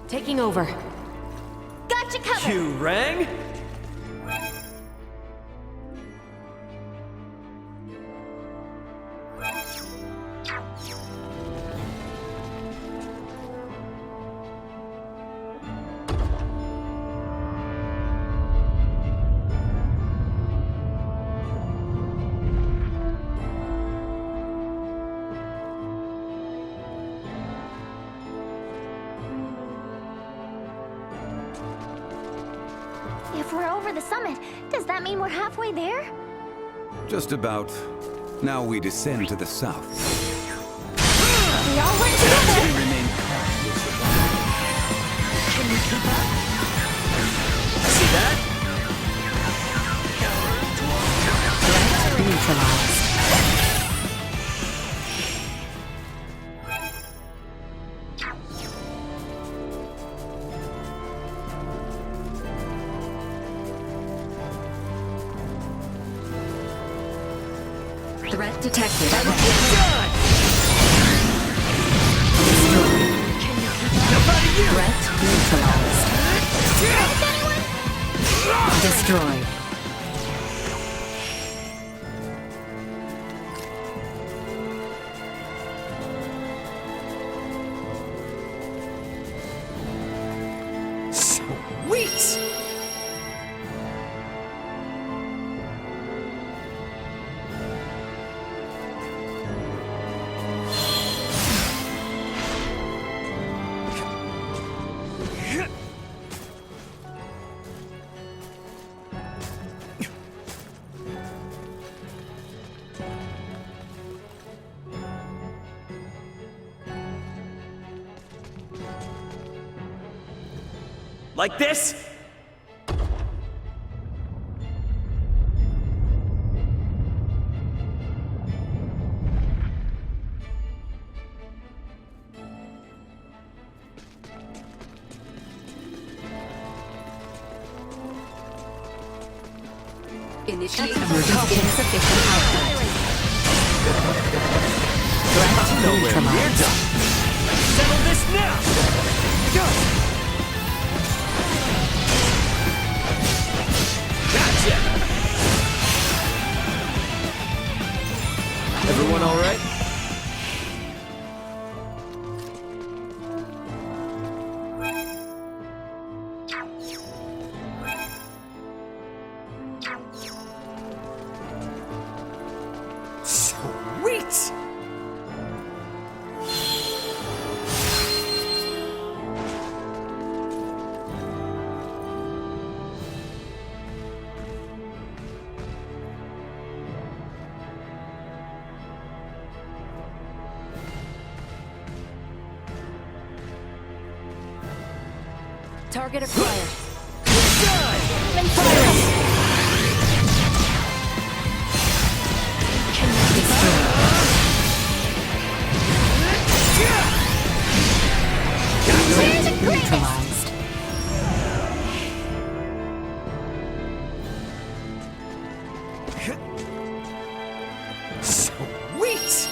Taking over. Gotcha covered! You rang? If we're over the summit, does that mean we're halfway there? Just about. Now we descend to the south. We all went together! We remain cautious about Can we keep up? See that? Neutralized. Threat detected. Done! Threat neutralized. Destroyed. Sweet! Like this? Initiate emergency insufficient output. Threat Nowhere near neutralized. done. Settle this now! Go! Gotcha! Everyone all right? Sweet! Target acquired. Even firing! Can we keep up? Here's the greatest! Neutralized. Sweet!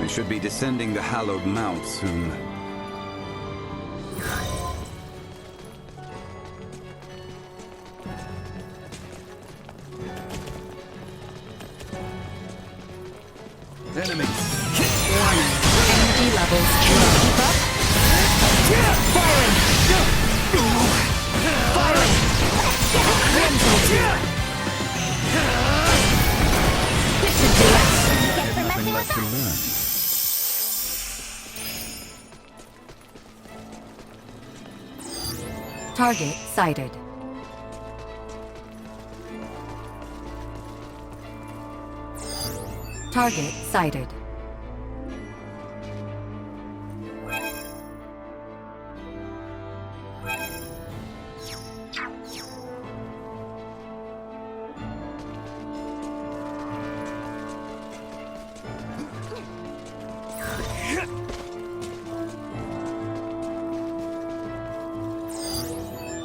should be descending the hallowed mount soon. Enemies! Warning. Energy levels low. Keep up. Firing! Firing! This should do it. Nothing left to learn. Target sighted. Target sighted.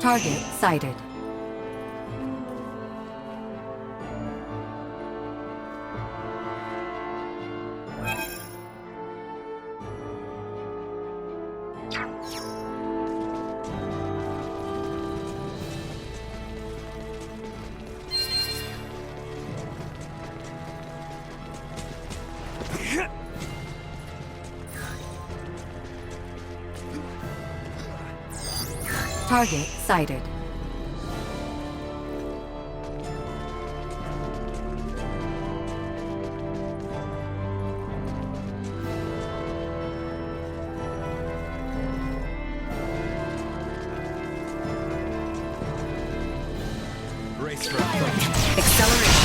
Target sighted. Target sighted. Brace for approach. Acceleration.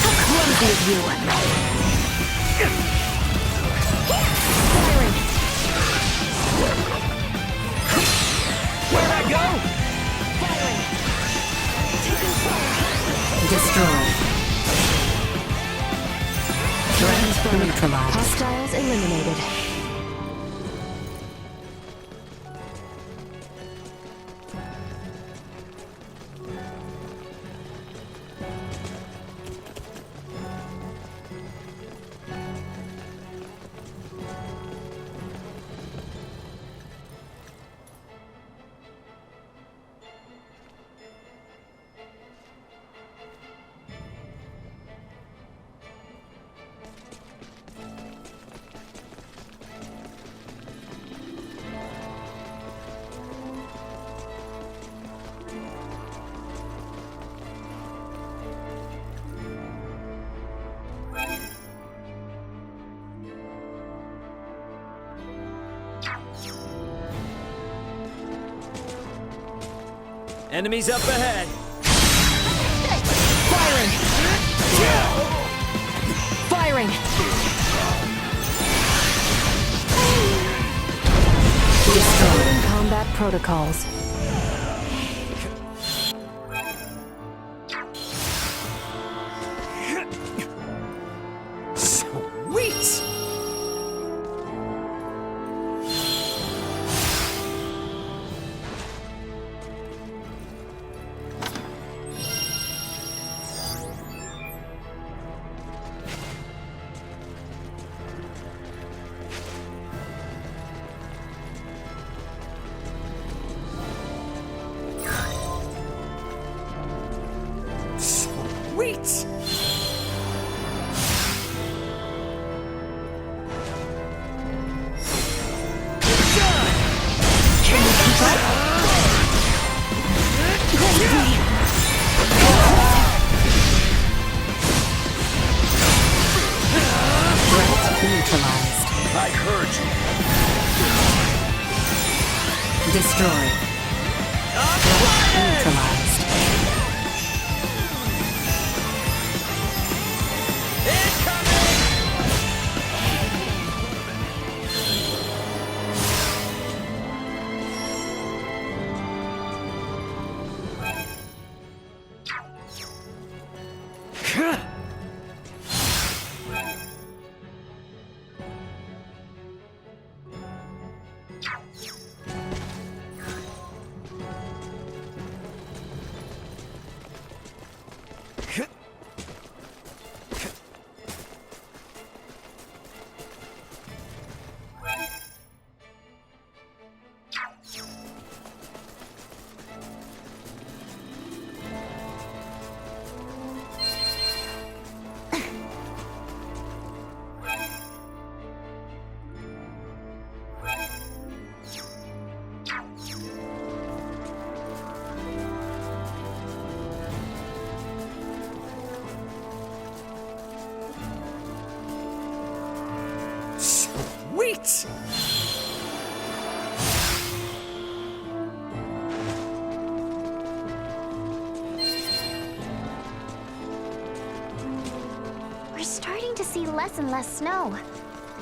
How clumsy of you! Firing. Where'd I go? Firing. Taking fire. Destroyed. Threat neutralized. Hostiles eliminated. Enemies up ahead. Firing. Firing. Destroying combat protocols. Sweet! Sweet! Neutralized. I heard you. Destroyed. Neutralized. see less and less snow.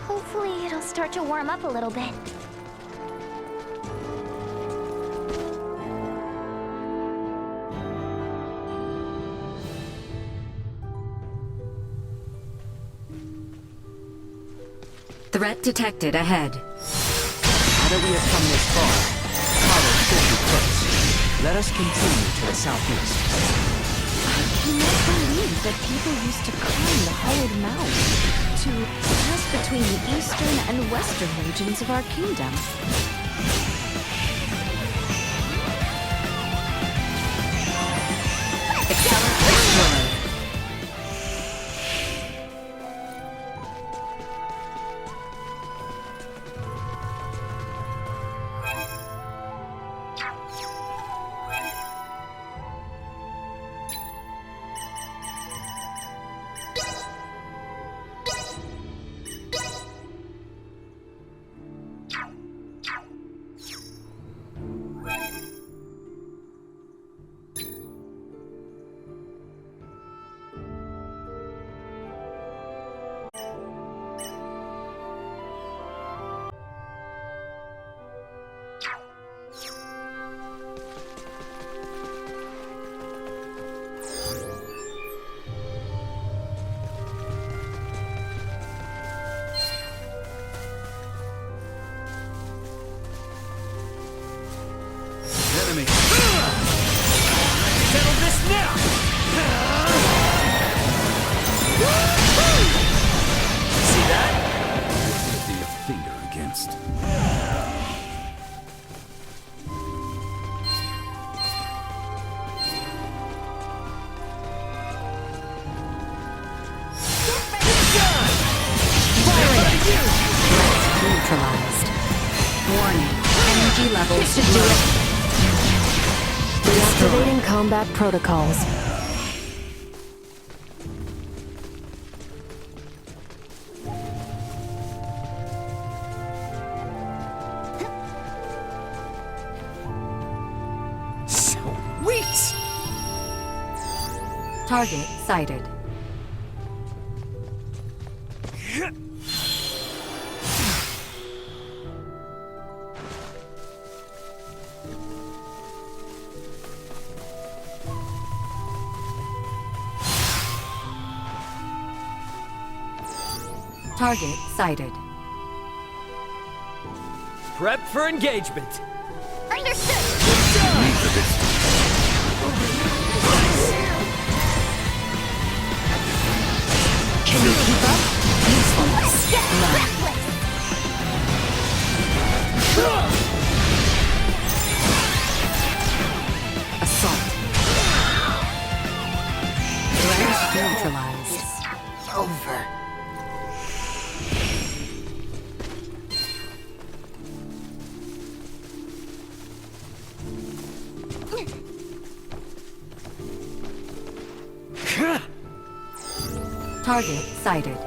Hopefully it'll start to warm up a little bit. Threat detected ahead. Now that we have come this far, Taro should be close. Let us continue to the southeast. I cannot believe that people used to climb the hollowed mountain to pass between the eastern and western regions of our kingdom. Accelerate. Enemy. Settle this now! See that? Nothing a finger against. Neutralized. Warning. Energy levels should do it. Deactivating combat protocols. Sweet! Target sighted. Target sighted. Prep for engagement. Understood! Can you keep up? Usefulness. None. Assault. Threat neutralized. Over. Target sighted.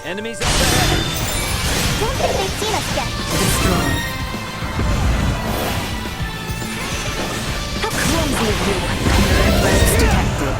Enemies up ahead. Don't think they've seen us yet. Destroyed. How clumsy of you! Threats detected.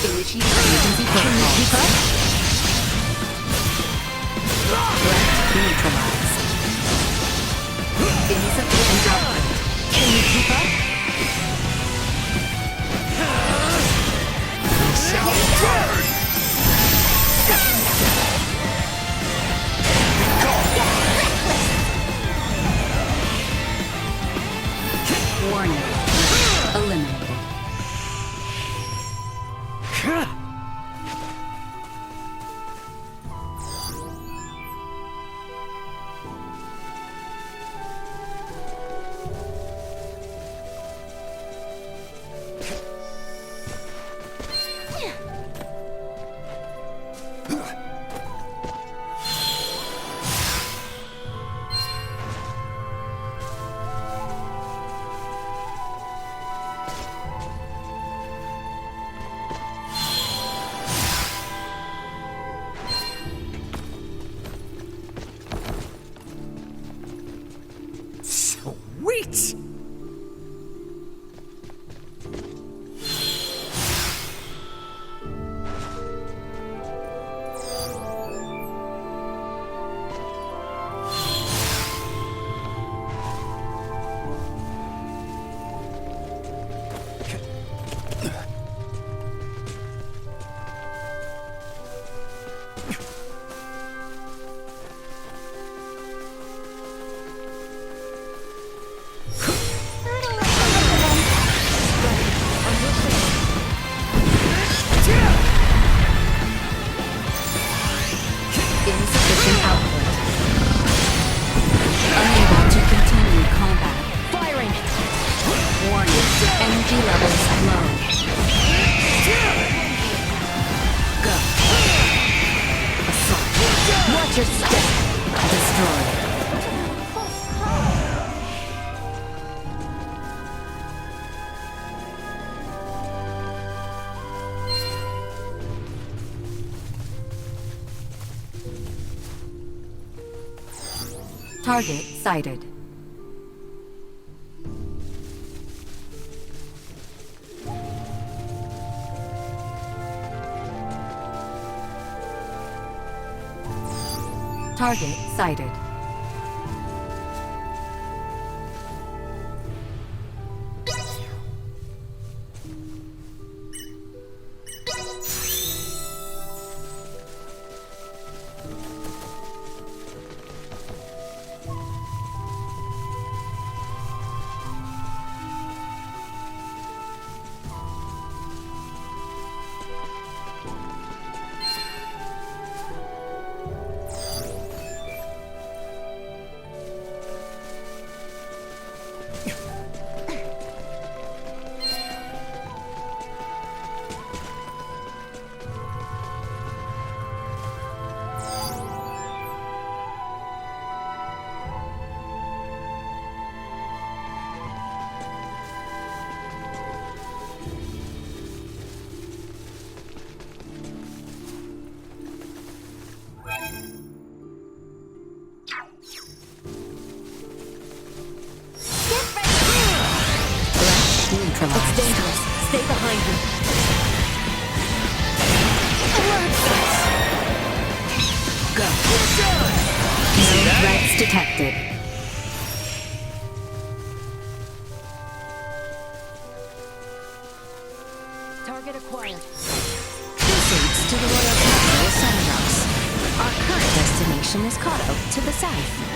Initiate emergency protocol. Keep up. Threat neutralized. Insufficient output. Can you keep up? Sweet! Insufficient output. Unable to continue combat. Firing! Warning. Energy levels low. Go. Assault. Watch your step! Destroy. Target sighted. Target sighted. It's dangerous. Stay behind me. Go. No threats detected. Target acquired. This leads to the royal capital, Ydas. Our current destination is Kato, to the south.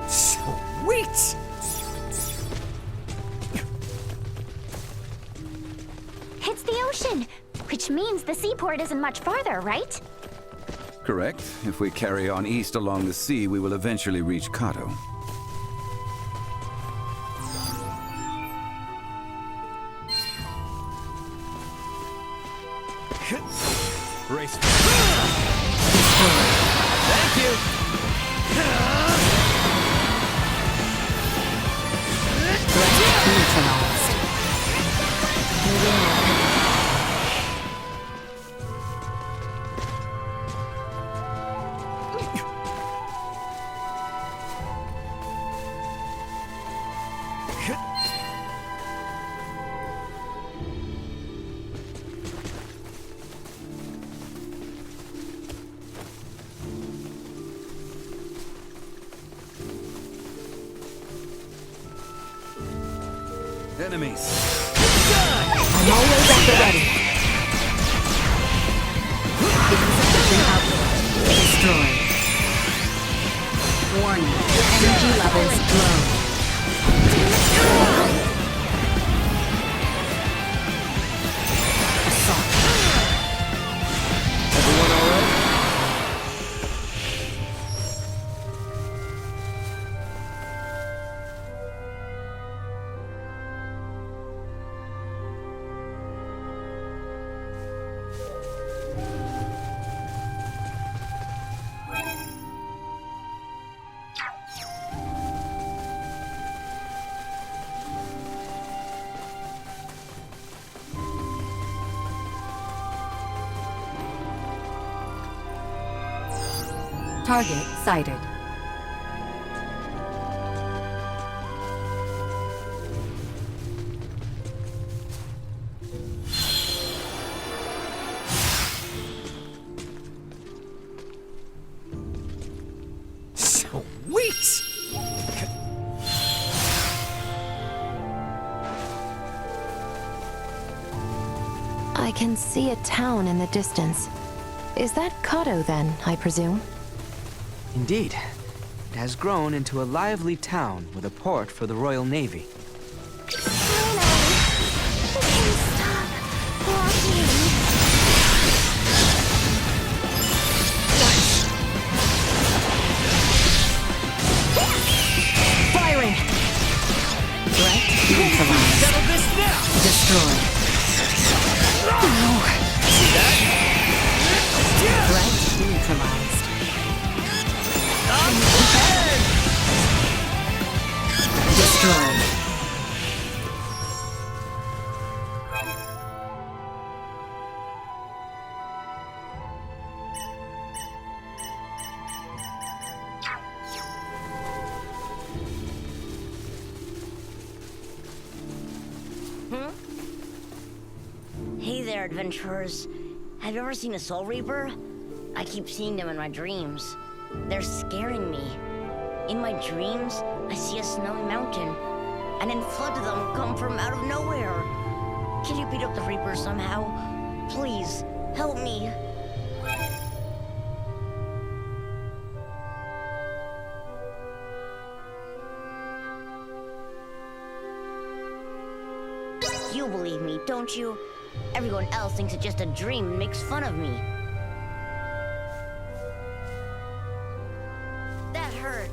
Sweet! It's the ocean! Which means the seaport isn't much farther, right? Correct. If we carry on east along the sea, we will eventually reach Kato. Race. Thank you! Neutralized. Moving on. Enemies. I'm always at the ready. Insufficient output. Destroyed. Warning. Energy levels low. Assault. Everyone all right? Target sighted. Sweet! I can see a town in the distance. Is that Kato then, I presume? Indeed. It has grown into a lively town with a port for the Royal Navy. Firing! Threat neutralized. Settle this now! Destroyed. See that? Threat neutralized. Destroyed. Hey there, adventurers. Have you ever seen a Soul Reaper? I keep seeing them in my dreams. They're scaring me. In my dreams, I see a snowy mountain, and then floods of them come from out of nowhere. Can you beat up the Reapers somehow? Please, help me. You believe me, don't you? Everyone else thinks it's just a dream and makes fun of me. That hurt.